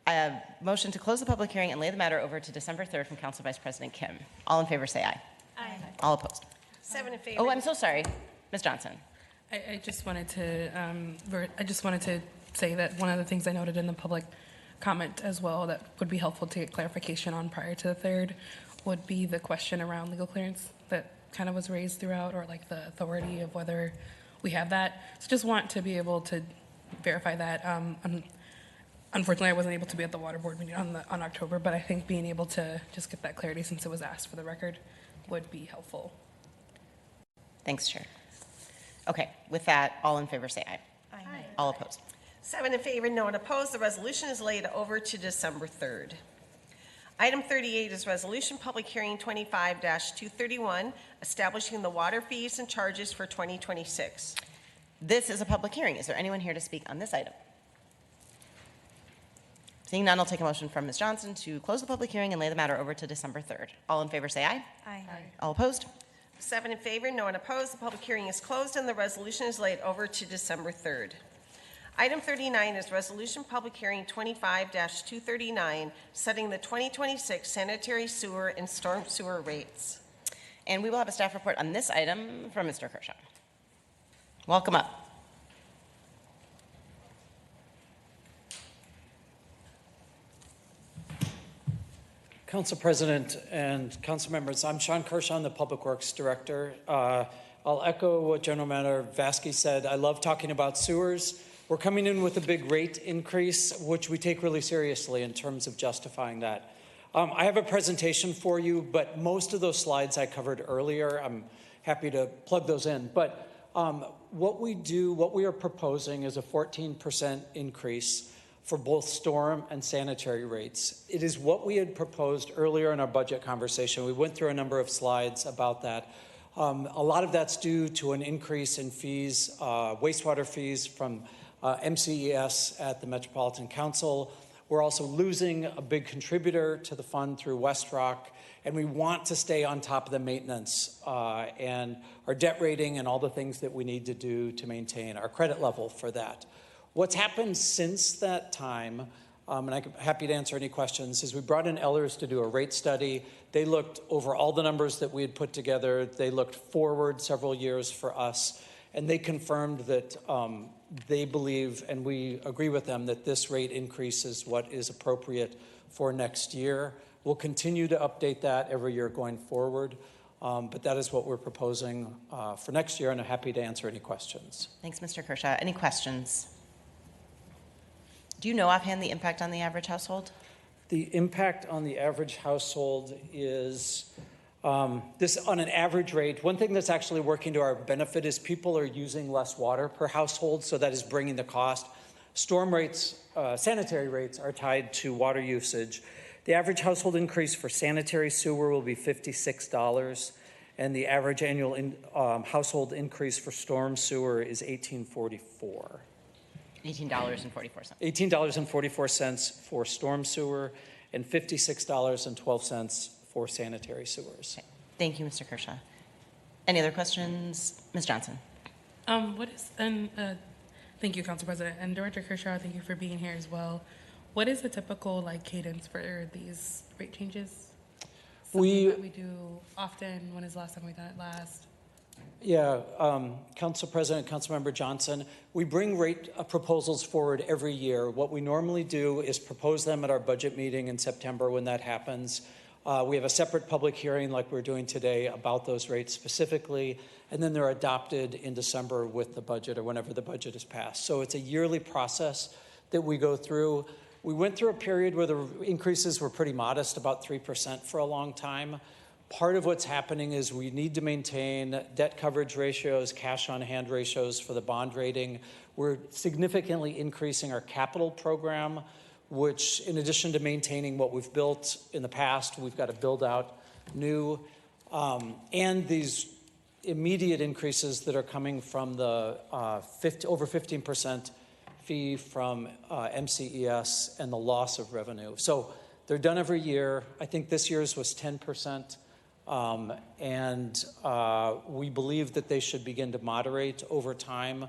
have motion to close the public hearing and lay the matter over to December 3rd from Council Vice President Kim. All in favor say aye. Aye. All opposed. 7 in favor. Oh, I'm so sorry. Ms. Johnson. I just wanted to say that one of the things I noted in the public comment as well that would be helpful to get clarification on prior to the 3rd would be the question around legal clearance that kind of was raised throughout, or like the authority of whether we have that. So just want to be able to verify that. Unfortunately, I wasn't able to be at the water board meeting on October, but I think being able to just get that clarity, since it was asked for the record, would be helpful. Thanks, Chair. Okay, with that, all in favor say aye. Aye. All opposed. 7 in favor, no one opposed. The resolution is laid over to December 3rd. Item 38 is Resolution Public Hearing 25-231, establishing the water fees and charges for 2026. This is a public hearing. Is there anyone here to speak on this item? Seeing none, I'll take a motion from Ms. Johnson to close the public hearing and lay the matter over to December 3rd. All in favor say aye. Aye. All opposed? 7 in favor, no one opposed. The public hearing is closed and the resolution is laid over to December 3rd. Item 39 is Resolution Public Hearing 25-239, setting the 2026 sanitary sewer and storm sewer rates. And we will have a staff report on this item from Mr. Kershaw. Welcome up. Council President and council members, I'm Sean Kershaw, I'm the Public Works Director. I'll echo what General Manager Vasky said. I love talking about sewers. We're coming in with a big rate increase, which we take really seriously in terms of justifying that. I have a presentation for you, but most of those slides I covered earlier. I'm happy to plug those in. But what we are proposing is a 14% increase for both storm and sanitary rates. It is what we had proposed earlier in our budget conversation. We went through a number of slides about that. A lot of that's due to an increase in fees, wastewater fees from MCES at the Metropolitan Council. We're also losing a big contributor to the fund through West Rock, and we want to stay on top of the maintenance and our debt rating and all the things that we need to do to maintain our credit level for that. What's happened since that time, and I'm happy to answer any questions, is we brought in Ehlers to do a rate study. They looked over all the numbers that we had put together. They looked forward several years for us, and they confirmed that they believe, and we agree with them, that this rate increase is what is appropriate for next year. We'll continue to update that every year going forward, but that is what we're proposing for next year, and I'm happy to answer any questions. Thanks, Mr. Kershaw. Any questions? Do you know offhand the impact on the average household? The impact on the average household is this on an average rate. One thing that's actually working to our benefit is people are using less water per household, so that is bringing the cost. Storm rates, sanitary rates are tied to water usage. The average household increase for sanitary sewer will be $56, and the average annual household increase for storm sewer is $18.44. $18.44. $18.44 for storm sewer and $56.12 for sanitary sewers. Okay. Thank you, Mr. Kershaw. Any other questions? Ms. Johnson. Thank you, Council President. And Director Kershaw, thank you for being here as well. What is the typical cadence for these rate changes? Something that we do often. When is the last time we done it last? Yeah, Council President, Councilmember Johnson, we bring rate proposals forward every year. What we normally do is propose them at our budget meeting in September when that happens. We have a separate public hearing like we're doing today about those rates specifically, and then they're adopted in December with the budget or whenever the budget is passed. So it's a yearly process that we go through. We went through a period where the increases were pretty modest, about 3% for a long time. Part of what's happening is we need to maintain debt coverage ratios, cash on hand ratios for the bond rating. We're significantly increasing our capital program. which in addition to maintaining what we've built in the past, we've got to build out new, and these immediate increases that are coming from the over 15% fee from MCES and the loss of revenue. So they're done every year. I think this year's was 10%. And we believe that they should begin to moderate over time,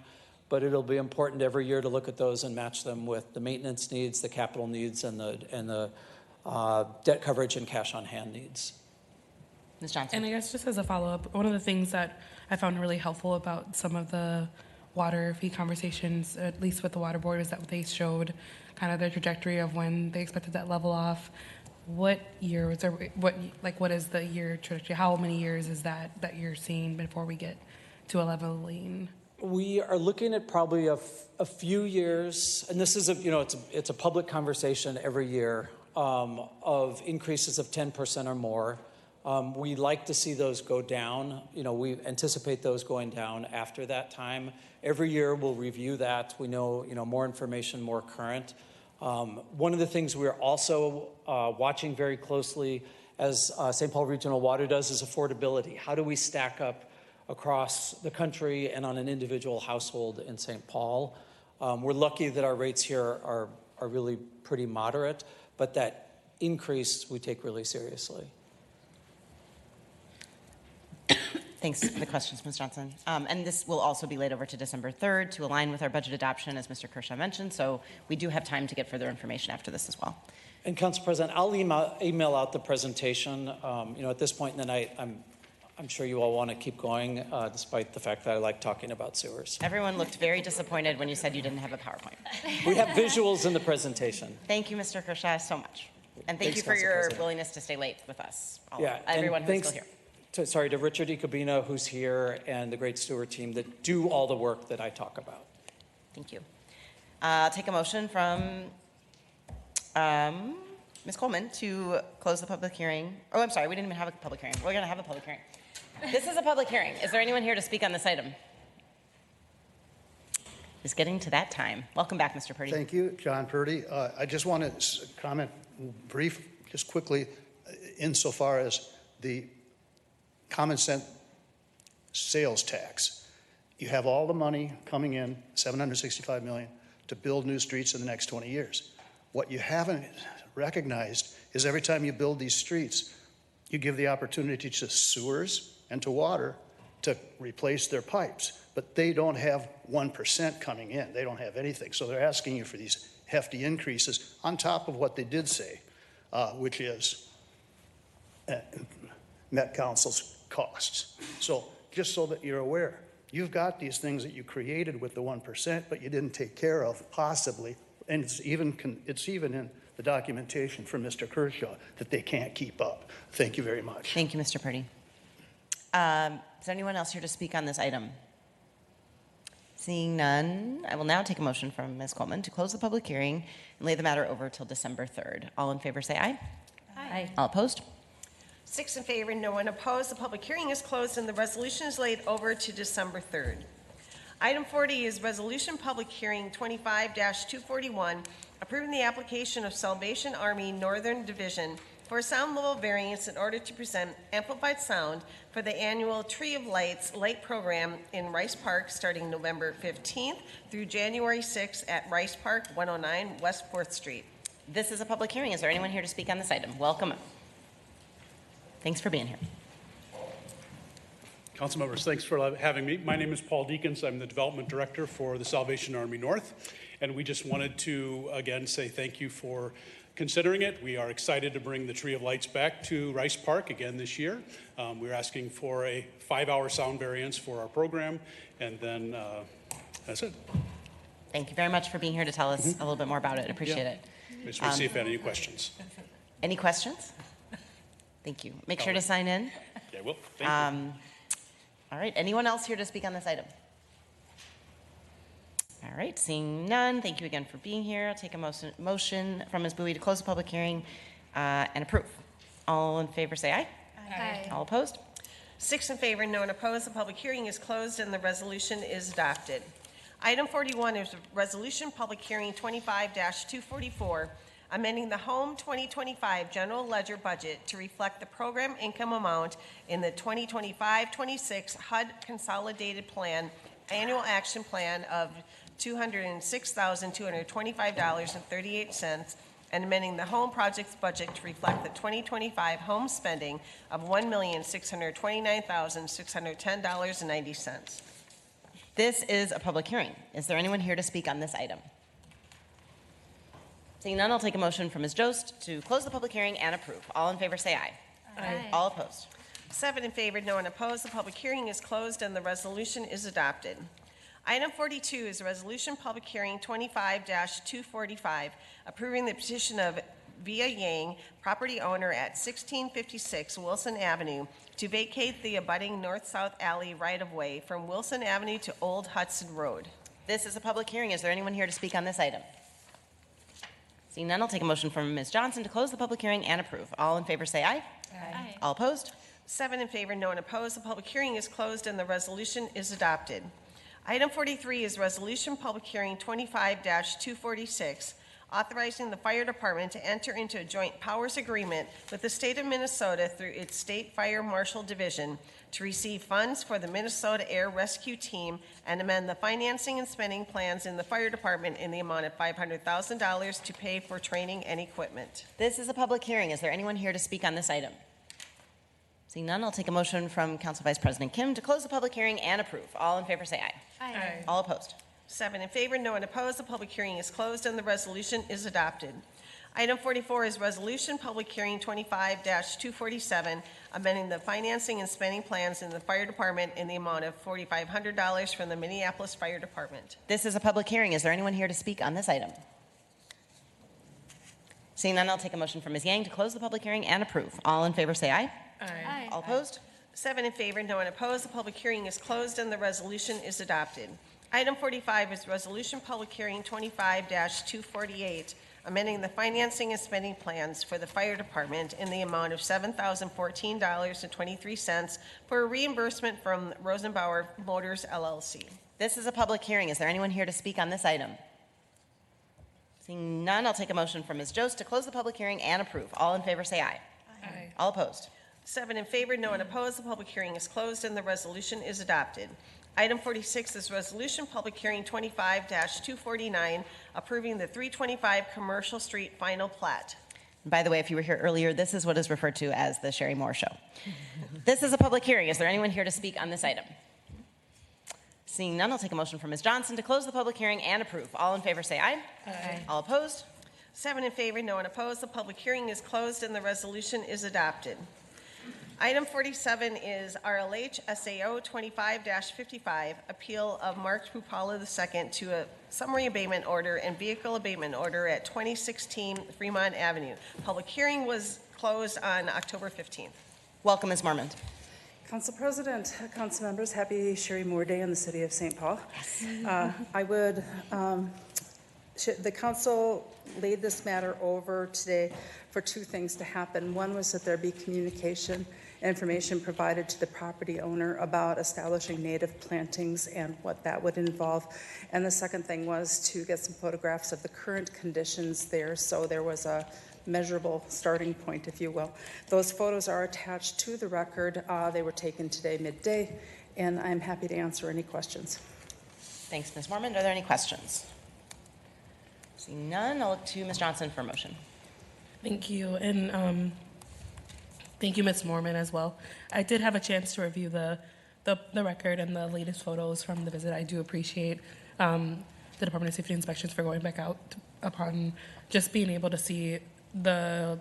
but it'll be important every year to look at those and match them with the maintenance needs, the capital needs, and the debt coverage and cash on hand needs. Ms. Johnson. And I guess just as a follow-up, one of the things that I found really helpful about some of the water fee conversations, at least with the water board, is that they showed kind of their trajectory of when they expected that level off. What year was there, what is the year trajectory? How many years is that you're seeing before we get to a leveling? We are looking at probably a few years, and this is it's a public conversation every year of increases of 10% or more. We like to see those go down. We anticipate those going down after that time. Every year we'll review that. We know, more information, more current. One of the things we're also watching very closely as St. Paul Regional Water does is affordability. How do we stack up across the country and on an individual household in St. Paul? We're lucky that our rates here are really pretty moderate, but that increase we take really seriously. Thanks for the questions, Ms. Johnson. And this will also be laid over to December 3rd to align with our budget adoption, as Mr. Kershaw mentioned. So we do have time to get further information after this as well. And Council President, I'll email out the presentation. At this point in the night, I'm sure you all want to keep going, despite the fact that I like talking about sewers. Everyone looked very disappointed when you said you didn't have a PowerPoint. We have visuals in the presentation. Thank you, Mr. Kershaw, so much. And thank you for Council your President. willingness to stay late with us, and everyone who's still here. To Richard Icabina, who's here, and the great Stewart team that do all the work that I talk about. Thank you. Take a motion from Ms. Coleman to close the public hearing. Oh, I'm sorry, we didn't even have a public hearing. We're going to have a public hearing. This is a public hearing. Is there anyone here to speak on this item? It's getting to that time. Welcome back, Mr. Purdy. Thank you, John Purdy. I just want to comment just quickly, insofar as the common sense sales tax. You have all the money coming in, $765 million, to build new streets in the next 20 years. What you haven't recognized is every time you build these streets, you give the opportunity to sewers and to water to replace their pipes. But they don't have 1% coming in. They don't have anything. So they're asking you for these hefty increases on top of what they did say, which is Met Council's costs. So just so that you're aware, you've got these things that you created with the 1%, but you didn't take care of, possibly, and it's even in the documentation from Mr. Kershaw that they can't keep up. Thank you very much. Thank you, Mr. Purdy. Is there anyone else here to speak on this item? Seeing none, I will now take a motion from Ms. Coleman to close the public hearing and lay the matter over till December 3rd. All in favor say aye. Aye. All opposed? 6 in favor, no one opposed. The public hearing is closed and the resolution is laid over to December 3rd. Item 40 is Resolution Public Hearing 25-241, approving the application of Salvation Army Northern Division for a sound level variance in order to present amplified sound for the annual Tree of Lights light program in Rice Park starting November 15th through January 6th at Rice Park, 109 West 4th Street. This is a public hearing. Is there anyone here to speak on this item? Welcome. Thanks for being here. Council members, thanks for having me. My name is Paul Deakins. I'm the Development Director for the Salvation Army North. And we just wanted to, again, say thank you for considering it. We are excited to bring the Tree of Lights back to Rice Park again this year. We're asking for a 5-hour sound variance for our program. And then that's it. Thank you very much for being here to tell us a little bit more about it. Appreciate it. Just want to see if you had any questions. Any questions? Thank you. Make sure to sign in. Yeah, well, thank you. All right. Anyone else here to speak on this item? All right. Seeing none, thank you again for being here. I'll take a motion from Ms. Bowie to close the public hearing and approve. All in favor say aye. Aye. All opposed? 6 in favor, no one opposed. The public hearing is closed and the resolution is adopted. Item 41 is Resolution Public Hearing 25-244, amending the Home 2025 General Ledger Budget to reflect the program income amount in the 2025-26 HUD Consolidated Plan Annual Action Plan of $206,225.38, and amending the home projects budget to reflect the 2025 home spending of $1,629,610.90. This is a public hearing. Is there anyone here to speak on this item? Seeing none, I'll take a motion from Ms. Jost to close the public hearing and approve. All in favor say aye. Aye. All opposed. 7 in favor, no one opposed. The public hearing is closed and the resolution is adopted. Item 42 is Resolution Public Hearing 25-245, approving the petition of Via Yang, property owner at 1656 Wilson Avenue, to vacate the abutting north-south alley right-of-way from Wilson Avenue to Old Hudson Road. This is a public hearing. Is there anyone here to speak on this item? Seeing none, I'll take a motion from Ms. Johnson to close the public hearing and approve. All in favor say aye. Aye. All opposed? 7 in favor, no one opposed. The public hearing is closed and the resolution is adopted. Item 43 is Resolution Public Hearing 25-246, authorizing the fire department to enter into a joint powers agreement with the state of Minnesota through its State Fire Marshal Division to receive funds for the Minnesota Air Rescue Team and amend the financing and spending plans in the fire department in the amount of $500,000 to pay for training and equipment. This is a public hearing. Is there anyone here to speak on this item? Seeing none, I'll take a motion from Council Vice President Kim to close the public hearing and approve. All in favor say aye. Aye. All opposed. 7 in favor, no one opposed. The public hearing is closed and the resolution is adopted. Item 44 is Resolution Public Hearing 25-247, amending the financing and spending plans in the fire department in the amount of $4,500 from the Minneapolis Fire Department. This is a public hearing. Is there anyone here to speak on this item? Seeing none, I'll take a motion from Ms. Yang to close the public hearing and approve. All in favor say aye. Aye. All opposed? 7 in favor, no one opposed. The public hearing is closed and the resolution is adopted. Item 45 is Resolution Public Hearing 25-248, amending the financing and spending plans for the fire department in the amount of $7,014.23 for a reimbursement from Rosenbauer Motors LLC. This is a public hearing. Is there anyone here to speak on this item? Seeing none, I'll take a motion from Ms. Jost to close the public hearing and approve. All in favor say aye. Aye. All opposed? 7 in favor, no one opposed. The public hearing is closed and the resolution is adopted. Item 46 is Resolution Public Hearing 25-249, approving the 325 Commercial Street Final Plat. By the way, if you were here earlier, this is what is referred to as the Sherry Moore Show. This is a public hearing. Is there anyone here to speak on this item? Seeing none, I'll take a motion from Ms. Johnson to close the public hearing and approve. All in favor say aye. Aye. All opposed? 7 in favor, no one opposed. The public hearing is closed and the resolution is adopted. Item 47 is RLH SAO 25-55, appeal of Mark Pupala II to a summary abatement order and vehicle abatement order at 2016 Fremont Avenue. Public hearing was closed on October 15th. Welcome, Ms. Mormont. Council President, Council members, happy Sherry Moore Day in the city of St. Paul. Yes. The council laid this matter over today for two things to happen. One was that there be communication information provided to the property owner about establishing native plantings and what that would involve. And the second thing was to get some photographs of the current conditions there, so there was a measurable starting point, if you will. Those photos are attached to the record. They were taken today midday, and I'm happy to answer any questions. Thanks, Ms. Mormont. Are there any questions? Seeing none, I'll look to Ms. Johnson for a motion. Thank you, and thank you, Ms. Mormont, as well. I did have a chance to review the record and the latest photos from the visit. I do appreciate the Department of Safety Inspections for going back out upon just being able to see the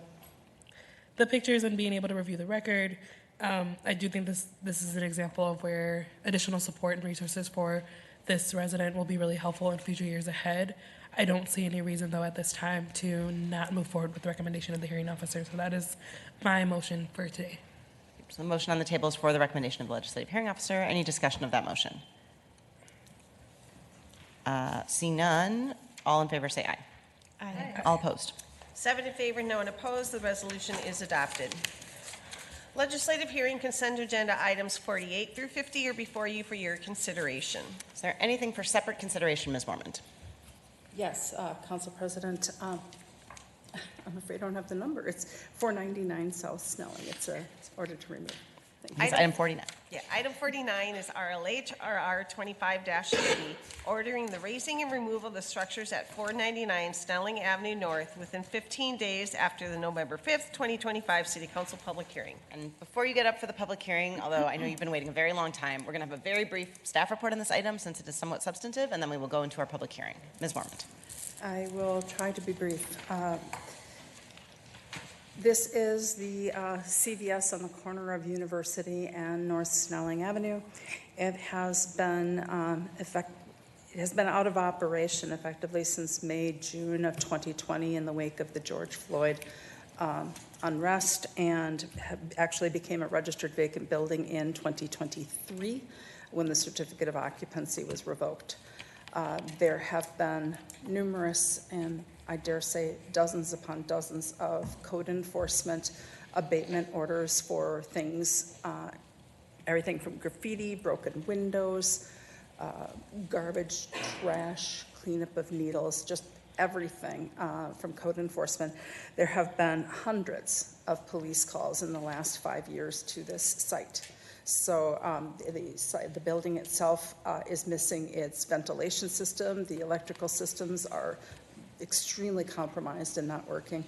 pictures and being able to review the record. I do think this is an example of where additional support and resources for this resident will be really helpful in future years ahead. I don't see any reason, though, at this time to not move forward with the recommendation of the hearing officer. So that is my motion for today. So the motion on the table is for the recommendation of the legislative hearing officer. Any discussion of that motion? See none. All in favor say aye. Aye. All opposed? 7 in favor, no one opposed. The resolution is adopted. Legislative hearing consent agenda items 48 through 50 are before you for your consideration. Is there anything for separate consideration, Ms. Mormont? Yes, Council President, I'm afraid I don't have the number. It's 499 South Snelling. It's order to remove. Thank you. Item 49. Yeah, item 49 is RLHRR 25-80, ordering the raising and removal of the structures at 499 Snelling Avenue North within 15 days after the November 5th, 2025 City Council public hearing. And before you get up for the public hearing, although I know you've been waiting a very long time, we're going to have a very brief staff report on this item since it is somewhat substantive, and then we will go into our public hearing. Ms. Mormont. I will try to be brief. This is the CVS on the corner of University and North Snelling Avenue. It has been out of operation effectively since June of 2020 in the wake of the George Floyd unrest, and actually became a registered vacant building in 2023 when the certificate of occupancy was revoked. There have been numerous, and I dare say dozens upon dozens of code enforcement abatement orders for things, everything from graffiti, broken windows, garbage, trash, cleanup of needles, just everything from code enforcement. There have been hundreds of police calls in the last 5 years to this site. So the building itself is missing its ventilation system. The electrical systems are extremely compromised and not working.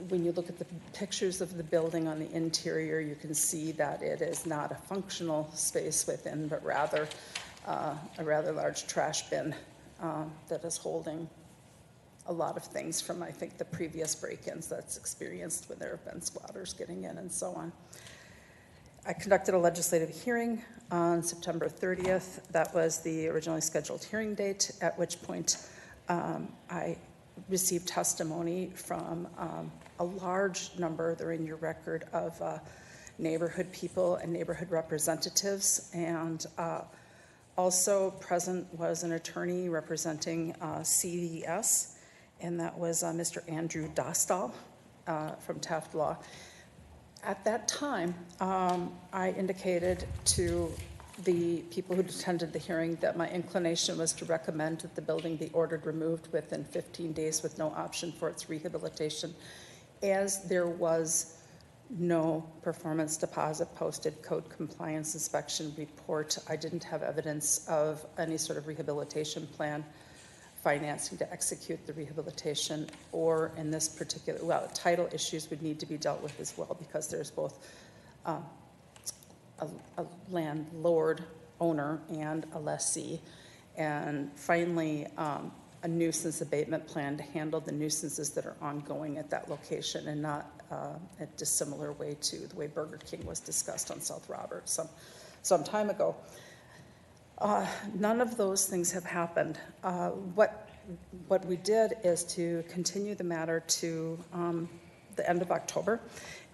When you look at the pictures of the building on the interior, you can see that it is not a functional space within, but rather a rather large trash bin that is holding a lot of things from, I think, the previous break-ins that's experienced when there have been squatters getting in and so on. I conducted a legislative hearing on September 30th. That was the originally scheduled hearing date, at which point I received testimony from a large number, they're in your record, of neighborhood people and neighborhood representatives. And also present was an attorney representing CVS, and that was Mr. Andrew Dostal from Taft Law. At that time, I indicated to the people who attended the hearing that my inclination was to recommend that the building be ordered removed within 15 days with no option for its rehabilitation, as there was no performance deposit posted, code compliance inspection report. I didn't have evidence of any sort of rehabilitation plan, financing to execute the rehabilitation, or in this particular, well, title issues would need to be dealt with as well, because there's both a landlord owner and a lessee. And finally, a nuisance abatement plan to handle the nuisances that are ongoing at that location, and not a dissimilar way to the way Burger King was discussed on South Robert some time ago. None of those things have happened. What we did is to continue the matter to the end of October.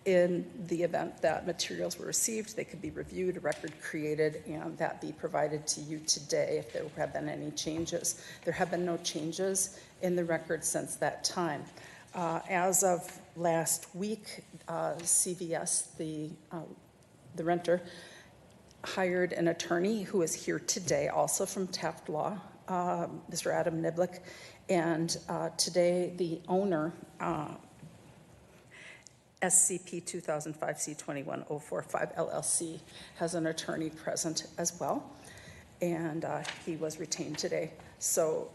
In the event that materials were received, they could be reviewed, a record created, and that be provided to you today if there have been any changes. There have been no changes in the record since that time. As of last week, CVS, the renter, hired an attorney who is here today, also from Taft Law, Mr. Adam Niblick, and today the owner, SCP 2005C21045 LLC, has an attorney present as well, and he was retained today. So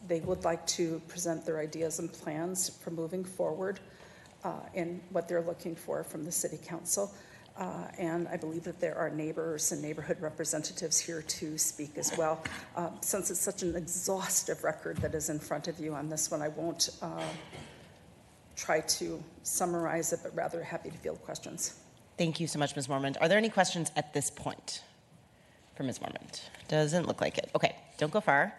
they would like to present their ideas and plans for moving forward in what they're looking for from the City Council. And I believe that there are neighbors and neighborhood representatives here to speak as well. Since it's such an exhaustive record that is in front of you on this one, I won't try to summarize it, but rather happy to field questions. Thank you so much, Ms. Mormont. Are there any questions at this point for Ms. Mormont? Doesn't look like it. Okay, don't go far.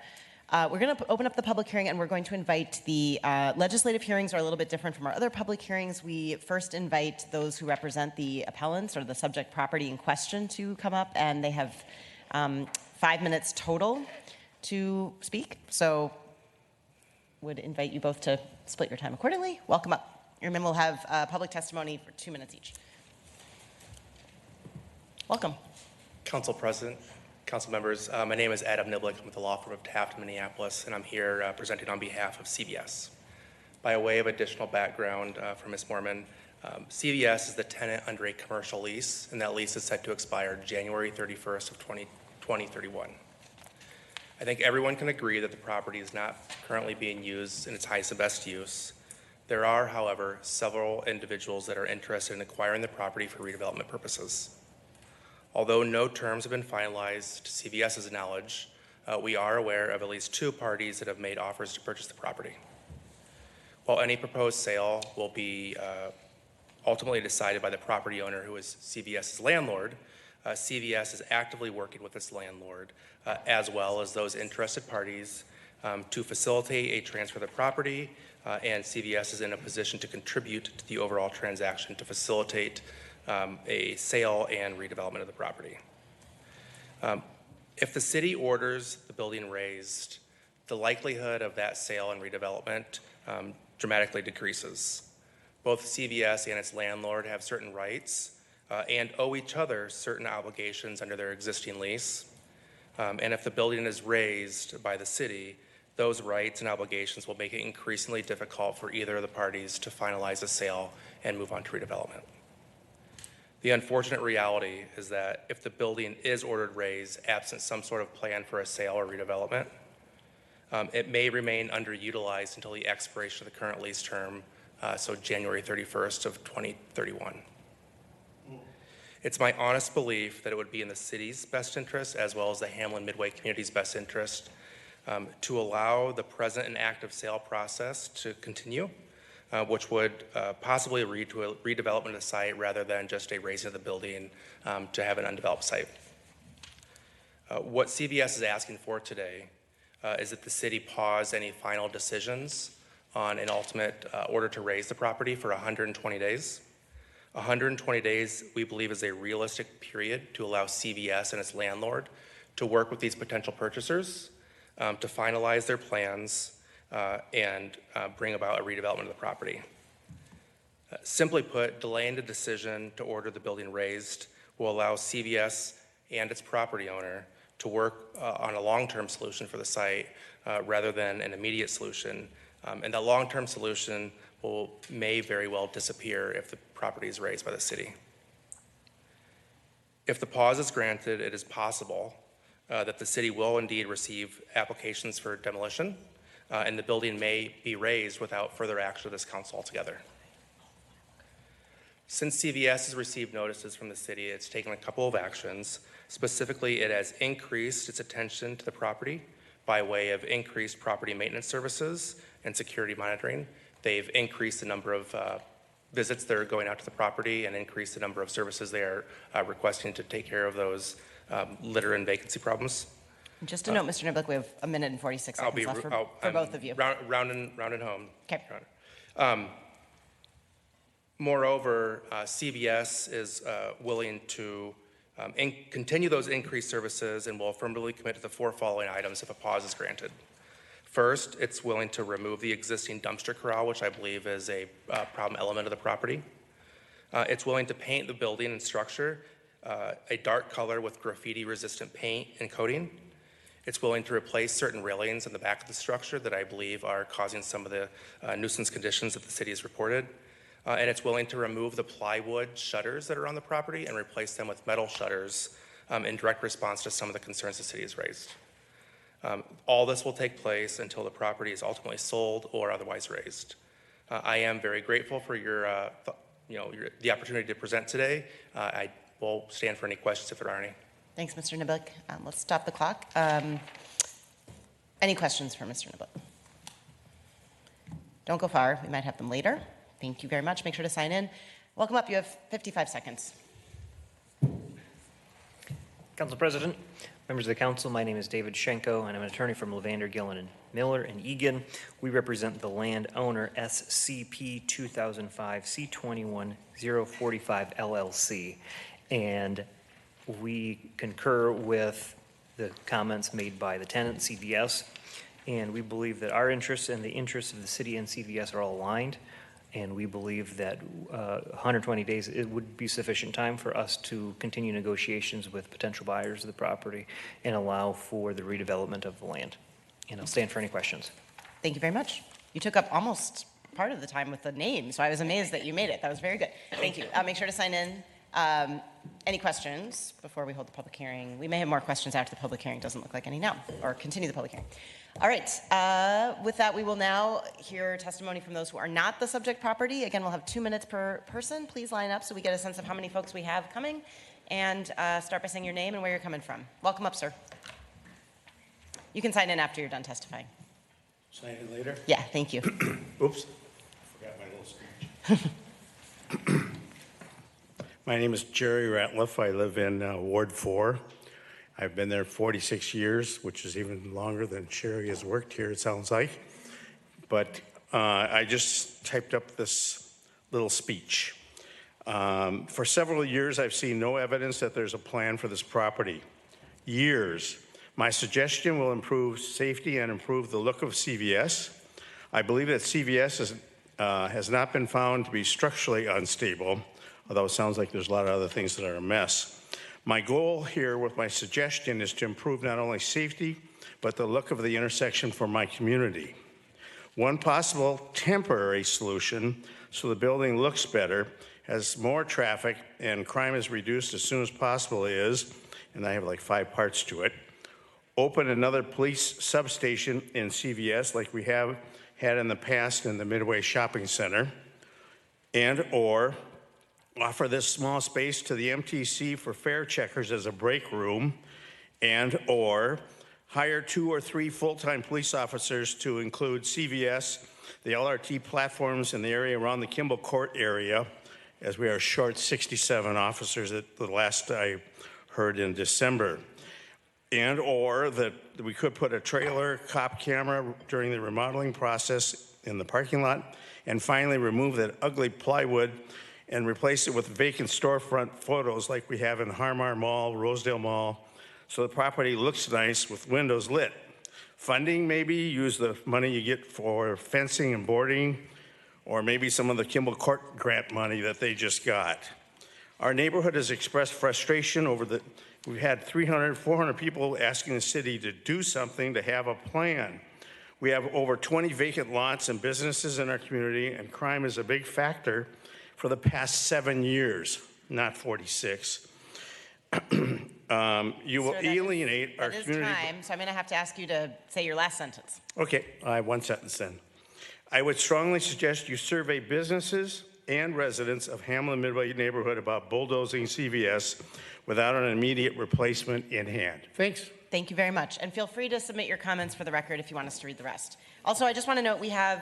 We're going to open up the public hearing, and we're going to invite the legislative hearings are a little bit different from our other public hearings. We first invite those who represent the appellants or the subject property in question to come up, and they have 5 minutes total to speak. So would invite you both to split your time accordingly. Welcome up. And then we'll have public testimony for 2 minutes each. Welcome. Council President, council members, my name is Adam Niblick. I'm with the law firm of Taft, Minneapolis, and I'm here presenting on behalf of CVS. By way of additional background for Ms. Mormon, CVS is the tenant under a commercial lease, and that lease is set to expire January 31st of 2031. I think everyone can agree that the property is not currently being used in its highest and best use. There are, however, several individuals that are interested in acquiring the property for redevelopment purposes. Although no terms have been finalized to CVS's knowledge, we are aware of at least 2 parties that have made offers to purchase the property. While any proposed sale will be ultimately decided by the property owner, who is CVS's landlord, CVS is actively working with its landlord, as well as those interested parties, to facilitate a transfer of the property, and CVS is in a position to contribute to the overall transaction to facilitate a sale and redevelopment of the property. If the city orders the building raised, the likelihood of that sale and redevelopment dramatically decreases. Both CVS and its landlord have certain rights and owe each other certain obligations under their existing lease. And if the building is raised by the city, those rights and obligations will make it increasingly difficult for either of the parties to finalize a sale and move on to redevelopment. The unfortunate reality is that if the building is ordered raised, absent some sort of plan for a sale or redevelopment, it may remain underutilized until the expiration of the current lease term, so January 31st of 2031. It's my honest belief that it would be in the city's best interest, as well as the Hamlin-Midway community's best interest, to allow the present and active sale process to continue, which would possibly lead to a redevelopment of the site rather than just a raising of the building to have an undeveloped site. What CVS is asking for today is that the city pause any final decisions on an ultimate order to raise the property for 120 days. 120 days, we believe, is a realistic period to allow CVS and its landlord to work with these potential purchasers to finalize their plans and bring about a redevelopment of the property. Simply put, delaying the decision to order the building raised will allow CVS and its property owner to work on a long-term solution for the site rather than an immediate solution. And that long-term solution may very well disappear if the property is raised by the city. If the pause is granted, it is possible that the city will indeed receive applications for demolition, and the building may be raised without further action of this council altogether. Since CVS has received notices from the city, it's taken a couple of actions. Specifically, it has increased its attention to the property by way of increased property maintenance services and security monitoring. They've increased the number of visits that are going out to the property and increased the number of services they are requesting to take care of those litter and vacancy problems. Just a note, Mr. Niblick, we have 1 minute and 46 seconds left for both of you. Round and home. Okay. Moreover, CVS is willing to continue those increased services and will affirmatively commit to the 4 following items if a pause is granted. First, it's willing to remove the existing dumpster corral, which I believe is a problem element of the property. It's willing to paint the building and structure a dark color with graffiti-resistant paint and coating. It's willing to replace certain railings in the back of the structure that I believe are causing some of the nuisance conditions that the city has reported. And it's willing to remove the plywood shutters that are on the property and replace them with metal shutters in direct response to some of the concerns the city has raised. All this will take place until the property is ultimately sold or otherwise raised. I am very grateful for the opportunity to present today. I will stand for any questions if there are any. Thanks, Mr. Niblick. Let's stop the clock. Any questions for Mr. Niblick? Don't go far. We might have them later. Thank you very much. Make sure to sign in. Welcome up. You have 55 seconds. Council President, members of the council, my name is David Schenko, and I'm an attorney from Levander, Gillen, and Miller in Egan. We represent the landowner SCP 2005 C21045 LLC, and we concur with the comments made by the tenant, CVS, and we believe that our interests and the interests of the city and CVS are all aligned, And we believe that 120 days, it would be sufficient time for us to continue negotiations with potential buyers of the property and allow for the redevelopment of the land. And I'll stand for any questions. Thank you very much. You took up almost part of the time with the name, so I was amazed that you made it. That was very good. Thank you. Make sure to sign in. Any questions before we hold the public hearing? We may have more questions after the public hearing. Doesn't look like any now. Or continue the public hearing. All right. With that, we will now hear testimony from those who are not the subject property. Again, we'll have 2 minutes per person. Please line up so we get a sense of how many folks we have coming. And start by saying your name and where you're coming from. Welcome up, sir. You can sign in after you're done testifying. Sign in later? Yeah, thank you. Oops. Forgot my little speech. My name is Jerry Ratliff. I live in Ward 4. I've been there 46 years, which is even longer than Sherry has worked here, it sounds like. But I just typed up this little speech. For several years, I've seen no evidence that there's a plan for this property. Years. My suggestion will improve safety and improve the look of CVS. I believe that CVS has not been found to be structurally unstable, although it sounds like there's a lot of other things that are a mess. My goal here with my suggestion is to improve not only safety, but the look of the intersection for my community. One possible temporary solution so the building looks better, has more traffic, and crime is reduced as soon as possible is, and I have like 5 parts to it, open another police substation in CVS like we have had in the past in the Midway Shopping Center, and or offer this small space to the MTC for fare checkers as a break room, and or hire 2 or 3 full-time police officers to include CVS, the LRT platforms in the area around the Kimball Court area, as we are short 67 officers at the last I heard in December. And or that we could put a trailer cop camera during the remodeling process in the parking lot, and finally remove that ugly plywood and replace it with vacant storefront photos like we have in Harmar Mall, Rosedale Mall, so the property looks nice with windows lit. Funding, maybe use the money you get for fencing and boarding, or maybe some of the Kimball Court grant money that they just got. Our neighborhood has expressed frustration over we've had 300, 400 people asking the city to do something, to have a plan. We have over 20 vacant lots and businesses in our community, and crime is a big factor for the past 7 years, not 46. You will alienate our community. That is time, so I'm going to have to ask you to say your last sentence. Okay, I have 1 sentence then. I would strongly suggest you survey businesses and residents of Hamlin Midway neighborhood about bulldozing CVS without an immediate replacement in hand. Thanks. Thank you very much. And feel free to submit your comments for the record if you want us to read the rest. Also, I just want to note we have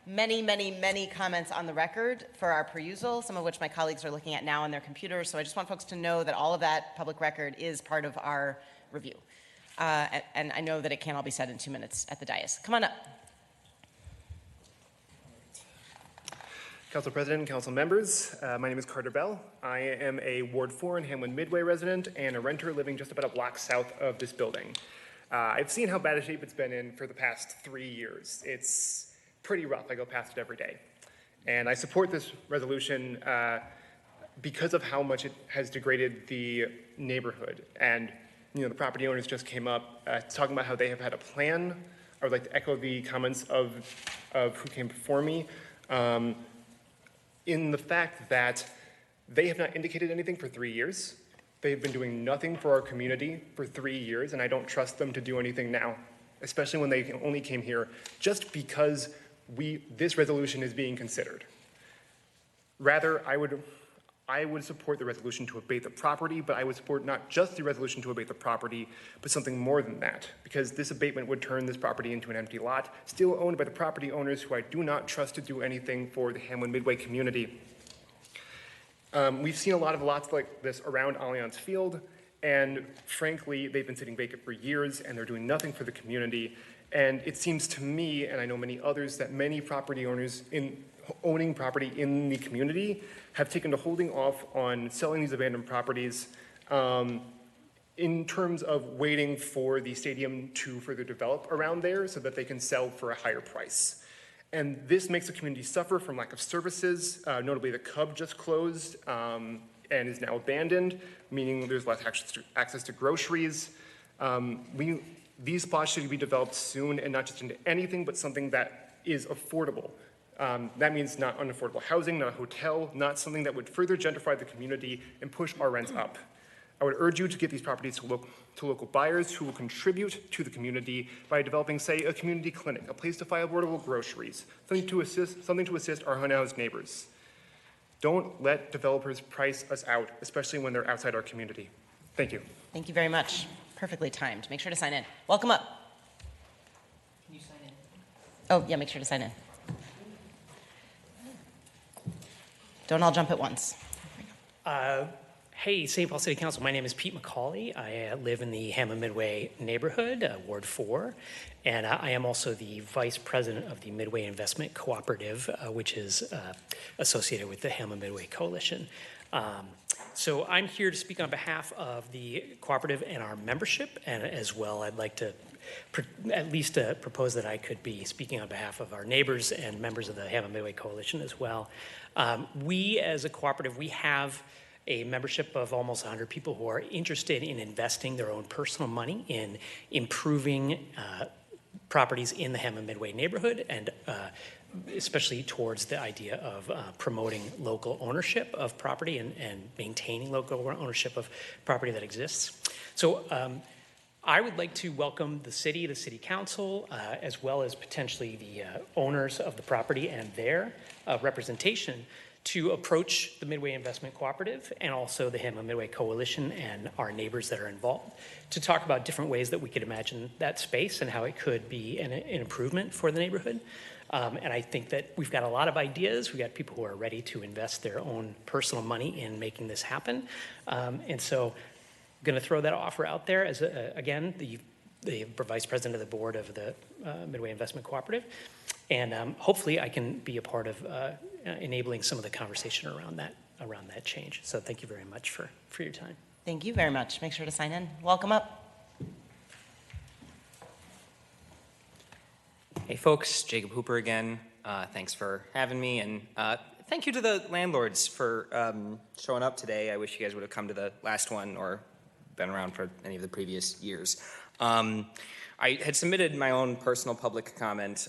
many, many, many comments on the record for our perusal, some of which my colleagues are looking at now on their computers. So I just want folks to know that all of that public record is part of our review. And I know that it can't all be said in 2 minutes at the dais. Come on up. Council President, Council members, my name is Carter Bell. I am a Ward 4 and Hamlin Midway resident and a renter living just about a block south of this building. I've seen how bad a shape it's been in for the past 3 years. It's pretty rough. I go past it every day. And I support this resolution because of how much it has degraded the neighborhood. And, you know, the property owners just came up talking about how they have had a plan. I would like to echo the comments of who came before me. In the fact that they have not indicated anything for 3 years. They have been doing nothing for our community for 3 years, and I don't trust them to do anything now, especially when they only came here just because this resolution is being considered. Rather, I would support the resolution to abate the property, but I would support not just the resolution to abate the property, but something more than that, because this abatement would turn this property into an empty lot, still owned by the property owners who I do not trust to do anything for the Hamlin Midway community. We've seen a lot of lots like this around Allianz Field, and frankly, they've been sitting vacant for years, and they're doing nothing for the community. And it seems to me, and I know many others, that many property owners owning property in the community have taken to holding off on selling these abandoned properties in terms of waiting for the stadium to further develop around there so that they can sell for a higher price. And this makes the community suffer from lack of services. Notably, the Cub just closed and is now abandoned, meaning there's less access to groceries. These spots should be developed soon, and not just into anything, but something that is affordable. That means not unaffordable housing, not a hotel, not something that would further gentrify the community and push our rents up. I would urge you to get these properties to local buyers who will contribute to the community by developing, say, a community clinic, a place to buy affordable groceries, something to assist our unhoused neighbors. Don't let developers price us out, especially when they're outside our community. Thank you. Thank you very much. Perfectly timed. Make sure to sign in. Welcome up. Can you sign in? Oh, yeah, make sure to sign in. Don't all jump at once. Hey, St. Paul City Council, my name is Pete McCauley. I live in the Hammond Midway neighborhood, Ward 4, and I am also the vice president of the Midway Investment Cooperative, which is associated with the Hammond Midway Coalition. So I'm here to speak on behalf of the cooperative and our membership, and as well I'd like to at least propose that I could be speaking on behalf of our neighbors and members of the Hammond Midway Coalition as well. We as a cooperative, we have a membership of almost 100 people who are interested in investing their own personal money in improving properties in the Hammond Midway neighborhood, and especially towards the idea of promoting local ownership of property and maintaining local ownership of property that exists. So I would like to welcome the city council, as well as potentially the owners of the property and their representation to approach the Midway Investment Cooperative and also the Hammond Midway Coalition and our neighbors that are involved to talk about different ways that we could imagine that space and how it could be an improvement for the neighborhood. And I think that we've got a lot of ideas. We've got people who are ready to invest their own personal money in making this happen. And so I'm going to throw that offer out there as, again, the vice president of the board of the Midway Investment Cooperative. And hopefully I can be a part of enabling some of the conversation around that change. So thank you very much for your time. Thank you very much. Make sure to sign in. Welcome up. Hey folks, Jacob Hooper again. Thanks for having me, and thank you to the landlords for showing up today. I wish you guys would have come to the last one or been around for any of the previous years. I had submitted my own personal public comment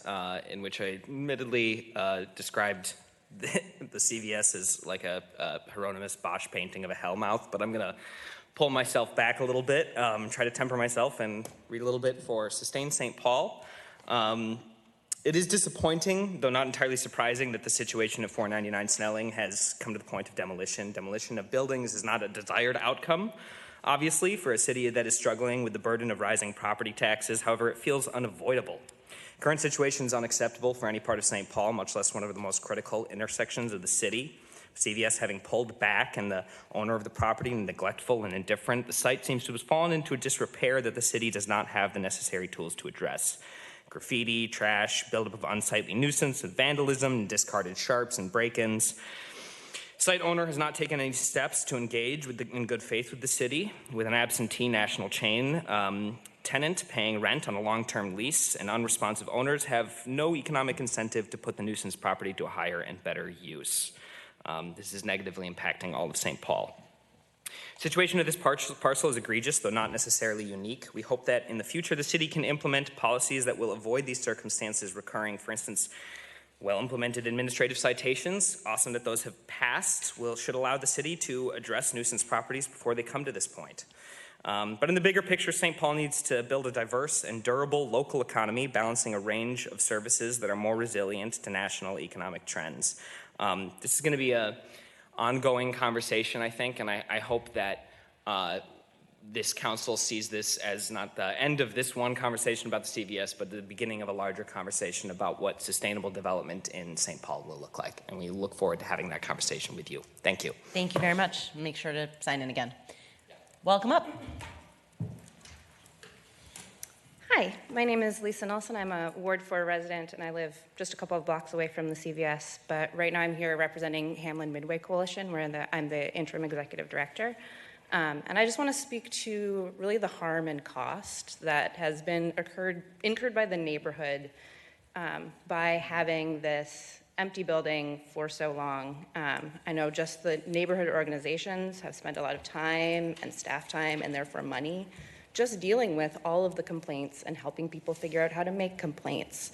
in which I admittedly described the CVS as like a Hieronymus Bosch painting of a hellmouth, but I'm going to pull myself back a little bit, try to temper myself, and read a little bit for Sustain St. Paul. It is disappointing, though not entirely surprising, that the situation at 499 Snelling has come to the point of demolition. Demolition of buildings is not a desired outcome, obviously, for a city that is struggling with the burden of rising property taxes. However, it feels unavoidable. Current situation is unacceptable for any part of St. Paul, much less one of the most critical intersections of the city. CVS having pulled back and the owner of the property neglectful and indifferent, the site seems to have fallen into a disrepair that the city does not have the necessary tools to address. Graffiti, trash, buildup of unsightly nuisance, and vandalism, and discarded sharps and break-ins. Site owner has not taken any steps to engage in good faith with the city, with an absentee national chain tenant paying rent on a long-term lease, and unresponsive owners have no economic incentive to put the nuisance property to a higher and better use. This is negatively impacting all of St. Paul. Situation of this parcel is egregious, though not necessarily unique. We hope that in the future the city can implement policies that will avoid these circumstances recurring. For instance, well-implemented administrative citations, awesome that those have passed, should allow the city to address nuisance properties before they come to this point. But in the bigger picture, St. Paul needs to build a diverse and durable local economy, balancing a range of services that are more resilient to national economic trends. This is going to be an ongoing conversation, I think, and I hope that this council sees this as not the end of this one conversation about the CVS, but the beginning of a larger conversation about what sustainable development in St. Paul will look like. And we look forward to having that conversation with you. Thank you. Thank you very much. Make sure to sign in again. Welcome up. Hi, my name is Lisa Nelson. I'm a Ward 4 resident, and I live just a couple of blocks away from the CVS. But right now I'm here representing Hammond Midway Coalition, where I'm the interim executive director. And I just want to speak to really the harm and cost that has been incurred by the neighborhood by having this empty building for so long. I know just the neighborhood organizations have spent a lot of time and staff time and therefore money just dealing with all of the complaints and helping people figure out how to make complaints.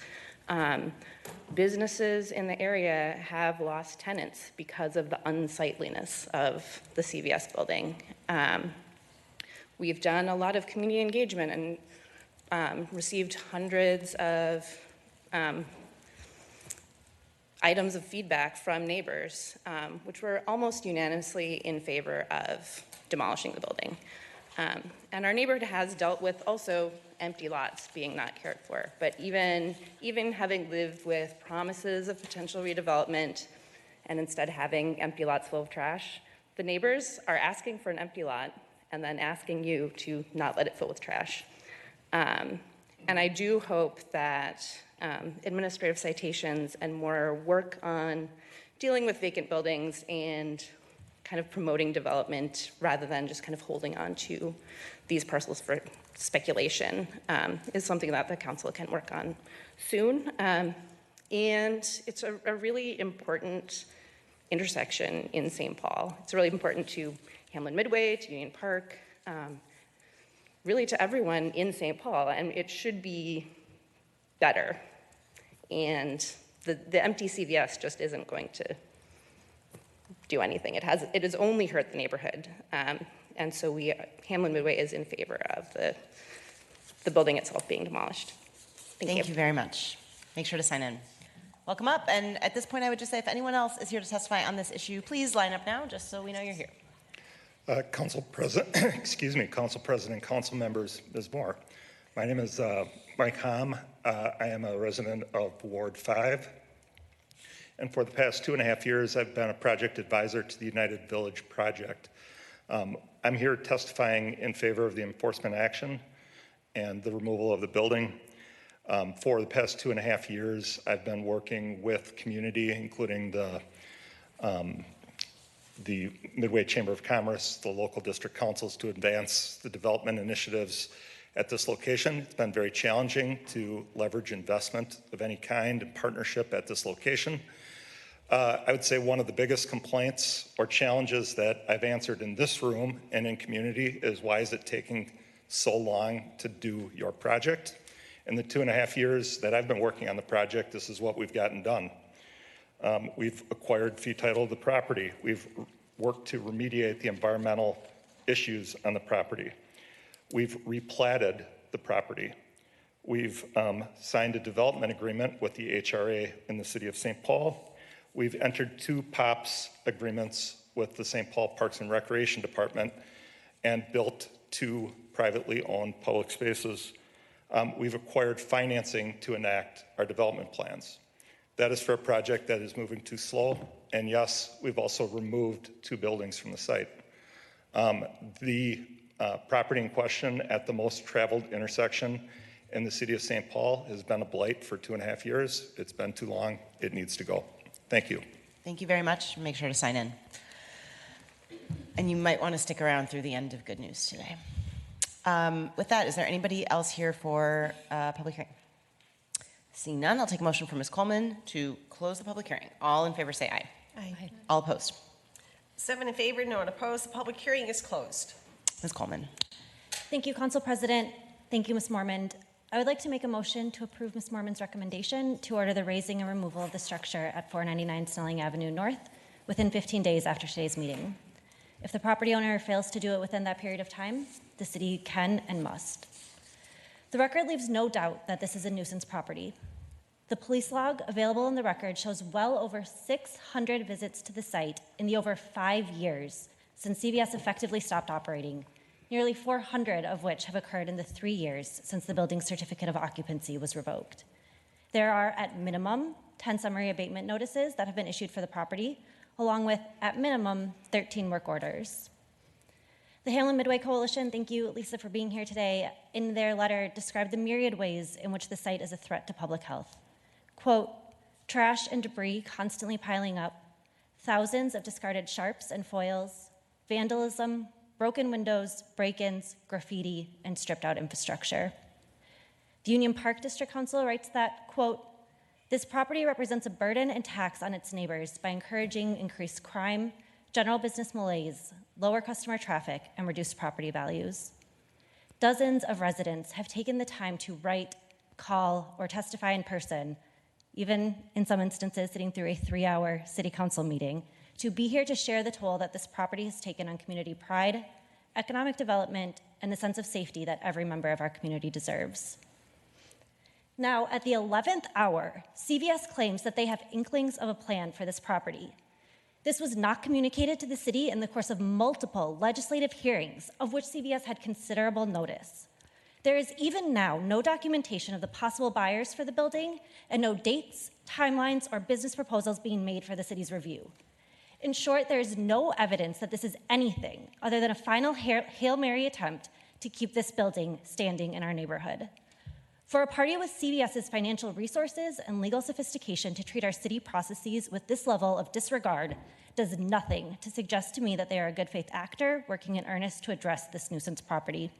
Businesses in the area have lost tenants because of the unsightliness of the CVS building. We've done a lot of community engagement and received hundreds of items of feedback from neighbors, which were almost unanimously in favor of demolishing the building. And our neighborhood has dealt with also empty lots being not cared for. But even having lived with promises of potential redevelopment and instead having empty lots full of trash, the neighbors are asking for an empty lot and then asking you to not let it fill with trash. And I do hope that administrative citations and more work on dealing with vacant buildings and kind of promoting development rather than just kind of holding on to these parcels for speculation is something that the council can work on soon. And it's a really important intersection in St. Paul. It's really important to Hamlin Midway, to Union Park, really to everyone in St. Paul, and it should be better. And the empty CVS just isn't going to do anything. It has only hurt the neighborhood. And so Hamlin Midway is in favor of the building itself being demolished. Thank you very much. Make sure to sign in. Welcome up. And at this point, I would just say if anyone else is here to testify on this issue, please line up now just so we know you're here. Council President, excuse me, Council President, Council members, Ms. Moore. My name is Mike Hom. I am a resident of Ward 5. And for the past 2.5 years, I've been a project advisor to the United Village project. I'm here testifying in favor of the enforcement action and the removal of the building. For the past 2.5 years, I've been working with community, including the Midway Chamber of Commerce, the local district councils, to advance the development initiatives at this location. It's been very challenging to leverage investment of any kind and partnership at this location. I would say one of the biggest complaints or challenges that I've answered in this room and in community is, why is it taking so long to do your project? In the 2.5 years that I've been working on the project, this is what we've gotten done. We've acquired fee title of the property. We've worked to remediate the environmental issues on the property. We've replatted the property. We've signed a development agreement with the HRA in the city of St. Paul. We've entered 2 POPS agreements with the St. Paul Parks and Recreation Department and built 2 privately owned public spaces. We've acquired financing to enact our development plans. That is for a project that is moving too slow. And yes, we've also removed 2 buildings from the site. The property in question at the most traveled intersection in the city of St. Paul has been a blight for 2.5 years. It's been too long. It needs to go. Thank you. Thank you very much. Make sure to sign in. And you might want to stick around through the end of good news today. With that, is there anybody else here for public hearing? Seeing none, I'll take a motion from Ms. Coleman to close the public hearing. All in favor say aye. Aye. All opposed? 7 in favor, no one opposed. The public hearing is closed. Ms. Coleman. Thank you, Council President. Thank you, Ms. Mormond. I would like to make a motion to approve Ms. Mormond's recommendation to order the raising and removal of the structure at 499 Snelling Avenue North within 15 days after today's meeting. If the property owner fails to do it within that period of time, the city can and must. The record leaves no doubt that this is a nuisance property. The police log available in the record shows well over 600 visits to the site in the over 5 years since CVS effectively stopped operating, nearly 400 of which have occurred in the 3 years since the building's certificate of occupancy was revoked. There are, at minimum, 10 summary abatement notices that have been issued for the property, along with, at minimum, 13 work orders. The Hamlin Midway Coalition, thank you, Lisa, for being here today, in their letter described the myriad ways in which the site is a threat to public health. Quote, trash and debris constantly piling up, thousands of discarded sharps and foils, vandalism, broken windows, break-ins, graffiti, and stripped-out infrastructure. The Union Park District Council writes that, quote, This property represents a burden and tax on its neighbors by encouraging increased crime, general business malaise, lower customer traffic, and reduced property values. Dozens of residents have taken the time to write, call, or testify in person, even in some instances sitting through a 3-hour city council meeting, to be here to share the toll that this property has taken on community pride, economic development, and the sense of safety that every member of our community deserves. Now, at the 11th hour, CVS claims that they have inklings of a plan for this property. This was not communicated to the city in the course of multiple legislative hearings, of which CVS had considerable notice. There is even now no documentation of the possible buyers for the building and no dates, timelines, or business proposals being made for the city's review. In short, there is no evidence that this is anything other than a final Hail Mary attempt to keep this building standing in our neighborhood. For a party with CVS's financial resources and legal sophistication to treat our city processes with this level of disregard does nothing to suggest to me that they are a good faith actor working in earnest to address this nuisance property.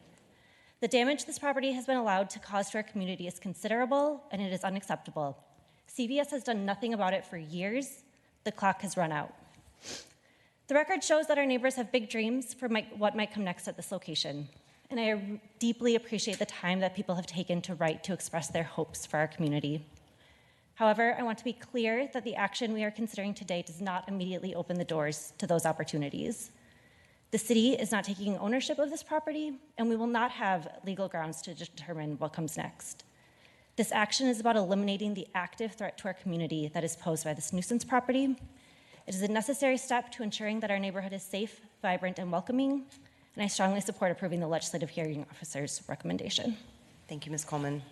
The damage this property has been allowed to cause to our community is considerable, and it is unacceptable. CVS has done nothing about it for years. The clock has run out. The record shows that our neighbors have big dreams for what might come next at this location, and I deeply appreciate the time that people have taken to write to express their hopes for our community. However, I want to be clear that the action we are considering today does not immediately open the doors to those opportunities. The city is not taking ownership of this property, and we will not have legal grounds to determine what comes next. This action is about eliminating the active threat to our community that is posed by this nuisance property. It is a necessary step to ensuring that our neighborhood is safe, vibrant, and welcoming, and I strongly support approving the legislative hearing officer's recommendation. Thank you, Ms. Coleman.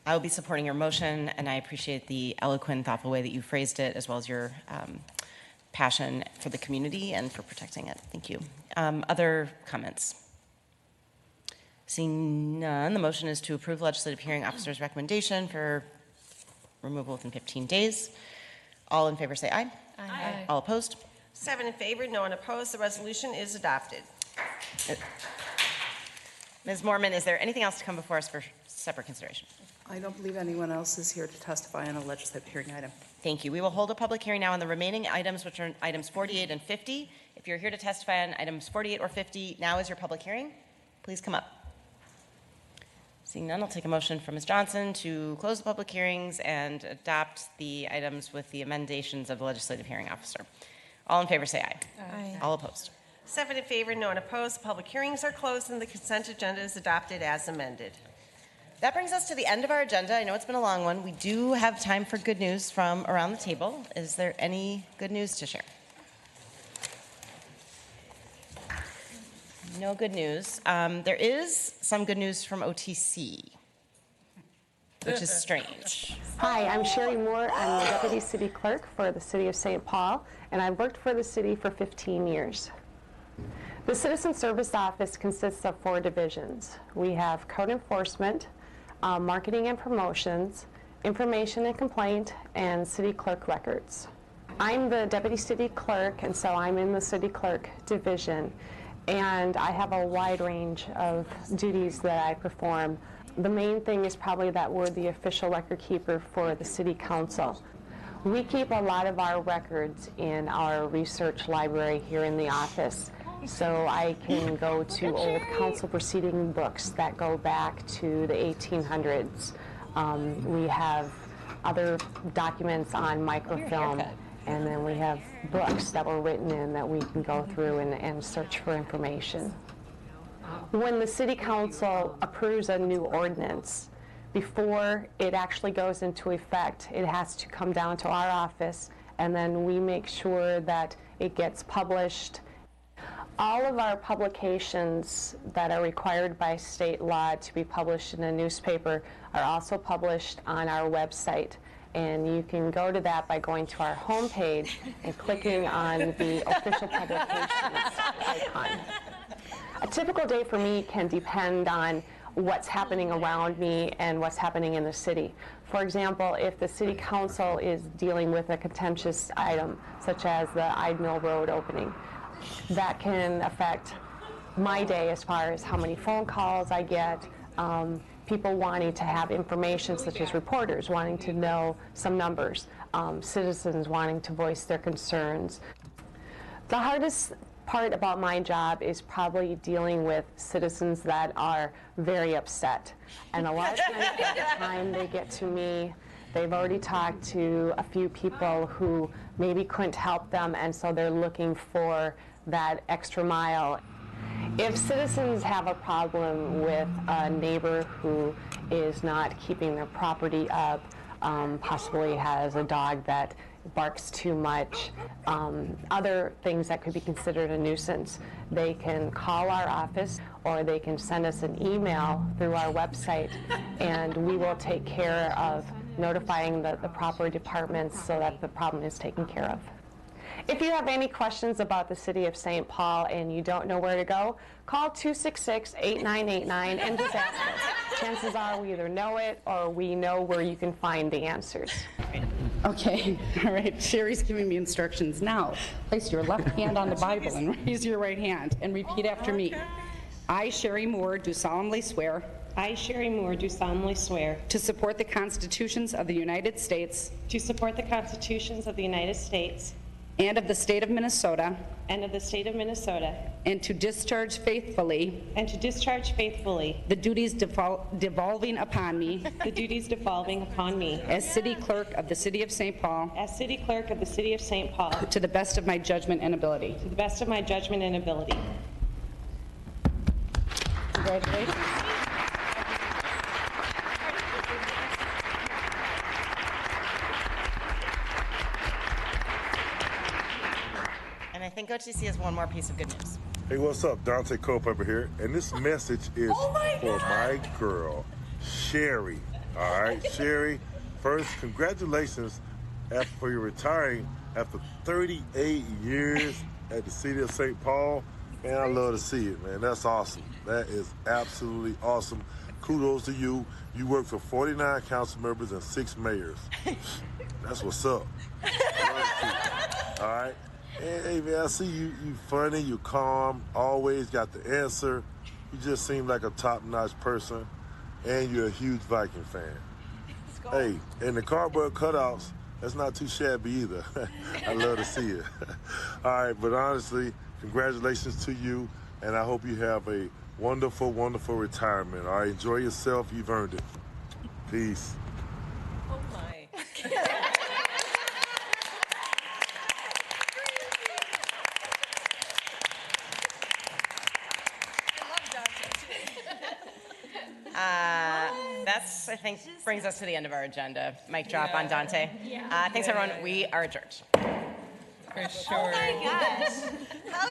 I will be supporting your motion, and I appreciate the eloquent, thoughtful way that you phrased it, as well as your passion for the community and for protecting it. Thank you. Other comments? Seeing none, the motion is to approve legislative hearing officer's recommendation for removal within 15 days. All in favor say aye. Aye. All opposed? 7 in favor, no one opposed. The resolution is adopted. Ms. Moorman, is there anything else to come before us for separate consideration? I don't believe anyone else is here to testify on a legislative hearing item. Thank you. We will hold a public hearing now on the remaining items, which are items 48 and 50. If you're here to testify on items 48 or 50, now is your public hearing. Please come up. Seeing none, I'll take a motion from Ms. Johnson to close the public hearings and adopt the items with the emendations of the legislative hearing officer. All in favor say aye. Aye. All opposed? 7 in favor, no one opposed. The public hearings are closed and the consent agenda is adopted as amended. That brings us to the end of our agenda. I know it's been a long one. We do have time for good news from around the table. Is there any good news to share? No good news. There is some good news from OTC, which is strange. Hi, I'm Sherry Moore. I'm the Deputy City Clerk for the City of St. Paul, and I've worked for the city for 15 years. The Citizen Service Office consists of 4 divisions. We have Code Enforcement, Marketing and Promotions, Information and Complaint, and City Clerk Records. I'm the Deputy City Clerk, and so I'm in the City Clerk Division, and I have a wide range of duties that I perform. The main thing is probably that we're the official record keeper for the City Council. We keep a lot of our records in our research library here in the office. So I can go to old council proceeding books that go back to the 1800s. We have other documents on microfilm, and then we have books that were written in that we can go through and search for information. When the City Council approves a new ordinance, before it actually goes into effect, it has to come down to our office, and then we make sure that it gets published. All of our publications that are required by state law to be published in a newspaper are also published on our website. And you can go to that by going to our homepage and clicking on the official publications icon. A typical day for me can depend on what's happening around me and what's happening in the city. For example, if the City Council is dealing with a contentious item, such as the Ide Mill Road opening, that can affect my day as far as how many phone calls I get. people wanting to have information, such as reporters wanting to know some numbers, citizens wanting to voice their concerns. The hardest part about my job is probably dealing with citizens that are very upset. And a lot of times by the time they get to me, they've already talked to a few people who maybe couldn't help them, and so they're looking for that extra mile. If citizens have a problem with a neighbor who is not keeping their property up, possibly has a dog that barks too much, other things that could be considered a nuisance, they can call our office or they can send us an email through our website, and we will take care of notifying the proper departments so that the problem is taken care of. If you have any questions about the City of St. Paul and you don't know where to go, call 266-8989 and just ask us. Chances are we either know it or we know where you can find the answers. Okay, all right, Sherry's giving me instructions. Now, place your left hand on the Bible and raise your right hand and repeat after me. I, Sherry Moore, do solemnly swear. I, Sherry Moore, do solemnly swear to support the constitutions of the United States. to support the constitutions of the United States And of the state of Minnesota. and of the state of Minnesota, And to discharge faithfully. and to discharge faithfully The duties devolving upon me. the duties devolving upon me As city clerk of the city of St. Paul. as city clerk of the city of St. Paul To the best of my judgment and ability. to the best of my judgment and ability. Congratulations. And I think OTC has one more piece of good news. Hey, what's up? Dante Culpepper here. And this message is for my girl, Sherry. All right, Sherry, first, congratulations for your retiring after 38 years at the city of St. Paul. Man, I love to see it, man. That's awesome. That is absolutely awesome. Kudos to you. You work for 49 council members and 6 mayors. That's what's up. All right. Hey, man, I see you funny, you calm, always got the answer. You just seem like a top-notch person, and you're a huge Viking fan. Hey, and the cardboard cutouts, that's not too shabby either. I love to see it. All right, but honestly, congratulations to you, and I hope you have a wonderful, wonderful retirement. All right, enjoy yourself. You've earned it. Peace. Oh, my. That's, I think, brings us to the end of our agenda. Mic drop on Dante. Thanks, everyone. We are adjourned. For sure. Oh, my gosh. How